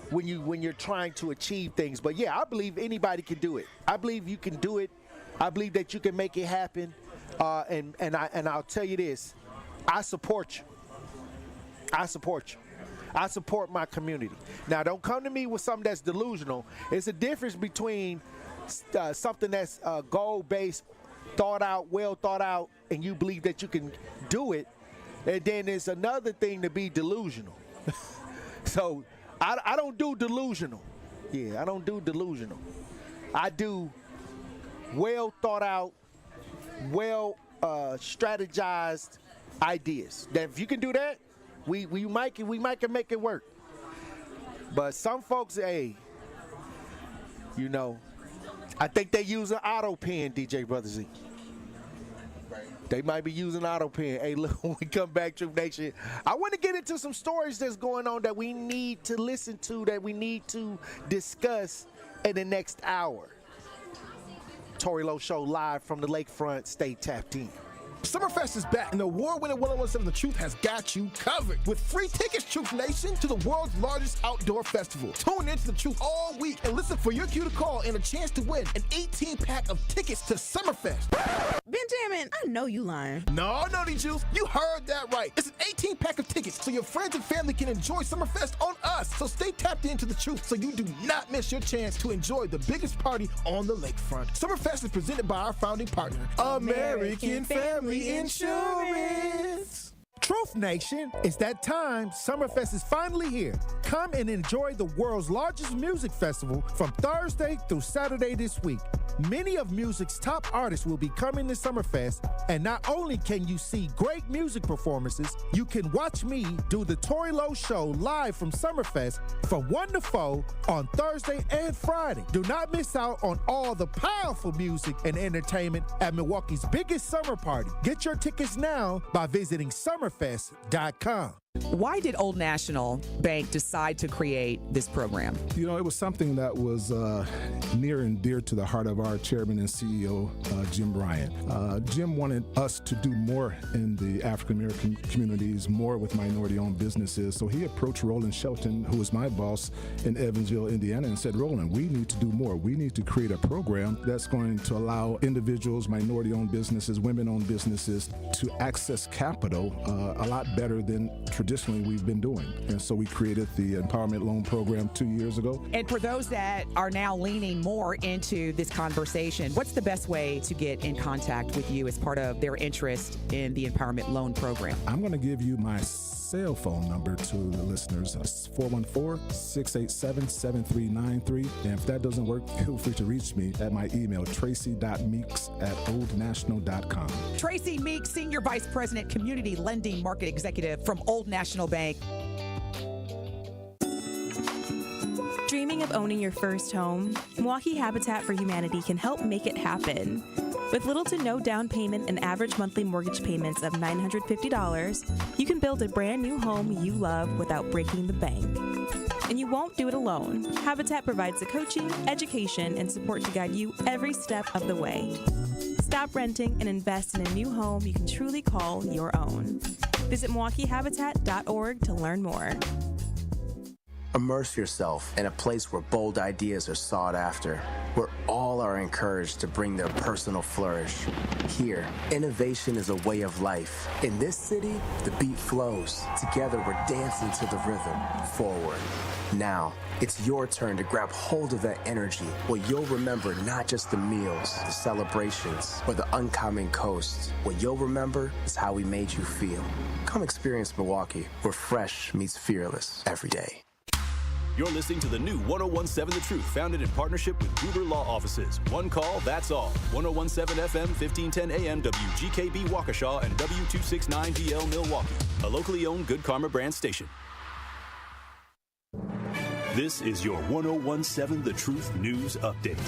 when you're trying to achieve things. But yeah, I believe anybody can do it. I believe you can do it. I believe that you can make it happen. And I'll tell you this, I support you. I support my community. Now, don't come to me with something that's delusional. It's a difference between something that's goal-based, thought out, well thought out, and you believe that you can do it. And then there's another thing to be delusional. So I don't do delusional. Yeah, I don't do delusional. I do well thought out, well strategized ideas. That if you can do that, we might can make it work. But some folks, hey, you know, I think they use an auto pen, DJ Brother Z. They might be using auto pen. Hey, look, when we come back, Truth Nation, I want to get into some stories that's going on that we need to listen to, that we need to discuss in the next hour. Tory Lowe Show live from the lakefront. Stay tapped in. Summerfest is back, and the award-winning 1017 The Truth has got you covered. With free tickets, Truth Nation, to the world's largest outdoor festival. Tune into The Truth all week and listen for your cue to call and a chance to win an 18-pack of tickets to Summerfest. Benjamin, I know you lying. No, Nutty Juice, you heard that right. It's an 18-pack of tickets so your friends and family can enjoy Summerfest on us. So stay tapped into The Truth so you do not miss your chance to enjoy the biggest party on the lakefront. Summerfest is presented by our founding partner, American Family Insurance. Truth Nation, it's that time. Summerfest is finally here. Come and enjoy the world's largest music festival from Thursday through Saturday this week. Many of music's top artists will be coming to Summerfest, and not only can you see great music performances, you can watch me do the Tory Lowe Show live from Summerfest from 1 to 4 on Thursday and Friday. Do not miss out on all the powerful music and entertainment at Milwaukee's biggest summer party. Get your tickets now by visiting summerfest.com. Why did Old National Bank decide to create this program? You know, it was something that was near and dear to the heart of our chairman and CEO, Jim Bryant. Jim wanted us to do more in the African-American communities, more with minority-owned businesses. So he approached Roland Shelton, who was my boss in Evansville, Indiana, and said, Roland, we need to do more. We need to create a program that's going to allow individuals, minority-owned businesses, women-owned businesses to access capital a lot better than traditionally we've been doing. And so we created the Empowerment Loan Program 2 years ago. And for those that are now leaning more into this conversation, what's the best way to get in contact with you as part of their interest in the Empowerment Loan Program? I'm going to give you my cell phone number to the listeners. It's 414-687-7393. And if that doesn't work, feel free to reach me at my email, tracy.meeks@oldnational.com. Tracy Meeks, Senior Vice President, Community Lending Market Executive from Old National Bank. Dreaming of owning your first home? Milwaukee Habitat for Humanity can help make it happen. With little to no down payment and average monthly mortgage payments of $950, you can build a brand new home you love without breaking the bank. And you won't do it alone. Habitat provides the coaching, education, and support to guide you every step of the way. Stop renting and invest in a new home you can truly call your own. Visit MilwaukeeHabitat.org to learn more. Immerse yourself in a place where bold ideas are sought after, where all are encouraged to bring their personal flourish. Here, innovation is a way of life. In this city, the beat flows. Together, we're dancing to the rhythm. Forward. Now, it's your turn to grab hold of that energy, where you'll remember not just the meals, the celebrations, or the uncommon coast. What you'll remember is how we made you feel. Come experience Milwaukee, where fresh meets fearless every day. You're listening to the new 1017 The Truth, founded in partnership with Gruber Law Offices. One call, that's all. 1017 FM, 1510 AM, WGKB Waukesha, and W269DL Milwaukee. A locally owned Good Karma brand station. This is your 1017 The Truth News Update.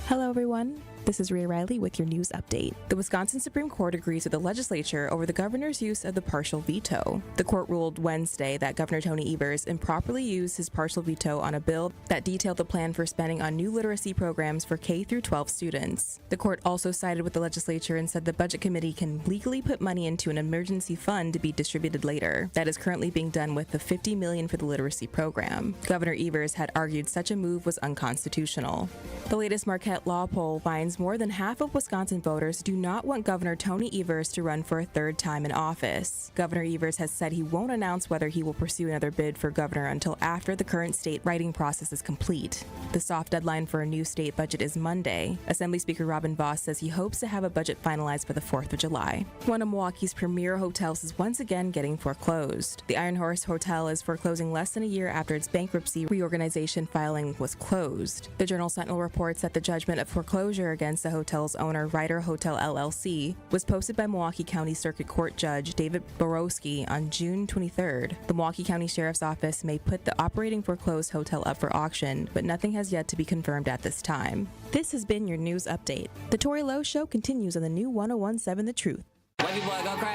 Hello, everyone. This is Rhea Riley with your news update. The Wisconsin Supreme Court agrees with the legislature over the governor's use of the partial veto. The court ruled Wednesday that Governor Tony Evers improperly used his partial veto on a bill that detailed the plan for spending on new literacy programs for K through 12 students. The court also sided with the legislature and said the Budget Committee can legally put money into an emergency fund to be distributed later. That is currently being done with the $50 million for the literacy program. Governor Evers had argued such a move was unconstitutional. The latest Marquette Law poll finds more than half of Wisconsin voters do not want Governor Tony Evers to run for a third time in office. Governor Evers has said he won't announce whether he will pursue another bid for governor until after the current state writing process is complete. The soft deadline for a new state budget is Monday. Assembly Speaker Robin Vos says he hopes to have a budget finalized by the 4th of July. One of Milwaukee's premier hotels is once again getting foreclosed. The Iron Horse Hotel is foreclosing less than a year after its bankruptcy reorganization filing was closed. The Journal Sentinel reports that the judgment of foreclosure against the hotel's owner, Ryder Hotel LLC, was posted by Milwaukee County Circuit Court Judge David Borowski on June 23rd. The Milwaukee County Sheriff's Office may put the operating foreclosed hotel up for auction, but nothing has yet to be confirmed at this time. This has been your news update. The Tory Lowe Show continues on the new 101.7 The Truth.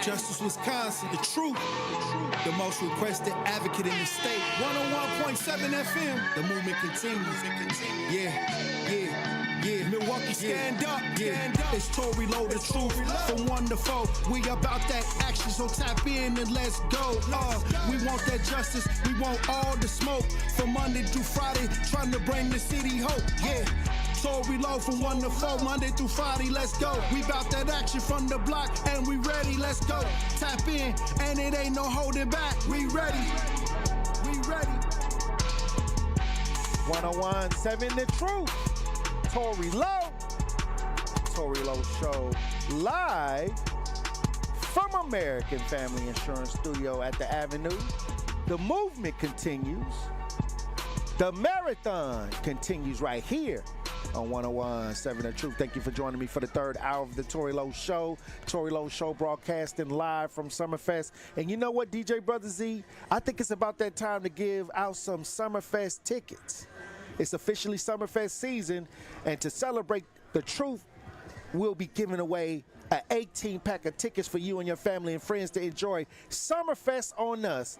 Justice Wisconsin, the truth. The most requested advocate in the state. 101.7 FM. The movement continues. Yeah. Milwaukee, stand up. Stand up. It's Tory Lowe, the truth. From 1 to 4, we about that action, so tap in and let's go. We want that justice. We want all the smoke. From Monday through Friday, trying to bring the city hope. Yeah. Tory Lowe from 1 to 4, Monday through Friday, let's go. We bout that action from the block, and we ready, let's go. Tap in, and it ain't no holding back. We ready. 101.7 The Truth. Tory Lowe. Tory Lowe Show live from American Family Insurance Studio at the Avenue. The movement continues. The marathon continues right here on 101.7 The Truth. Thank you for joining me for the third hour of the Tory Lowe Show. Tory Lowe Show broadcasting live from Summerfest. And you know what, DJ Brother Z? I think it's about that time to give out some Summerfest tickets. It's officially Summerfest season, and to celebrate the truth, we'll be giving away an 18-pack of tickets for you and your family and friends to enjoy Summerfest on us.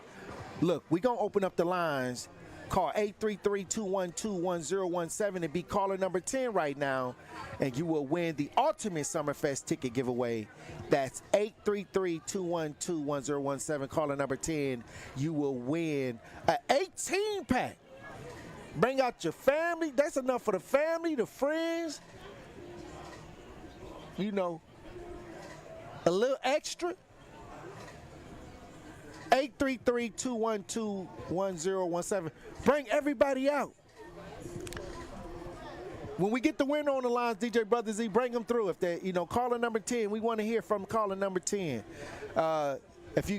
Look, we're going to open up the lines. Call 833-212-1017 and be caller number 10 right now, and you will win the ultimate Summerfest ticket giveaway. That's 833-212-1017. Caller number 10. You will win an 18-pack. Bring out your family. That's enough for the family, the friends. You know, a little extra. 833-212-1017. Bring everybody out. When we get the winner on the lines, DJ Brother Z, bring them through. If they, caller number 10, we want to hear from caller number 10. If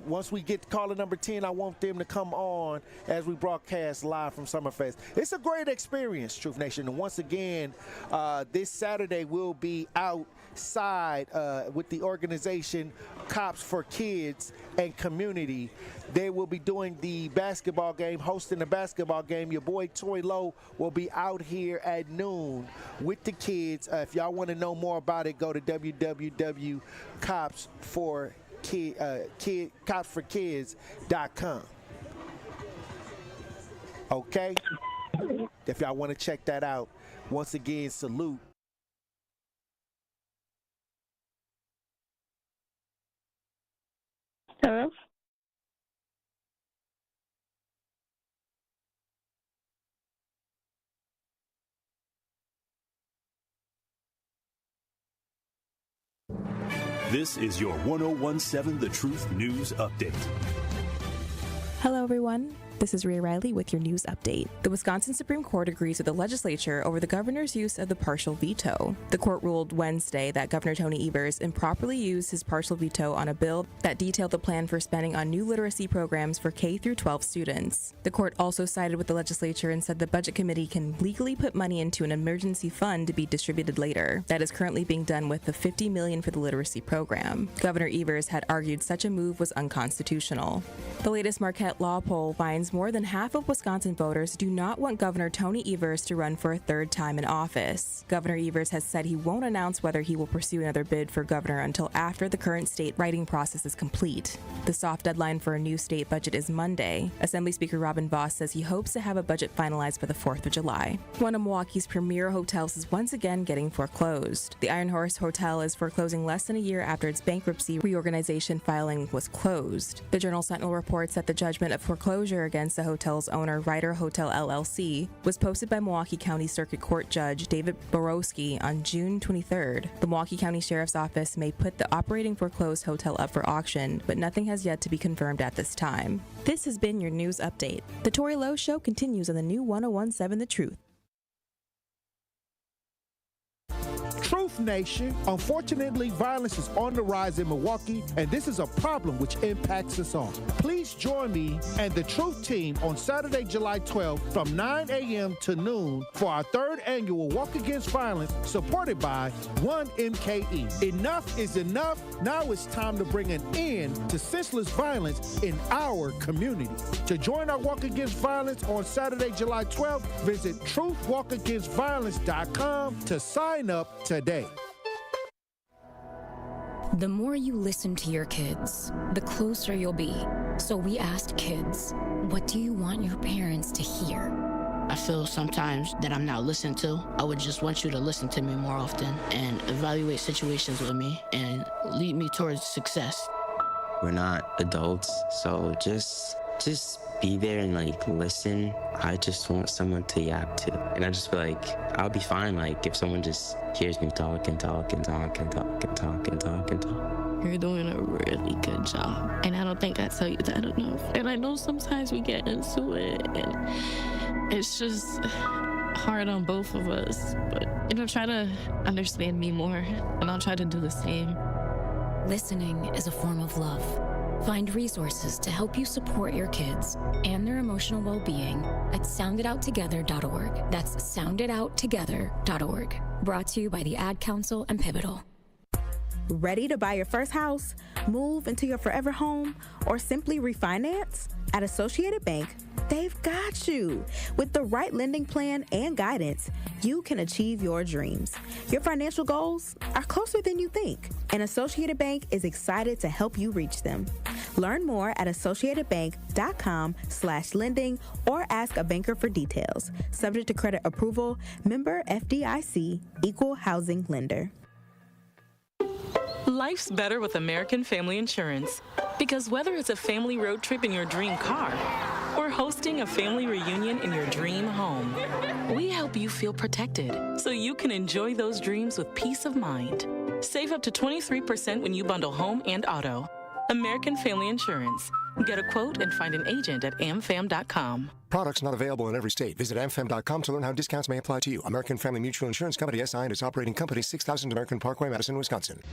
once we get caller number 10, I want them to come on as we broadcast live from Summerfest. It's a great experience, Truth Nation. And once again, this Saturday we'll be outside with the organization Cops for Kids and Community. They will be doing the basketball game, hosting the basketball game. Your boy Tory Lowe will be out here at noon with the kids. If y'all want to know more about it, go to copsforkids.com. Okay? If y'all want to check that out, once again, salute. Hello? This is your 101.7 The Truth News Update. Hello, everyone. This is Rhea Riley with your news update. The Wisconsin Supreme Court agrees with the legislature over the governor's use of the partial veto. The court ruled Wednesday that Governor Tony Evers improperly used his partial veto on a bill that detailed the plan for spending on new literacy programs for K-12 students. The court also sided with the legislature and said the Budget Committee can legally put money into an emergency fund to be distributed later. That is currently being done with the $50 million for the literacy program. Governor Evers had argued such a move was unconstitutional. The latest Marquette Law poll finds more than half of Wisconsin voters do not want Governor Tony Evers to run for a third time in office. Governor Evers has said he won't announce whether he will pursue another bid for governor until after the current state writing process is complete. The soft deadline for a new state budget is Monday. Assembly Speaker Robin Vos says he hopes to have a budget finalized by the 4th of July. One of Milwaukee's premier hotels is once again getting foreclosed. The Iron Horse Hotel is foreclosing less than a year after its bankruptcy reorganization filing was closed. The Journal Sentinel reports that the judgment of foreclosure against against the hotel's owner, Ryder Hotel LLC, was posted by Milwaukee County Circuit Court Judge David Borowski on June 23rd. The Milwaukee County Sheriff's Office may put the operating foreclosed hotel up for auction, but nothing has yet to be confirmed at this time. This has been your news update. The Tory Lowe Show continues on the new 1017 The Truth. Truth Nation. Unfortunately, violence is on the rise in Milwaukee, and this is a problem which impacts us all. Please join me and the Truth Team on Saturday, July 12th from 9 a.m. to noon for our third annual Walk Against Violence, supported by 1MKE. Enough is enough. Now it's time to bring an end to senseless violence in our community. To join our Walk Against Violence on Saturday, July 12th, visit truthwalkagainstviolence.com to sign up today. The more you listen to your kids, the closer you'll be. So we asked kids, what do you want your parents to hear? I feel sometimes that I'm not listened to. I would just want you to listen to me more often and evaluate situations with me and lead me towards success. We're not adults, so just be there and listen. I just want someone to yap to. And I just feel like I'll be fine if someone just hears me talk and talk and talk and talk and talk and talk and talk. You're doing a really good job. And I don't think I tell you that enough. And I know sometimes we get into it and it's just hard on both of us. But, try to understand me more and I'll try to do the same. Listening is a form of love. Find resources to help you support your kids and their emotional well-being at sounditouttogether.org. That's sounditouttogether.org. Brought to you by the Ad Council and Pivotal. Ready to buy your first house, move into your forever home, or simply refinance? At Associated Bank, they've got you. With the right lending plan and guidance, you can achieve your dreams. Your financial goals are closer than you think, and Associated Bank is excited to help you reach them. Learn more at associatedbank.com/lending or ask a banker for details. Subject to credit approval, member FDIC, equal housing lender. Life's better with American Family Insurance, because whether it's a family road trip in your dream car or hosting a family reunion in your dream home, we help you feel protected so you can enjoy those dreams with peace of mind. Save up to 23% when you bundle home and auto. American Family Insurance. Get a quote and find an agent at amfam.com. Products not available in every state. Visit amfam.com to learn how discounts may apply to you. American Family Mutual Insurance Company, SI, and its operating company, 6000 American Parkway, Madison, Wisconsin.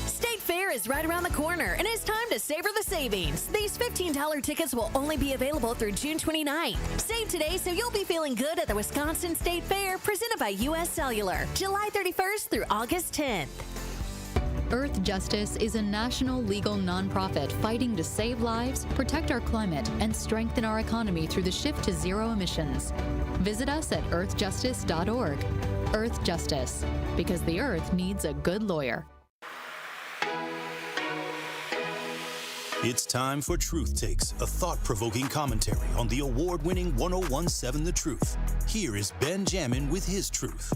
State Fair is right around the corner, and it's time to savor the savings. These $15 tickets will only be available through June 29th. Save today so you'll be feeling good at the Wisconsin State Fair, presented by U.S. Cellular, July 31st through August 10th. Earth Justice is a national legal nonprofit fighting to save lives, protect our climate, and strengthen our economy through the shift to zero emissions. Visit us at earthjustice.org. Earth Justice, because the earth needs a good lawyer. It's time for Truth Takes, a thought-provoking commentary on the award-winning 1017 The Truth. Here is Ben Jammin with his truth.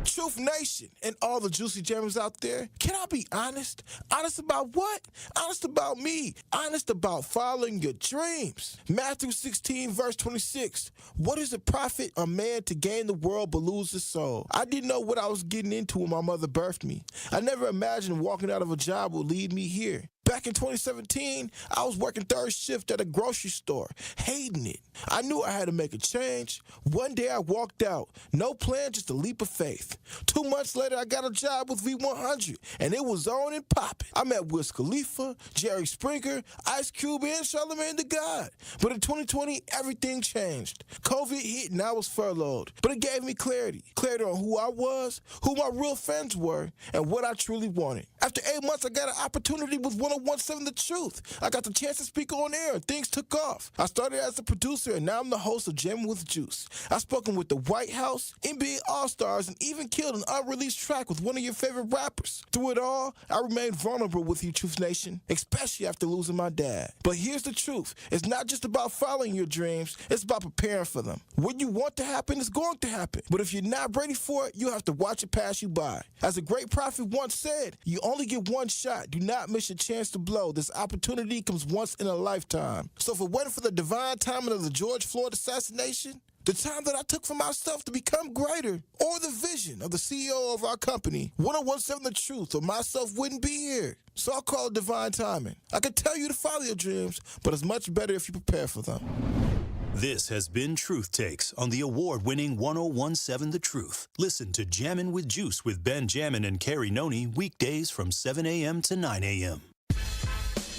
Truth Nation and all the juicy jammers out there, can I be honest? Honest about what? Honest about me. Honest about following your dreams. Matthew 16, verse 26. What is it profit a man to gain the world but lose his soul? I didn't know what I was getting into when my mother birthed me. I never imagined walking out of a job would lead me here. Back in 2017, I was working third shift at a grocery store, hating it. I knew I had to make a change. One day I walked out. No plan, just a leap of faith. 2 months later, I got a job with V100, and it was on and popping. I met Wiz Khalifa, Jerry Springer, Ice Cube, and Charlamagne the God. But in 2020, everything changed. COVID hit, and I was furloughed. But it gave me clarity. Clarity on who I was, who my real friends were, and what I truly wanted. After 8 months, I got an opportunity with 1017 The Truth. I got the chance to speak on air, and things took off. I started as a producer, and now I'm the host of Jammin' with Juice. I've spoken with the White House, NBA All-Stars, and even killed an unreleased track with one of your favorite rappers. Through it all, I remained vulnerable with you, Truth Nation, especially after losing my dad. But here's the truth. It's not just about following your dreams. It's about preparing for them. What you want to happen is going to happen. But if you're not ready for it, you'll have to watch it pass you by. As a great prophet once said, you only get one shot. Do not miss your chance to blow. This opportunity comes once in a lifetime. So if it wasn't for the divine timing of the George Floyd assassination, the time that I took for myself to become greater, or the vision of the CEO of our company, 1017 The Truth, or myself wouldn't be here. So I'll call it divine timing. I can tell you to follow your dreams, but it's much better if you prepare for them. This has been Truth Takes on the award-winning 1017 The Truth. Listen to Jammin' with Juice with Ben Jammin and Carrie Noni weekdays from 7 a.m. to 9 a.m.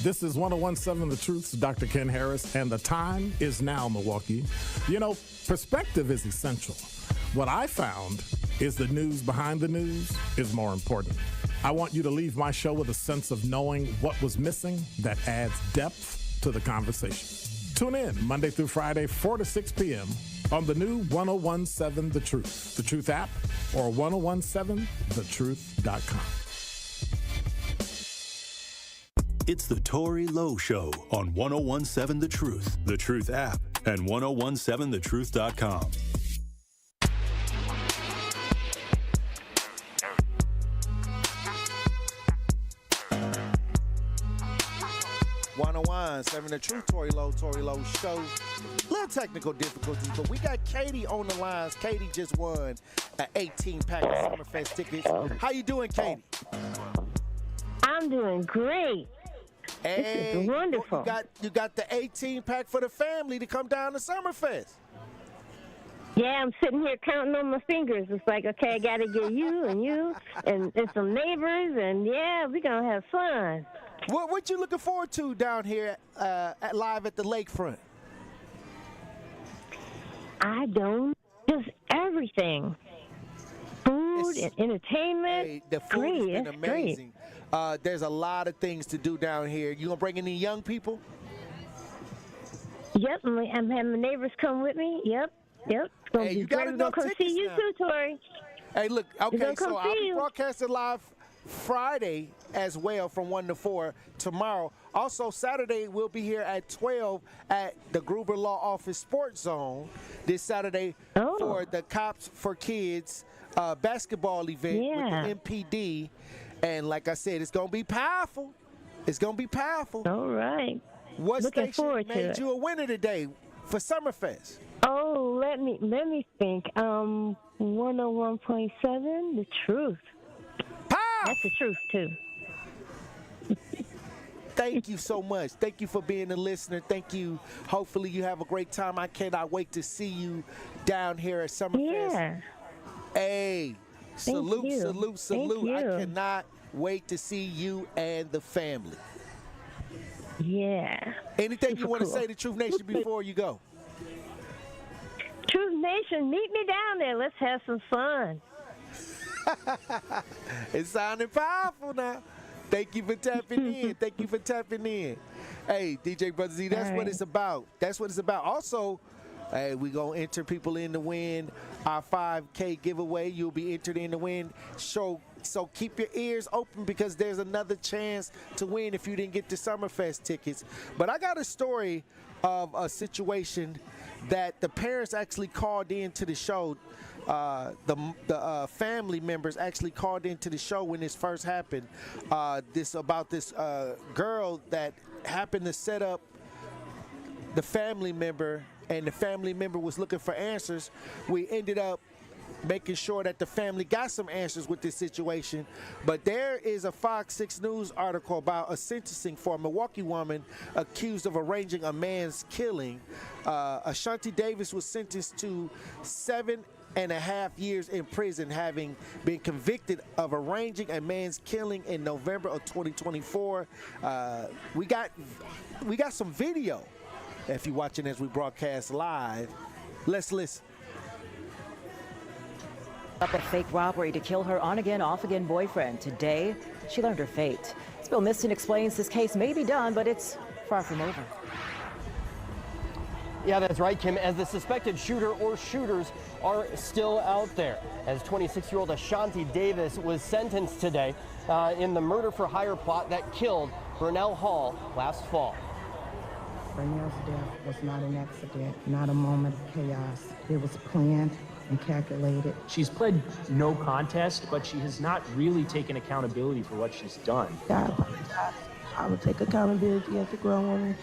This is 1017 The Truth's Dr. Ken Harris, and the time is now, Milwaukee. You know, perspective is essential. What I found is the news behind the news is more important. I want you to leave my show with a sense of knowing what was missing that adds depth to the conversation. Tune in Monday through Friday, 4 to 6 p.m. on the new 1017 The Truth, the Truth app, or 1017thetruth.com. It's the Tory Lowe Show on 1017 The Truth app, and 1017thetruth.com. The Truth, Tory Lowe Show. Little technical difficulties, but we got Katie on the lines. Katie just won an 18-pack of Summerfest tickets. How you doing, Katie? I'm doing great. Hey, this is wonderful. You got the 18-pack for the family to come down to Summerfest. Yeah, I'm sitting here counting on my fingers. It's like, okay, I got to get you and some neighbors, and yeah, we're going to have fun. What you looking forward to down here live at the lakefront? I don't. Just everything. Food and entertainment. Hey, the food has been amazing. There's a lot of things to do down here. You gonna bring any young people? Yep, I'm having my neighbors come with me. Yep. It's gonna be great. We're gonna come see you too, Tory. Hey, look. Okay, so I'll be broadcasting live Friday as well from 1 to 4 tomorrow. Also, Saturday, we'll be here at 12 at the Gruber Law Office Sports Zone this Saturday for the Cops for Kids basketball event with the MPD. And like I said, it's going to be powerful. It's going to be powerful. All right. What Looking station made you a winner today for Summerfest? Oh, let me think. 101.7, The Truth. That's the truth, too. Thank you so much. Thank you for being a listener. Thank you. Hopefully you have a great time. I cannot wait to see you down here at Summerfest. Yeah. Hey, salute. Thank you. I cannot wait to see you and the family. Yeah. Anything you want to say to Truth Nation before you go? Truth Nation, meet me down there. Let's have some fun. It's sounding powerful now. Thank you for tapping in. Thank you for tapping in. Hey, DJ Brother Z, that's what it's about. That's what it's about. Also, hey, we going to enter people in to win our 5K giveaway. You'll be entered in to win. So keep your ears open because there's another chance to win if you didn't get the Summerfest tickets. But I got a story of a situation that the parents actually called in to the show. The family members actually called into the show when this first happened. This girl that happened to set up the family member, and the family member was looking for answers. We ended up making sure that the family got some answers with this situation. But there is a Fox 6 News article about a sentencing for a Milwaukee woman accused of arranging a man's killing. Ashanti Davis was sentenced to 7.5 years in prison, having been convicted of arranging a man's killing in November of 2024. We got some video if you're watching as we broadcast live. Let's listen. Up a fake robbery to kill her on-again, off-again boyfriend. Today, she learned her fate. Bill Miston explains this case may be done, but it's far from over. Yeah, that's right, Kim, as the suspected shooter or shooters are still out there. As 26-year-old Ashanti Davis was sentenced today in the murder-for-hire plot that killed Burnell Hall last fall. Burnell's death was not an accident, not a moment of chaos. It was planned and calculated. She's pled no contest, but she has not really taken accountability for what she's done. I would take accountability as a grown woman.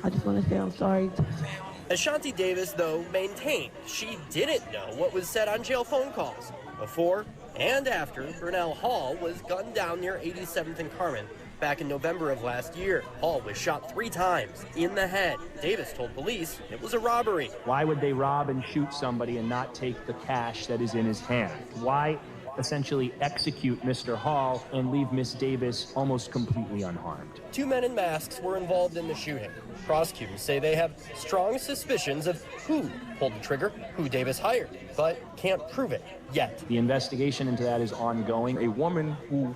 I just want to say I'm sorry to the family. Ashanti Davis, though, maintained she didn't know what was said on jail phone calls before and after Burnell Hall was gunned down near 87th and Carmen back in November of last year. Hall was shot 3 times in the head. Davis told police it was a robbery. Why would they rob and shoot somebody and not take the cash that is in his hand? Why essentially execute Mr. Hall and leave Miss Davis almost completely unharmed? 2 men in masks were involved in the shooting. Prosecutors say they have strong suspicions of who pulled the trigger, who Davis hired, but can't prove it yet. The investigation into that is ongoing. A woman who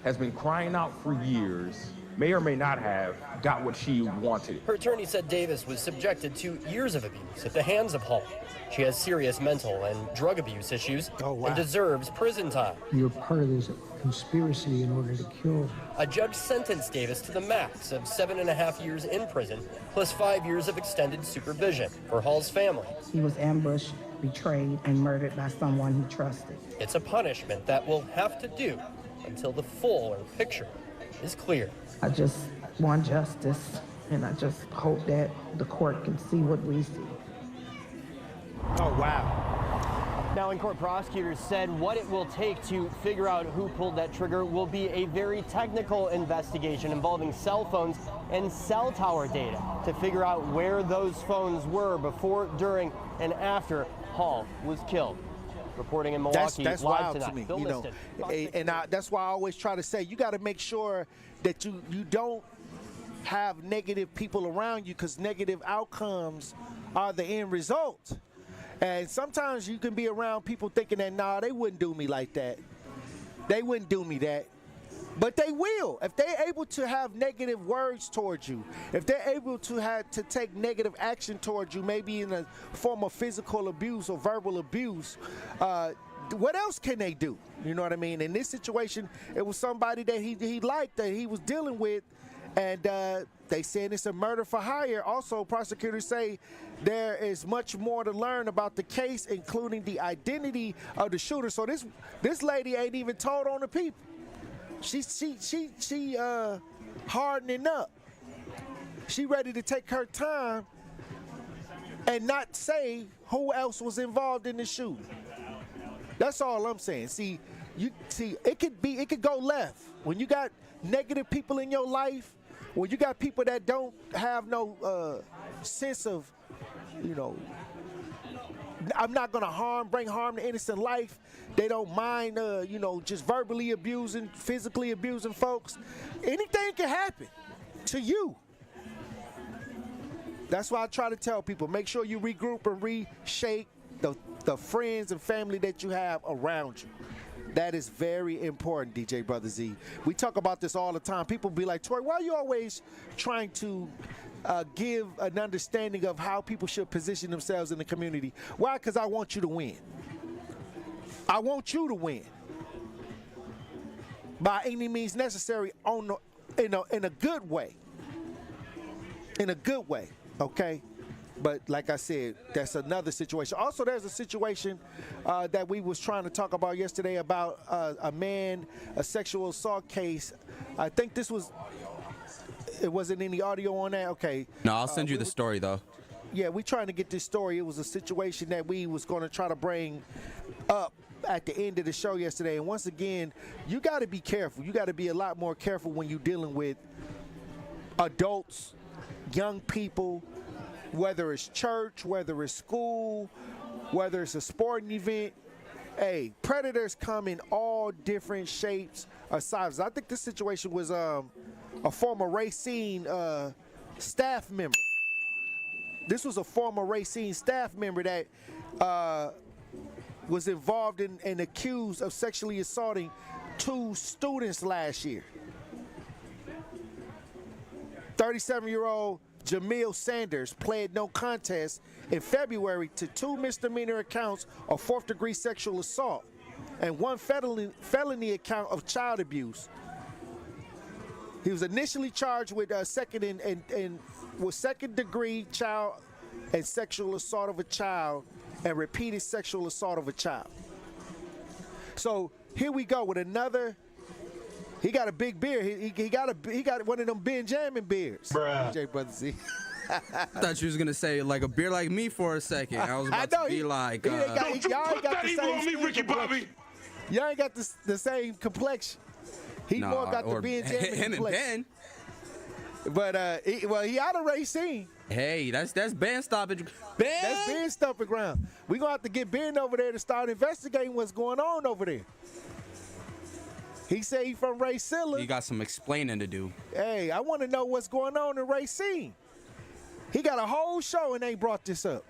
has been crying out for years may or may not have got what she wanted. Her attorney said Davis was subjected to years of abuse at the hands of Hall. She has serious mental and drug abuse issues and deserves prison time. You're part of this conspiracy in order to kill. A judge sentenced Davis to the max of 7.5 years in prison, plus 5 years of extended supervision for Hall's family. He was ambushed, betrayed, and murdered by someone he trusted. It's a punishment that will have to do until the full picture is clear. I just want justice, and I just hope that the court can see what we see. Oh, wow. Now, in court, prosecutors said what it will take to figure out who pulled that trigger will be a very technical investigation involving cell phones and cell tower data to figure out where those phones were before, during, and after Hall was killed. Reporting in Milwaukee, that's live wild tonight. to me, Bill you know, and that's why I always try to say you got to make sure that you don't have negative people around you, because negative outcomes are the end result. And sometimes you can be around people thinking that, nah, they wouldn't do me like that. They wouldn't do me that. But they will. If they're able to have negative words towards you, if they're able to take negative action towards you, maybe in a form of physical abuse or verbal abuse, what else can they do? You know what I mean? In this situation, it was somebody that he liked, that he was dealing with, and they said it's a murder for hire. Also, prosecutors say there is much more to learn about the case, including the identity of the shooter. So this lady ain't even told on the people. She hardening up. She ready to take her time and not say who else was involved in the shooting. That's all I'm saying. See, it could go left when you got negative people in your life. When you got people that don't have no sense of, you know, I'm not going to bring harm to innocent life. They don't mind, you know, just verbally abusing, physically abusing folks. Anything can happen to you. That's why I try to tell people, make sure you regroup and reshape the friends and family that you have around you. That is very important, DJ Brother Z. We talk about this all the time. People be like, Tory, why are you always trying to give an understanding of how people should position themselves in the community? Why? Because I want you to win. I want you to win by any means necessary in a good way. In a good way, okay? But like I said, that's another situation. Also, there's a situation that we was trying to talk about yesterday about a sexual assault case. I think it wasn't any audio on that? Okay. No, I'll send you the story, though. Yeah, we trying to get this story. It was a situation that we was going to try to bring up at the end of the show yesterday. And once again, you got to be careful. You got to be a lot more careful when you're dealing with adults, young people, whether it's church, whether it's school, whether it's a sporting event. Hey, predators come in all different shapes or sizes. I think this situation was a former Racine staff member. This was a former Racine staff member that was involved in and accused of sexually assaulting 2 students last year. 37-year-old Jamil Sanders pled no contest in February to 2 misdemeanor accounts of 4th-degree sexual assault and 1 felony account of child abuse. He was initially charged with second-degree child and sexual assault of a child and repeated sexual assault of a child. So here we go with another He got a big beard. He got one of them Benjamin beards. Bruh. DJ Brother Z. I thought you was gonna say like a beard like me for a second. I was about to be like, y'all ain't got the same me, Ricky Bobby. Y'all ain't got the same complexion. He more got the Benjamin him complexion. and Ben. But he out of Racine. Hey, that's Ben stoppage. That's Ben stopping ground. We gonna have to get Ben over there to start investigating what's going on over there. He said he from Racine. You got some explaining to do. Hey, I want to know what's going on in Racine. He got a whole show and they brought this up.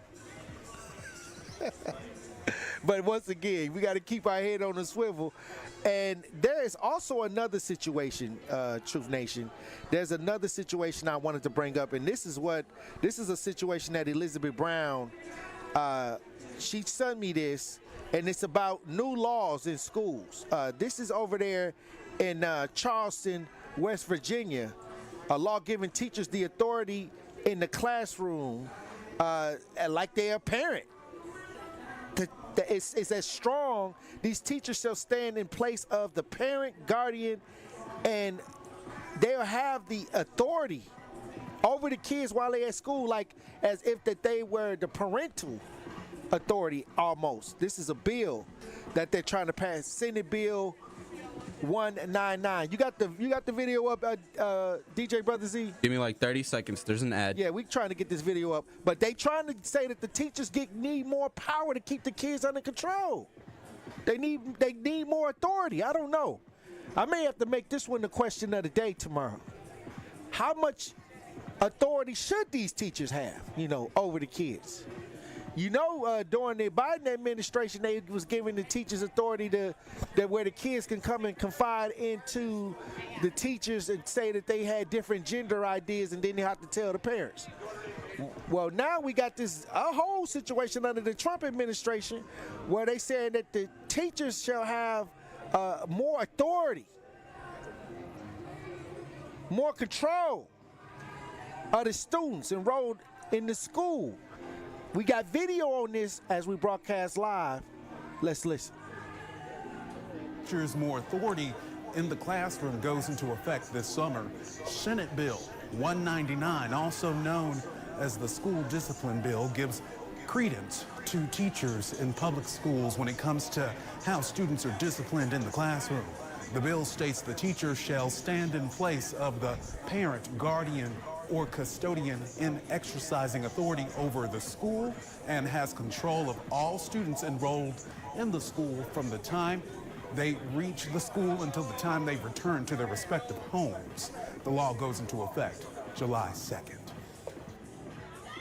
But once again, we got to keep our head on the swivel. And there is also another situation, Truth Nation. There's another situation I wanted to bring up, and this is a situation that Elizabeth Brown, she sent me this, and it's about new laws in schools. This is over there in Charleston, West Virginia, a law giving teachers the authority in the classroom like they're a parent. It's as strong. These teachers shall stand in place of the parent, guardian, and they'll have the authority over the kids while they're at school, like as if that they were the parental authority almost. This is a bill that they're trying to pass, Senate Bill 199. You got the video up, DJ Brother Z? Give me like 30 seconds. There's an ad. Yeah, we trying to get this video up. But they trying to say that the teachers need more power to keep the kids under control. They need more authority. I don't know. I may have to make this one the question of the day tomorrow. How much authority should these teachers have, over the kids? During the Biden administration, they was giving the teachers authority that where the kids can come and confide into the teachers and say that they had different gender ideas, and then they have to tell the parents. Well, now we got a whole situation under the Trump administration where they said that the teachers shall have more authority, more control of the students enrolled in the school. We got video on this as we broadcast live. Let's listen. Teachers more authority in the classroom goes into effect this summer. Senate Bill 199, also known as the School Discipline Bill, gives credence to teachers in public schools when it comes to how students are disciplined in the classroom. The bill states the teacher shall stand in place of the parent, guardian, or custodian in exercising authority over the school and has control of all students enrolled in the school from the time they reach the school until the time they return to their respective homes. The law goes into effect July 2nd.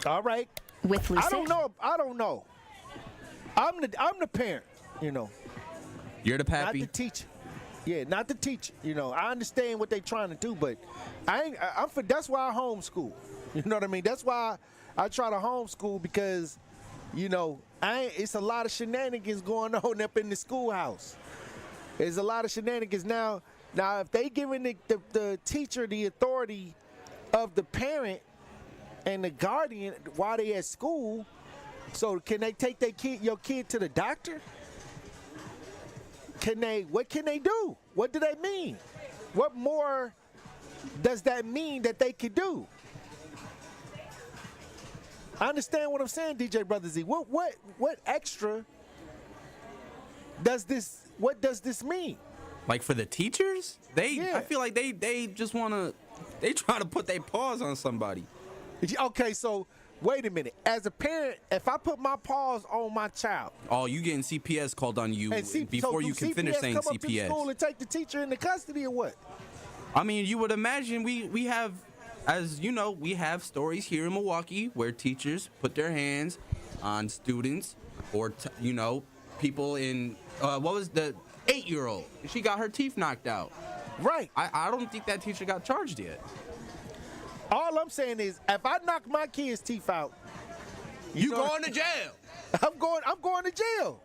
All right. With Lisa? I don't know. I'm the parent, You're the pappy. Not the teacher. Yeah, not the teacher. I understand what they're trying to do, but that's why I homeschool. You know what I mean? That's why I try to homeschool because, it's a lot of shenanigans going on up in the schoolhouse. There's a lot of shenanigans now. Now, if they giving the teacher the authority of the parent and the guardian while they at school, so can they take your kid to the doctor? What can they do? What do they mean? What more does that mean that they could do? I understand what I'm saying, DJ Brother Z. What extra does this mean? Like for the teachers? I feel like they just they try to put their paws on somebody. Okay, so wait a minute. As a parent, if I put my paws on my child, you getting CPS called on you before you can finish saying come up to the school and take the teacher into custody or what? I mean, you would imagine we have, as you know, we have stories here in Milwaukee where teachers put their hands on students or people in what was the 8-year-old? She got her teeth knocked out. Right. I don't think that teacher got charged yet. All I'm saying is, if I knock my kid's teeth out, you going to jail. I'm going to jail.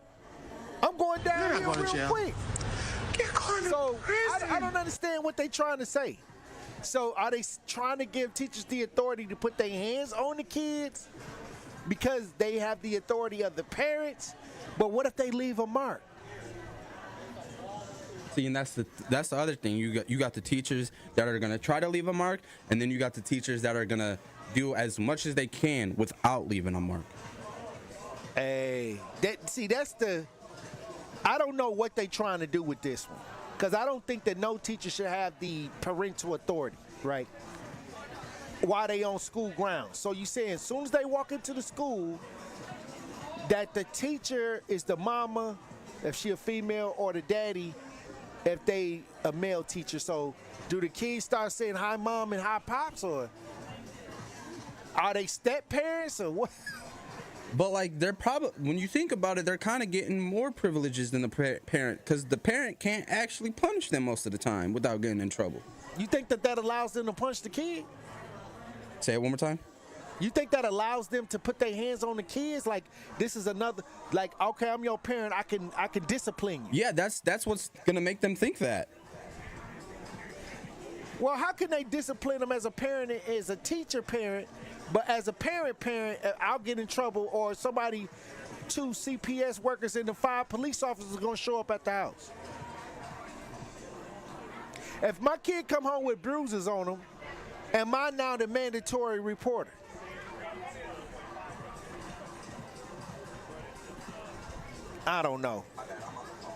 I'm going down here real quick. So I don't understand what they're trying to say. So are they trying to give teachers the authority to put their hands on the kids because they have the authority of the parents? But what if they leave a mark? See, and that's the other thing. You got the teachers that are gonna try to leave a mark, and then you got the teachers that are gonna do as much as they can without leaving a mark. Hey, that's the. I don't know what they trying to do with this one, because I don't think that no teacher should have the parental authority, right? While they on school grounds. So you say as soon as they walk into the school, that the teacher is the mama, if she a female, or the daddy, if they a male teacher. So do the kids start saying hi mom and hi pops, or are they step parents, or what? But like they're probably, when you think about it, they're kind of getting more privileges than the parent, because the parent can't actually punish them most of the time without getting in trouble. You think that allows them to punch the kid? Say it one more time. You think that allows them to put their hands on the kids? Like, this is another, like, okay, I'm your parent, I can discipline you. Yeah, that's what's gonna make them think that. Well, how can they discipline them as a parent, as a teacher parent, but as a parent, I'll get in trouble, or somebody, 2 CPS workers and the 5 police officers are gonna show up at the house? If my kid come home with bruises on him, am I now the mandatory reporter? I don't know.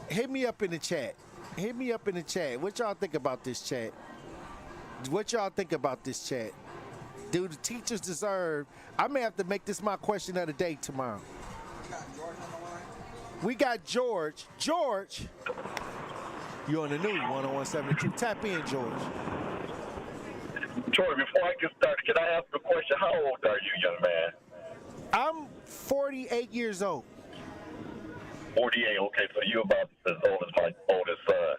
Hit me up in the chat. Hit me up in the chat. What y'all think about this chat? What y'all think about this chat? Do the teachers deserve? I may have to make this my question of the day tomorrow. We got George. George, you're on the new 101.7. Tap in, George. Tory, before I get started, can I ask a question? How old are you, young man? I'm 48 years old. 48, okay, so you're about as old as my oldest son.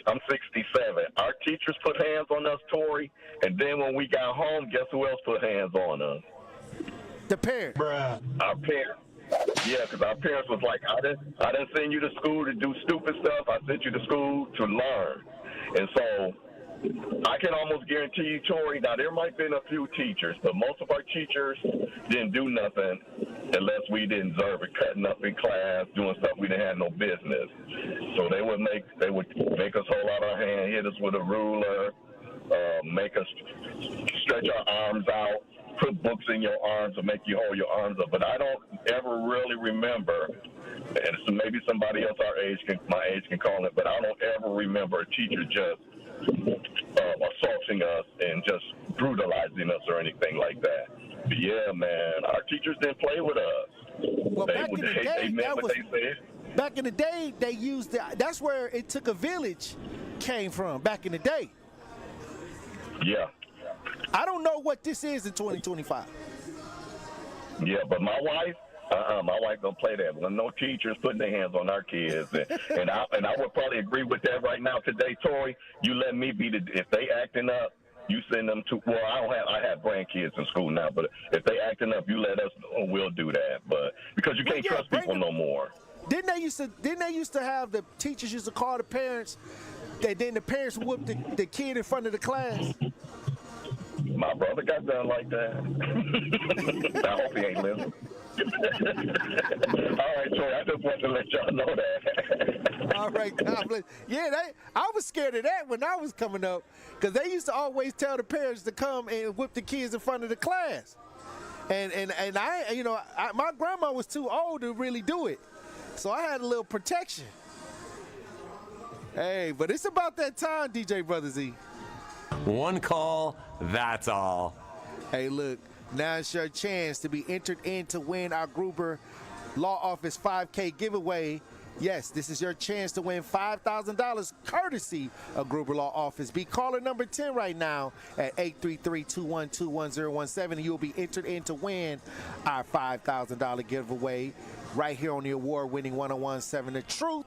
I'm 67. Our teachers put hands on us, Tory, and then when we got home, guess who else put hands on us? The parents. Bruh. Our parents. Yeah, because our parents was like, I didn't send you to school to do stupid stuff. I sent you to school to learn. And so I can almost guarantee you, Tory, now there might have been a few teachers, but most of our teachers didn't do nothing unless we didn't deserve it, cutting up in class, doing stuff we didn't have no business. So they would make us hold out our hand, hit us with a ruler, make us stretch our arms out, put books in your arms to make you hold your arms up. But I don't ever really remember, and so maybe somebody else my age can call it, but I don't ever remember a teacher just assaulting us and just brutalizing us or anything like that. But yeah, man, our teachers didn't play with us. Well, they meant what they said. Back in the day, they used that's where it took a village came from, back in the day. Yeah. I don't know what this is in 2025. Yeah, but my wife don't play that. Well, no teachers putting their hands on our kids, and I would probably agree with that right now today, Tory. You let me be if they acting up, you send them to. Well, I have grandkids in school now, but if they acting up, you let us know. We'll do that. But because you can't trust people no more. Didn't they used to have the teachers used to call the parents, that then the parents whooped the kid in front of the class? My brother got done like that. I hope he ain't listening. All right, Troy, I just wanted to let y'all know that. All right, God bless. Yeah, I was scared of that when I was coming up, because they used to always tell the parents to come and whip the kids in front of the class. And my grandma was too old to really do it, so I had a little protection. Hey, but it's about that time, DJ Brother Z. One call, that's all. Hey, look, now it's your chance to be entered in to win our Gruber Law Office 5K giveaway. Yes, this is your chance to win $5,000 courtesy of Gruber Law Office. Be caller number 10 right now at 833-212-1017, and you'll be entered in to win our $5,000 giveaway right here on the award-winning 101.7 The Truth.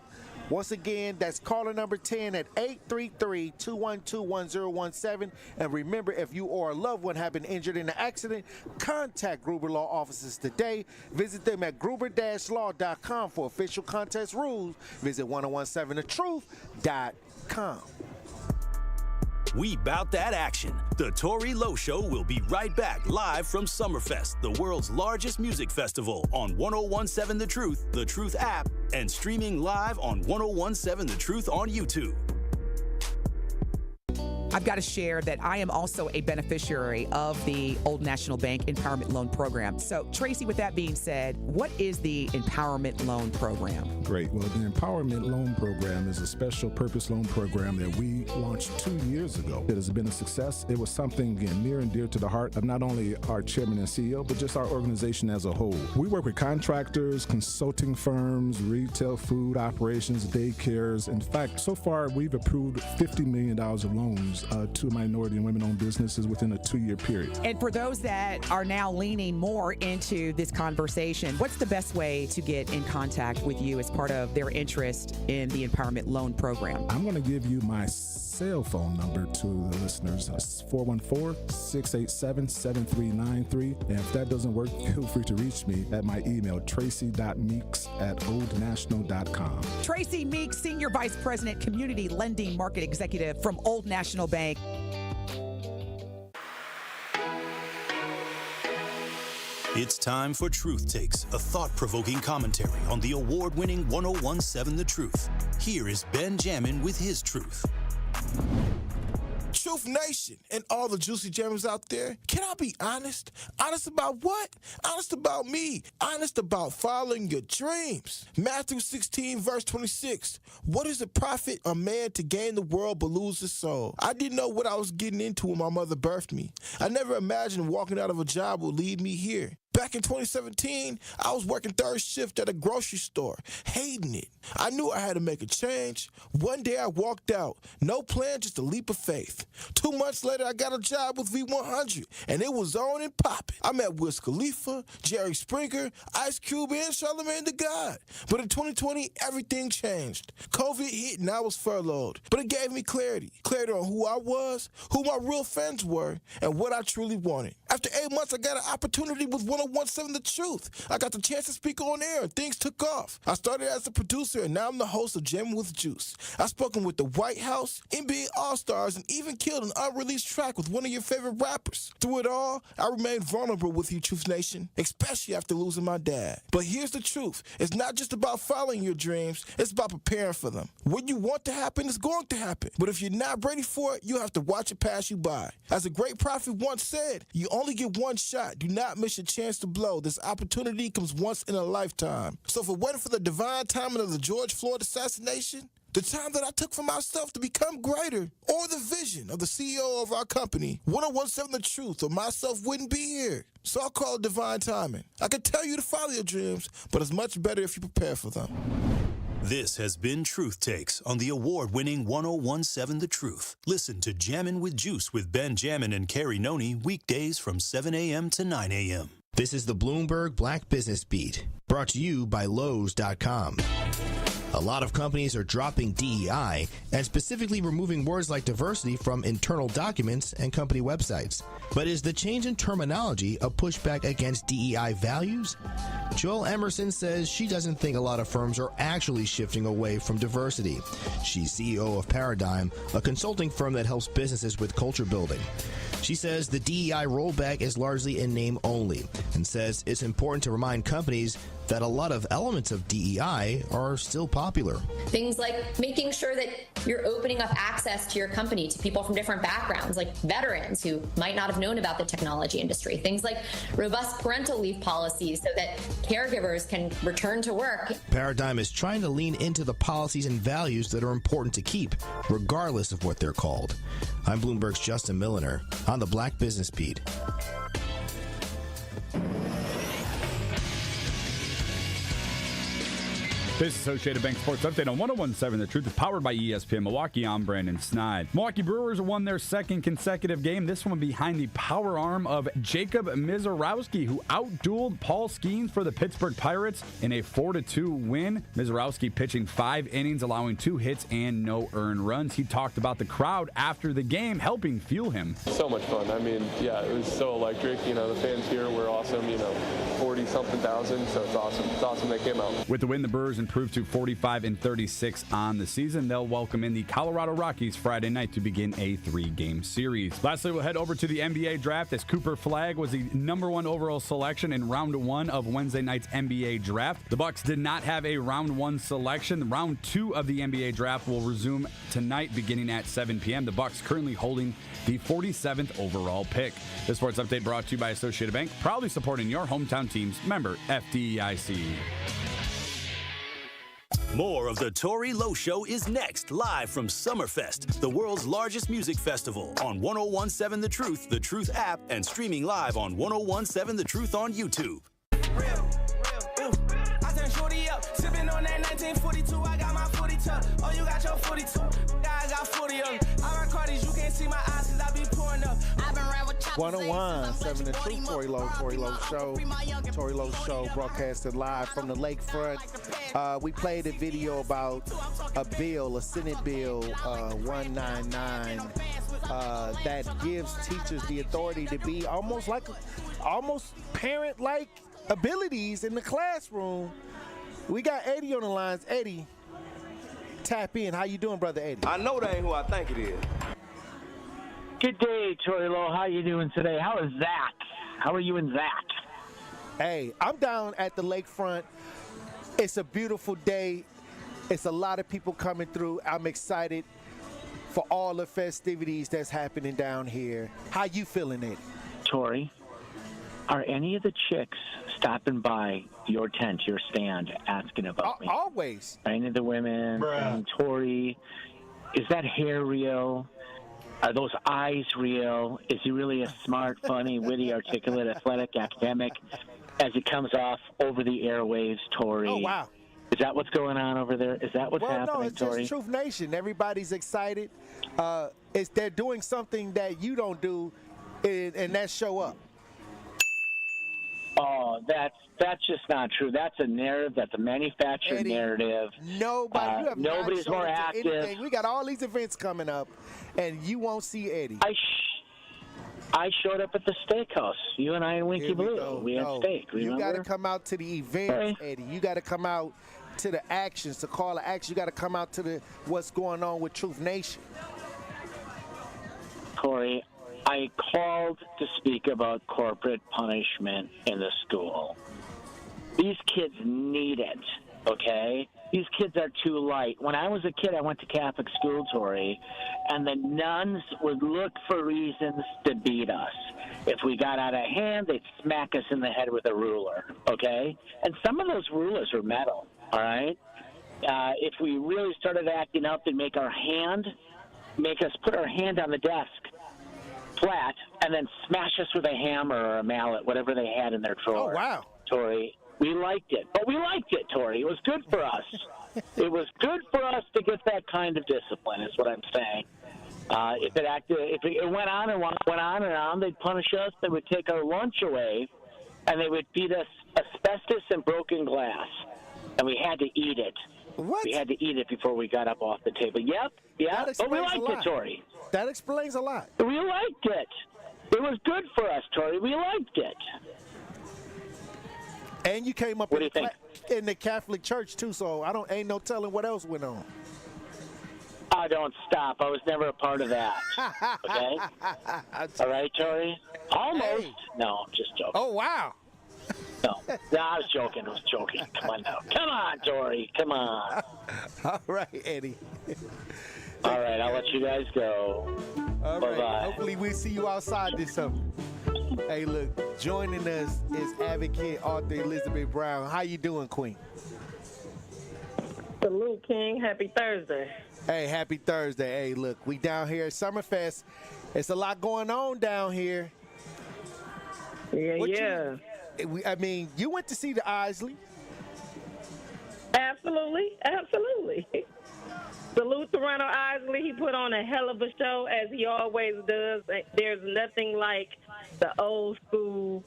Once again, that's caller number 10 at 833-212-1017. And remember, if you or a loved one have been injured in an accident, contact Gruber Law offices today. Visit them at gruber-law.com for official contest rules. Visit 1017thetruth.com. We bout that action. The Tory Lowe Show will be right back live from Summerfest, the world's largest music festival, on 1017 The Truth app, and streaming live on 1017 The Truth on YouTube. I've got to share that I am also a beneficiary of the Old National Bank Empowerment Loan Program. So, Tracy, with that being said, what is the Empowerment Loan Program? Great. Well, the Empowerment Loan Program is a special purpose loan program that we launched 2 years ago. It has been a success. It was something, again, near and dear to the heart of not only our chairman and CEO, but just our organization as a whole. We work with contractors, consulting firms, retail food operations, daycares. In fact, so far, we've approved $50 million of loans to minority and women-owned businesses within a 2-year period. And for those that are now leaning more into this conversation, what's the best way to get in contact with you as part of their interest in the Empowerment Loan Program? I'm going to give you my cell phone number to the listeners. It's 414-687-7393. And if that doesn't work, feel free to reach me at my email, tracy.meeks@oldnational.com. Tracy Meeks, Senior Vice President, Community Lending Market Executive from Old National Bank. It's time for Truth Takes, a thought-provoking commentary on the award-winning 1017 The Truth. Here is Ben Jammin with his truth. Truth Nation and all the juicy jammers out there, can I be honest? Honest about what? Honest about me. Honest about following your dreams. Matthew 16, verse 26. What does it profit a man to gain the world but lose his soul? I didn't know what I was getting into when my mother birthed me. I never imagined walking out of a job would lead me here. Back in 2017, I was working third shift at a grocery store, hating it. I knew I had to make a change. One day I walked out. No plan, just a leap of faith. 2 months later, I got a job with V100, and it was on and popping. I met Wiz Khalifa, Jerry Springer, Ice Cube, and Charlamagne the God. But in 2020, everything changed. COVID hit, and I was furloughed. But it gave me clarity. Clarity on who I was, who my real fans were, and what I truly wanted. After 8 months, I got an opportunity with 1017 The Truth. I got the chance to speak on air, and things took off. I started as a producer, and now I'm the host of Jamming with Juice. I've spoken with the White House, NBA All-Stars, and even killed an unreleased track with one of your favorite rappers. Through it all, I remained vulnerable with you, Truth Nation, especially after losing my dad. But here's the truth. It's not just about following your dreams. It's about preparing for them. What you want to happen is going to happen. But if you're not ready for it, you have to watch it pass you by. As a great prophet once said, you only get one shot. Do not miss your chance to blow. This opportunity comes once in a lifetime. So if we're waiting for the divine timing of the George Floyd assassination, the time that I took for myself to become greater, or the vision of the CEO of our company, 1017 The Truth, or myself wouldn't be here. So I'll call it divine timing. I can tell you to follow your dreams, but it's much better if you prepare for them. This has been Truth Takes on the award-winning 1017 The Truth. Listen to Jammin' with Juice with Ben Jammin and Carrie Noni weekdays from 7 a.m. to 9 a.m. This is the Bloomberg Black Business Beat, brought to you by Lowe's.com. A lot of companies are dropping DEI and specifically removing words like diversity from internal documents and company websites. But is the change in terminology a pushback against DEI values? Joel Emerson says she doesn't think a lot of firms are actually shifting away from diversity. She's CEO of Paradigm, a consulting firm that helps businesses with culture building. She says the DEI rollback is largely in name only and says it's important to remind companies that a lot of elements of DEI are still popular. Things like making sure that you're opening up access to your company to people from different backgrounds, like veterans who might not have known about the technology industry. Things like robust parental leave policies so that caregivers can return to work. Paradigm is trying to lean into the policies and values that are important to keep, regardless of what they're called. I'm Bloomberg's Justin Milliner on the Black Business Beat. This Associated Bank Sports Update on 1017 The Truth is powered by ESPN Milwaukee. I'm Brandon Snide. Milwaukee Brewers won their second consecutive game, this one behind the power arm of Jacob Misiorowski, who outdueled Paul Skeens for the Pittsburgh Pirates in a 4-2 win. Misiorowski pitching 5 innings, allowing 2 hits and no earned runs. He talked about the crowd after the game, helping fuel him. So much fun. I mean, yeah, it was so electric. You know, the fans here were awesome. You know, 40 30-something thousand, so it's awesome. It's awesome they came out. With the win, the Brewers improved to 45-36 on the season. They'll welcome in the Colorado Rockies Friday night to begin a 3-game series. Lastly, we'll head over to the NBA draft as Cooper Flagg was the #1 overall selection in round 1 of Wednesday night's NBA draft. The Bucks did not have a round 1 selection. Round 2 of the NBA draft will resume tonight beginning at 7 p.m. The Bucks currently holding the 47th overall pick. This sports update brought to you by Associated Bank, proudly supporting your hometown teams. Member FDIC. More of the Tory Lowe Show is next, live from Summerfest, the world's largest music festival, on 1017 The Truth app, and streaming live on 1017 The Truth on YouTube. I turned shorty up, sipping on that 1942. I got my 42. Oh, you got your 42. I got 40 of them. I rock Cardi's, you can't see my eyes cause I be pouring up. I've been around with 101.7 The Truth, Tory Lowe Show, broadcasted live from the lakefront. We played a video about a Senate bill 199 that gives teachers the authority to be almost parent-like abilities in the classroom. We got Eddie on the lines. Eddie, tap in. How you doing, brother Eddie? I know that ain't who I think it is. Good day, Tory Lowe. How you doing today? How is Zach? How are you and Zach? Hey, I'm down at the lakefront. It's a beautiful day. It's a lot of people coming through. I'm excited for all the festivities that's happening down here. How you feeling, Eddie? Tory, are any of the chicks stopping by your tent, your stand, asking about me? Always. Any of the women saying, Tory, is that hair real? Are those eyes real? Is he really a smart, funny, witty, articulate, athletic, academic as it comes off over the airwaves, Tory? Oh, wow. Is that what's going on over there? Is that what's happening, no, it's Tory? just Truth Nation. Everybody's excited. They're doing something that you don't do, and that's show up. Oh, that's just not true. That's a narrative. That's a manufactured narrative. Nobody's more active. Anything. We got all these events coming up, and you won't see Eddie. I showed up at the steakhouse. You and I and Winky Blue. We had steak. You got to come out to the events, Eddie. You got to come out to the actions, to call to action. You got to come out to what's going on with Truth Nation. Corey, I called to speak about corporate punishment in the school. These kids need it, okay? These kids are too light. When I was a kid, I went to Catholic school, Tory, and the nuns would look for reasons to beat us. If we got out of hand, they'd smack us in the head with a ruler, okay? And some of those rulers were metal, all right? If we really started acting up, they'd make us put our hand on the desk flat and then smash us with a hammer or a mallet, whatever they had in their drawer. Oh, wow. Tory, we liked it. But we liked it, Tory. It was good for us. It was good for us to get that kind of discipline, is what I'm saying. If it went on and on, they'd punish us. They would take our lunch away, and they would feed us asbestos and broken glass. And we had to eat it. What? We had to eat it before we got up off the table. Yep. But we liked it, Tory. That explains a lot. We liked it. It was good for us, Tory. We liked it. And you came up in the Catholic Church too, so ain't no telling what else went on. Oh, don't stop. I was never a part of that. Okay? All right, Tory? Almost. Hey. No, I'm just joking. Oh, wow. No, I was joking. Come on now. Come on, Tory. Come on. All right, Eddie. All right, I'll let you guys go. All Bye-bye. right. Hopefully we'll see you outside this summer. Hey, look, joining us is advocate author Elizabeth Brown. How you doing, Queen? Salute, King. Happy Thursday. Hey, happy Thursday. Hey, look, we down here at Summerfest. It's a lot going on down here. Yeah. You went to see the Isley. Absolutely. Salute to Ronald Isley. He put on a hell of a show, as he always does. There's nothing like the old school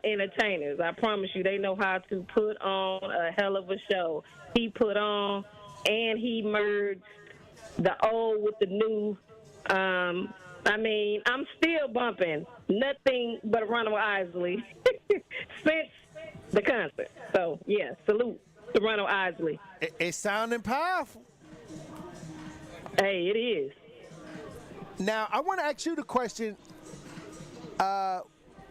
entertainers. I promise you, they know how to put on a hell of a show. He put on, and he merged the old with the new. I'm still bumping nothing but Ronald Isley since the concert. So, yeah, salute to Ronald Isley. It's sounding powerful. Hey, it is. Now, I want to ask you the question.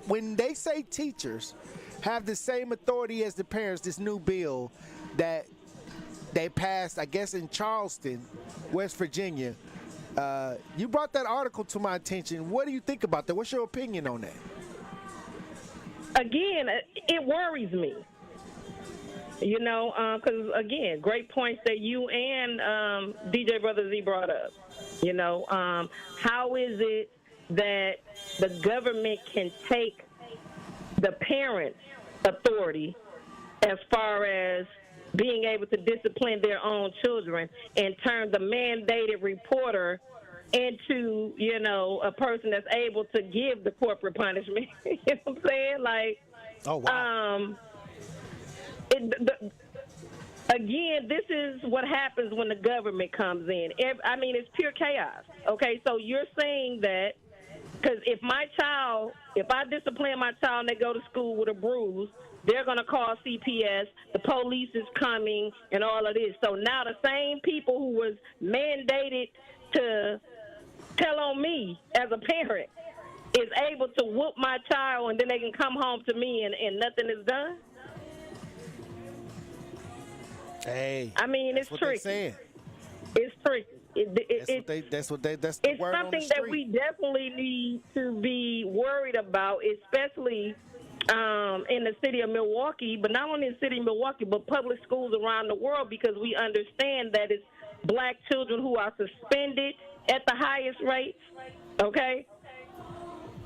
When they say teachers have the same authority as the parents, this new bill that they passed, I guess, in Charleston, West Virginia, you brought that article to my attention. What do you think about that? What's your opinion on that? Again, it worries me. You know, because, again, great points that you and DJ Brother Z brought up. You know, how is it that the government can take the parents' authority as far as being able to discipline their own children and turn the mandated reporter into, you know, a person that's able to give the corporate punishment? You know what I'm saying? Like, oh, wow. Again, this is what happens when the government comes in. It's pure chaos. Okay, so you're saying that because if I discipline my child and they go to school with a bruise, they're going to call CPS, the police is coming, and all of this. So now the same people who was mandated to tell on me as a parent is able to whoop my child, and then they can come home to me and nothing is done? Hey, it's tricky. It's tricky. That's the word on the street. It's something that we definitely need to be worried about, especially in the city of Milwaukee, but not only in the city of Milwaukee, but public schools around the world, because we understand that it's black children who are suspended at the highest rates, okay?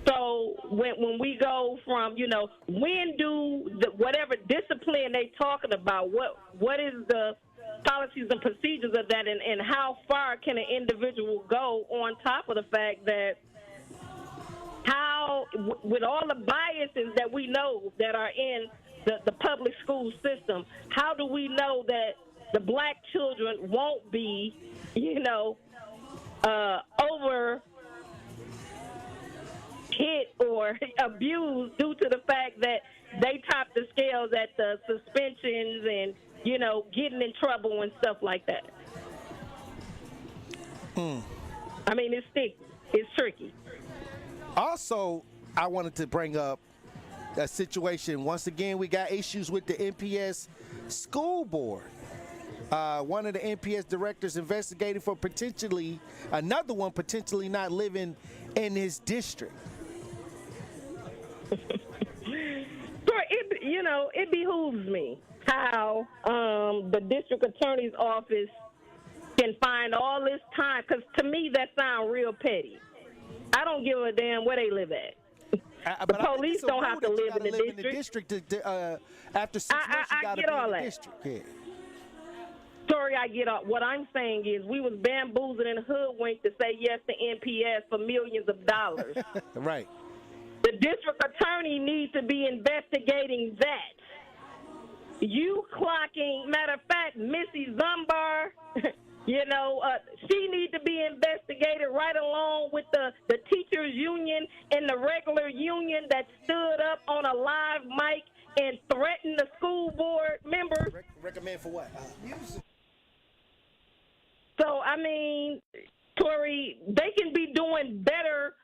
So when we go from, you know, when do whatever discipline they talking about, what is the policies and procedures of that, and how far can an individual go, on top of the fact that with all the biases that we know that are in the public school system, how do we know that the black children won't be, you know, over hit or abused due to the fact that they top the scales at the suspensions and, you know, getting in trouble and stuff like that? It's sticky. It's tricky. Also, I wanted to bring up a situation. Once again, we got issues with the NPS school board. One of the NPS directors investigated for another one potentially not living in his district. It behooves me how the district attorney's office can find all this time, because to me that sounds real petty. I don't give a damn where they live at. The police don't have to live in the district. After 6 months, you got to be in the district. Yeah. Tory, I get all. What I'm saying is we was bamboozled and hoodwinked to say yes to NPS for millions of dollars. Right. The district attorney needs to be investigating that. You clocking, matter of fact, Missy Zumbar, she needs to be investigated right along with the teachers union and the regular union that stood up on a live mic and threatened the school board members. Recommend for what? So, Tory, they can be doing better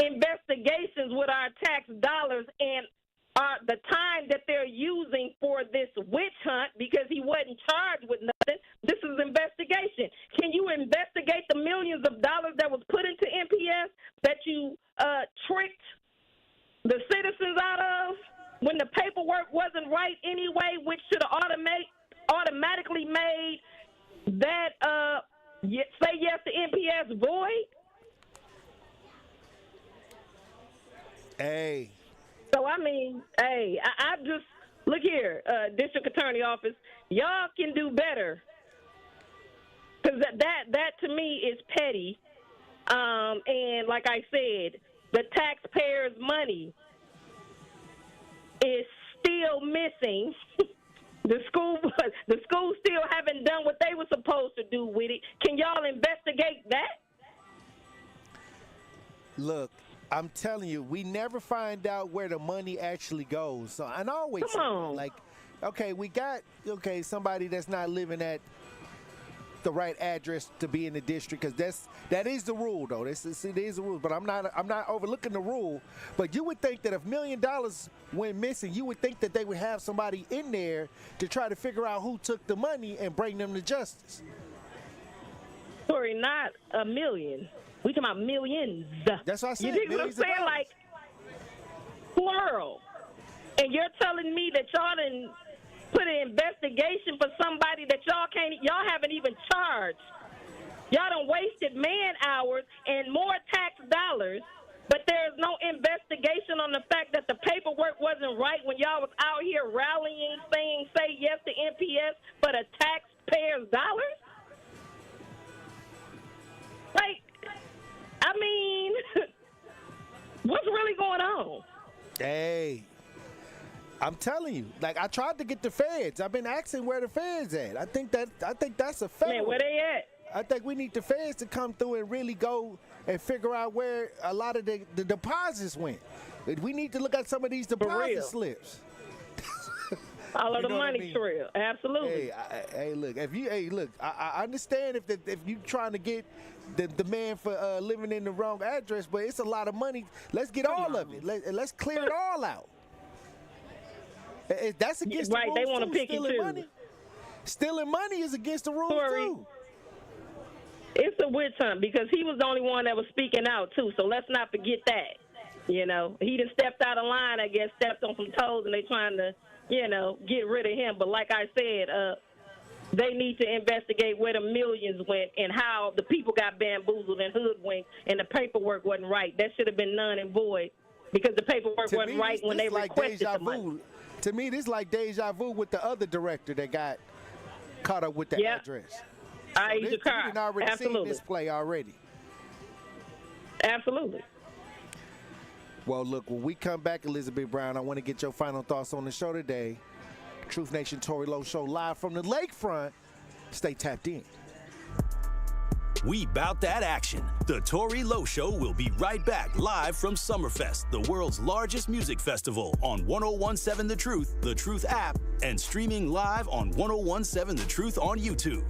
investigations with our tax dollars, and the time that they're using for this witch hunt, because he wasn't charged with nothing. This is investigation. Can you investigate the millions of dollars that was put into NPS that you tricked the citizens out of when the paperwork wasn't right anyway, which should have automatically made that say yes to NPS void? Hey. So, I just, look here, District Attorney Office, y'all can do better. Because that to me is petty. And like I said, the taxpayers' money is still missing. The schools still haven't done what they were supposed to do with it. Can y'all investigate that? Look, I'm telling you, we never find out where the money actually goes. So, and I always say, like, okay, we got somebody that's not living at the right address to be in the district, because that is the rule, though. It is the rule. But I'm not overlooking the rule. But you would think that if $1 million went missing, you would think that they would have somebody in there to try to figure out who took the money and bring them to justice. Tory, not $1 million. We talking about millions. That's what I said. You dig what I'm saying? Like, plural. And you're telling me that y'all didn't put an investigation for somebody that y'all haven't even charged. Y'all done wasted man hours and more tax dollars, but there's no investigation on the fact that the paperwork wasn't right when y'all was out here rallying, saying, say yes to NPS for the taxpayers' dollars? Like, I mean, what's really going on? Hey, I'm telling you, like, I tried to get the feds. I've been asking where the feds at. I think that's a fact. Man, where they at? I think we need the feds to come through and really go and figure out where a lot of the deposits went. We need to look at some of these deposit slips. All of the money trail, absolutely. Hey, look, I understand if you trying to get the man for living in the wrong address, but it's a lot of money. Let's get all of it. Let's clear it all out. That's against the rules, they want to pick stealing it too. money. Stealing money is against the rules too. It's a witch hunt because he was the only one that was speaking out too. So let's not forget that. You know, he just stepped out of line. I guess stepped on some toes, and they trying to, get rid of him. But like I said, they need to investigate where the millions went and how the people got bamboozled and hoodwinked, and the paperwork wasn't right. That should have been null and void because the paperwork wasn't right when they requested the money. To me, this is like deja vu with the other director that got caught up with the address. We done already seen this play already. Absolutely. Well, look, when we come back, Elizabeth Brown, I want to get your final thoughts on the show today. Truth Nation Tory Lowe Show live from the lakefront. Stay tapped in. We bout that action. The Tory Lowe Show will be right back live from Summerfest, the world's largest music festival, on 1017 The Truth app, and streaming live on 1017 The Truth on YouTube.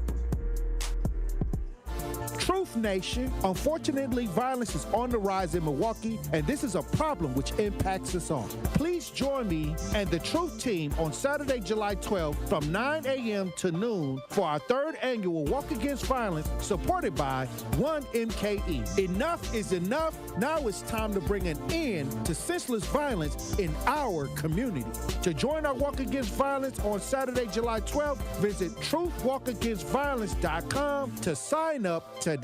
Truth Nation. Unfortunately, violence is on the rise in Milwaukee, and this is a problem which impacts us all. Please join me and the Truth team on Saturday, July 12th from 9 a.m. to noon for our third annual Walk Against Violence, supported by 1MKE. Enough is enough. Now it's time to bring an end to senseless violence in our community. To join our Walk Against Violence on Saturday, July 12th, visit truthwalkagainstviolence.com to sign up today.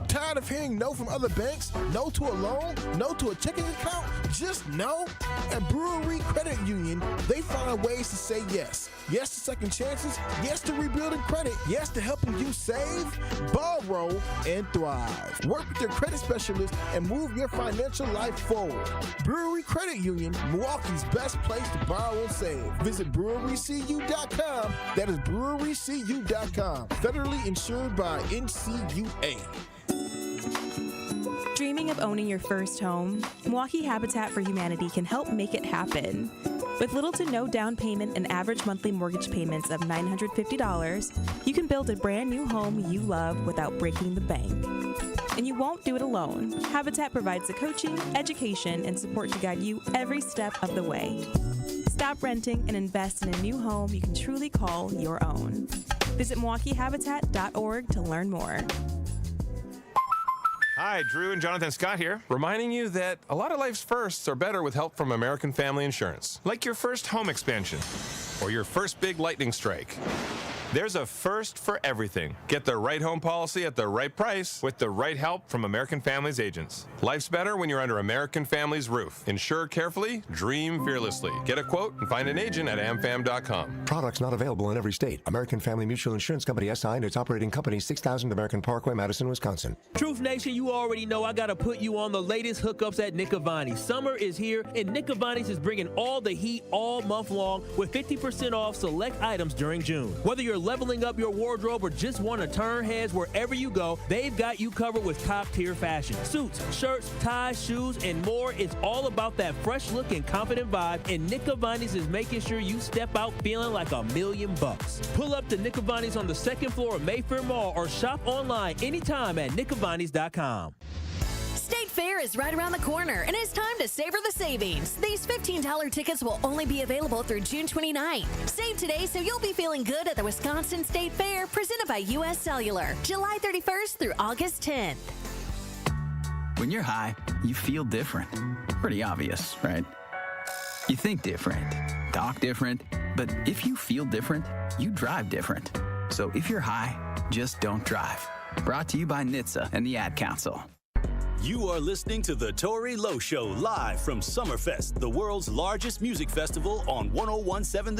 Tired of hearing no from other banks? No to a loan? No to a checking account? Just no? At Brewery Credit Union, they find ways to say yes. Yes to second chances. Yes to rebuilding credit. Yes to helping you save, borrow, and thrive. Work with your credit specialist and move your financial life forward. Brewery Credit Union, Milwaukee's best place to borrow and save. Visit brewerycu.com. That is brewerycu.com. Federally insured by NCUA. Dreaming of owning your first home? Milwaukee Habitat for Humanity can help make it happen. With little to no down payment and average monthly mortgage payments of $950, you can build a brand new home you love without breaking the bank. And you won't do it alone. Habitat provides the coaching, education, and support to guide you every step of the way. Stop renting and invest in a new home you can truly call your own. Visit MilwaukeeHabitat.org to learn more. Hi, Drew and Jonathan Scott here, reminding you that a lot of life's firsts are better with help from American Family Insurance. Like your first home expansion or your first big lightning strike. There's a first for everything. Get the right home policy at the right price with the right help from American Family's agents. Life's better when you're under American Family's roof. Insure carefully, dream fearlessly. Get a quote and find an agent at amfam.com. Products not available in every state. American Family Mutual Insurance Company SI and its operating company, 6000 American Parkway, Madison, Wisconsin. Truth Nation, you already know I gotta put you on the latest hookups at Nick Avani's. Summer is here, and Nick Avani's is bringing all the heat all month long with 50% off select items during June. Whether you're leveling up your wardrobe or just want to turn heads wherever you go, they've got you covered with top-tier fashion. Suits, shirts, ties, shoes, and more. It's all about that fresh look and confident vibe, and Nick Avani's is making sure you step out feeling like $1,000,000. Pull up to Nick Avani's on the second floor of Mayfair Mall or shop online anytime at nickavanis.com. State Fair is right around the corner, and it's time to savor the savings. These $15 tickets will only be available through June 29th. Save today so you'll be feeling good at the Wisconsin State Fair, presented by U.S. Cellular, July 31st through August 10th. When you're high, you feel different. Pretty obvious, right? You think different, talk different, but if you feel different, you drive different. So if you're high, just don't drive. Brought to you by NHTSA and the Ad Council. You are listening to The Tory Lowe Show live from Summerfest, the world's largest music festival on 1017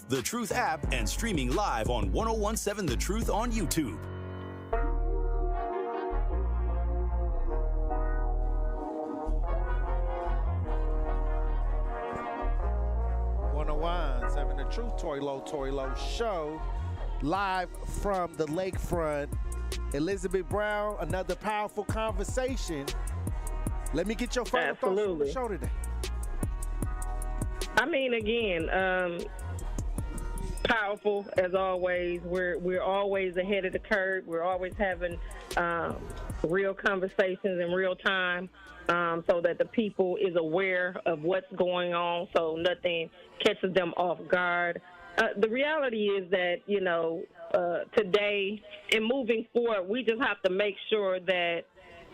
The Truth app, and streaming live on 1017 The Truth on YouTube. 1017 The Truth, Tory Lowe Show, live from the lakefront. Elizabeth Brown, another powerful conversation. Let me get your final thoughts on the show today. I mean, again, powerful as always. We're always ahead of the curve. We're always having real conversations in real time, so that the people is aware of what's going on, so nothing catches them off guard. The reality is that, today and moving forward, we just have to make sure that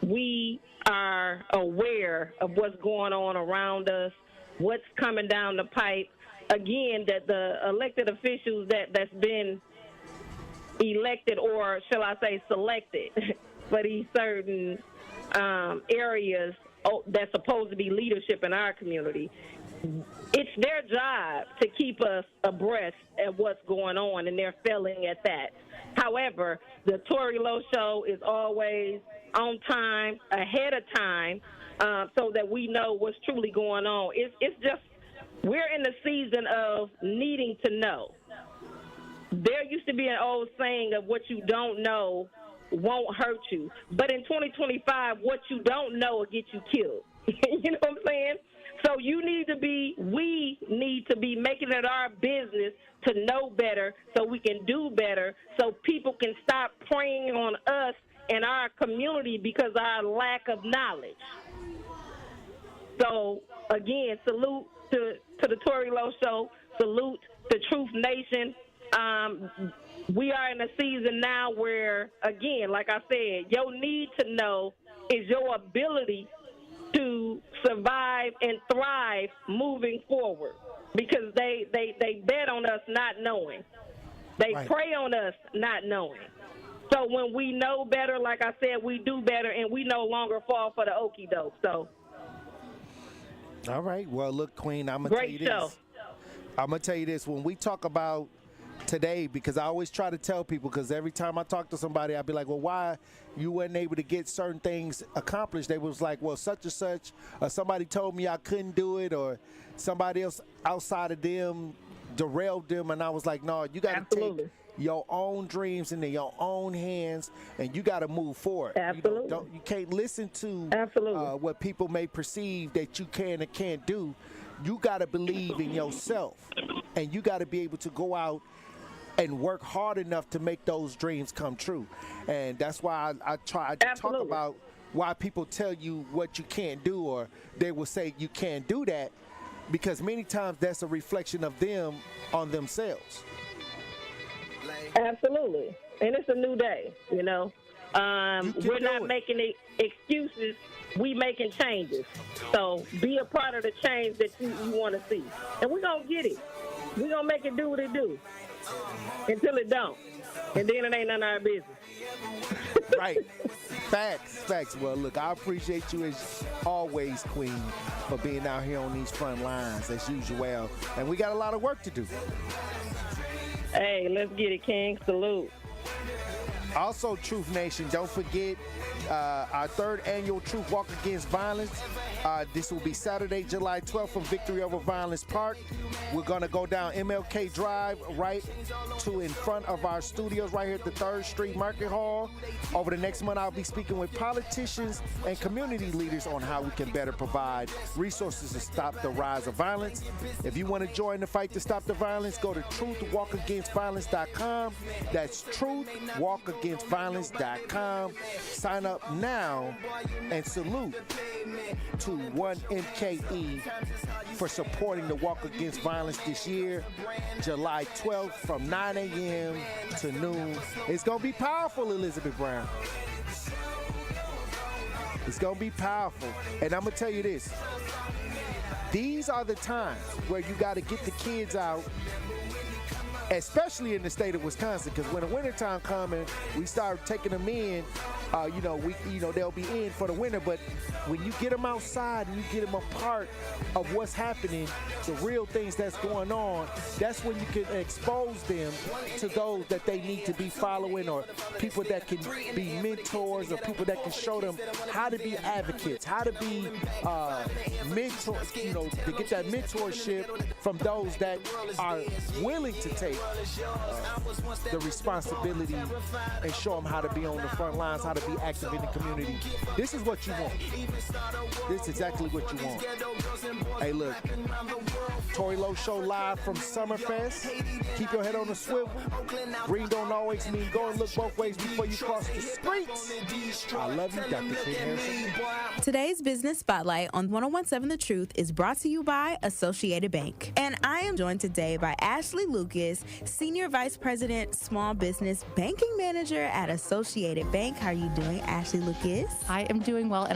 we are aware of what's going on around us, what's coming down the pipe. Again, that the elected officials that's been elected, or shall I say selected, for these certain areas that's supposed to be leadership in our community, it's their job to keep us abreast of what's going on, and they're failing at that. However, the Tory Lowe Show is always on time, ahead of time, so that we know what's truly going on. It's just, we're in the season of needing to know. There used to be an old saying of what you don't know won't hurt you. But in 2025, what you don't know will get you killed. You know what I'm saying? So we need to be making it our business to know better so we can do better, so people can stop preying on us and our community because of our lack of knowledge. So, again, salute to the Tory Lowe Show, salute to Truth Nation. We are in a season now where, again, like I said, your need to know is your ability to survive and thrive moving forward, because they bet on us not knowing. They prey on us not knowing. So when we know better, like I said, we do better, and we no longer fall for the okie doke. So, all right. Well, look, Queen, I'm gonna tell you this. I'm gonna tell you this. When we talk about today, because I always try to tell people, because every time I talk to somebody, I'll be like, well, why you weren't able to get certain things accomplished? They was like, well, such and such, or somebody told me I couldn't do it, or somebody else outside of them derailed them. And I was like, no, you got to take your own dreams into your own hands, and you got to move forward. Absolutely. You can't listen to what people may perceive that you can and can't do. You got to believe in yourself, and you got to be able to go out and work hard enough to make those dreams come true. And that's why I try to talk about why people tell you what you can't do, or they will say you can't do that, because many times that's a reflection of them on themselves. Absolutely. And it's a new day, We're not making excuses. We making changes. So be a part of the change that you want to see. And we're going to get it. We're going to make it do what it do until it don't. And then it ain't none of our business. Right. Facts. Well, look, I appreciate you as always, Queen, for being out here on these front lines as usual. And we got a lot of work to do. Hey, let's get it, King. Salute. Also, Truth Nation, don't forget our third annual Truth Walk Against Violence This will be Saturday, July 12th from Victory Over Violence Park. We're going to go down MLK Drive right to in front of our studios right here at the 3rd Street Market Hall. Over the next month, I'll be speaking with politicians and community leaders on how we can better provide resources to stop the rise of violence. If you want to join the fight to stop the violence, go to truthwalkagainstviolence.com. That's truthwalkagainstviolence.com. Sign up now and salute to 1MKE for supporting the Walk Against Violence this year, July 12th from 9 a.m. to noon. It's going to be powerful, Elizabeth Brown. It's going to be powerful. And I'm going to tell you this. These are the times where you got to get the kids out, especially in the state of Wisconsin, because when the wintertime comes and we start taking them in, they'll be in for the winter. But when you get them outside and you get them a part of what's happening, the real things that's going on, that's when you can expose them to those that they need to be following, or people that can be mentors, or people that can show them how to be advocates, how to be mentors, to get that mentorship from those that are willing to take the responsibility and show them how to be on the front lines, how to be active in the community. This is what you want. This is exactly what you want. Hey, look, Tory Lowe Show live from Summerfest. Keep your head on the swivel. Green don't always mean go and look both ways before you cross the streets. I love you, Dr. King Harrison. Today's Business Spotlight on 1017 The Truth is brought to you by Associated Bank. And I am joined today by Ashley Lucas, Senior Vice President, Small Business Banking Manager at Associated Bank. How are you doing, Ashley Lucas? I am doing well.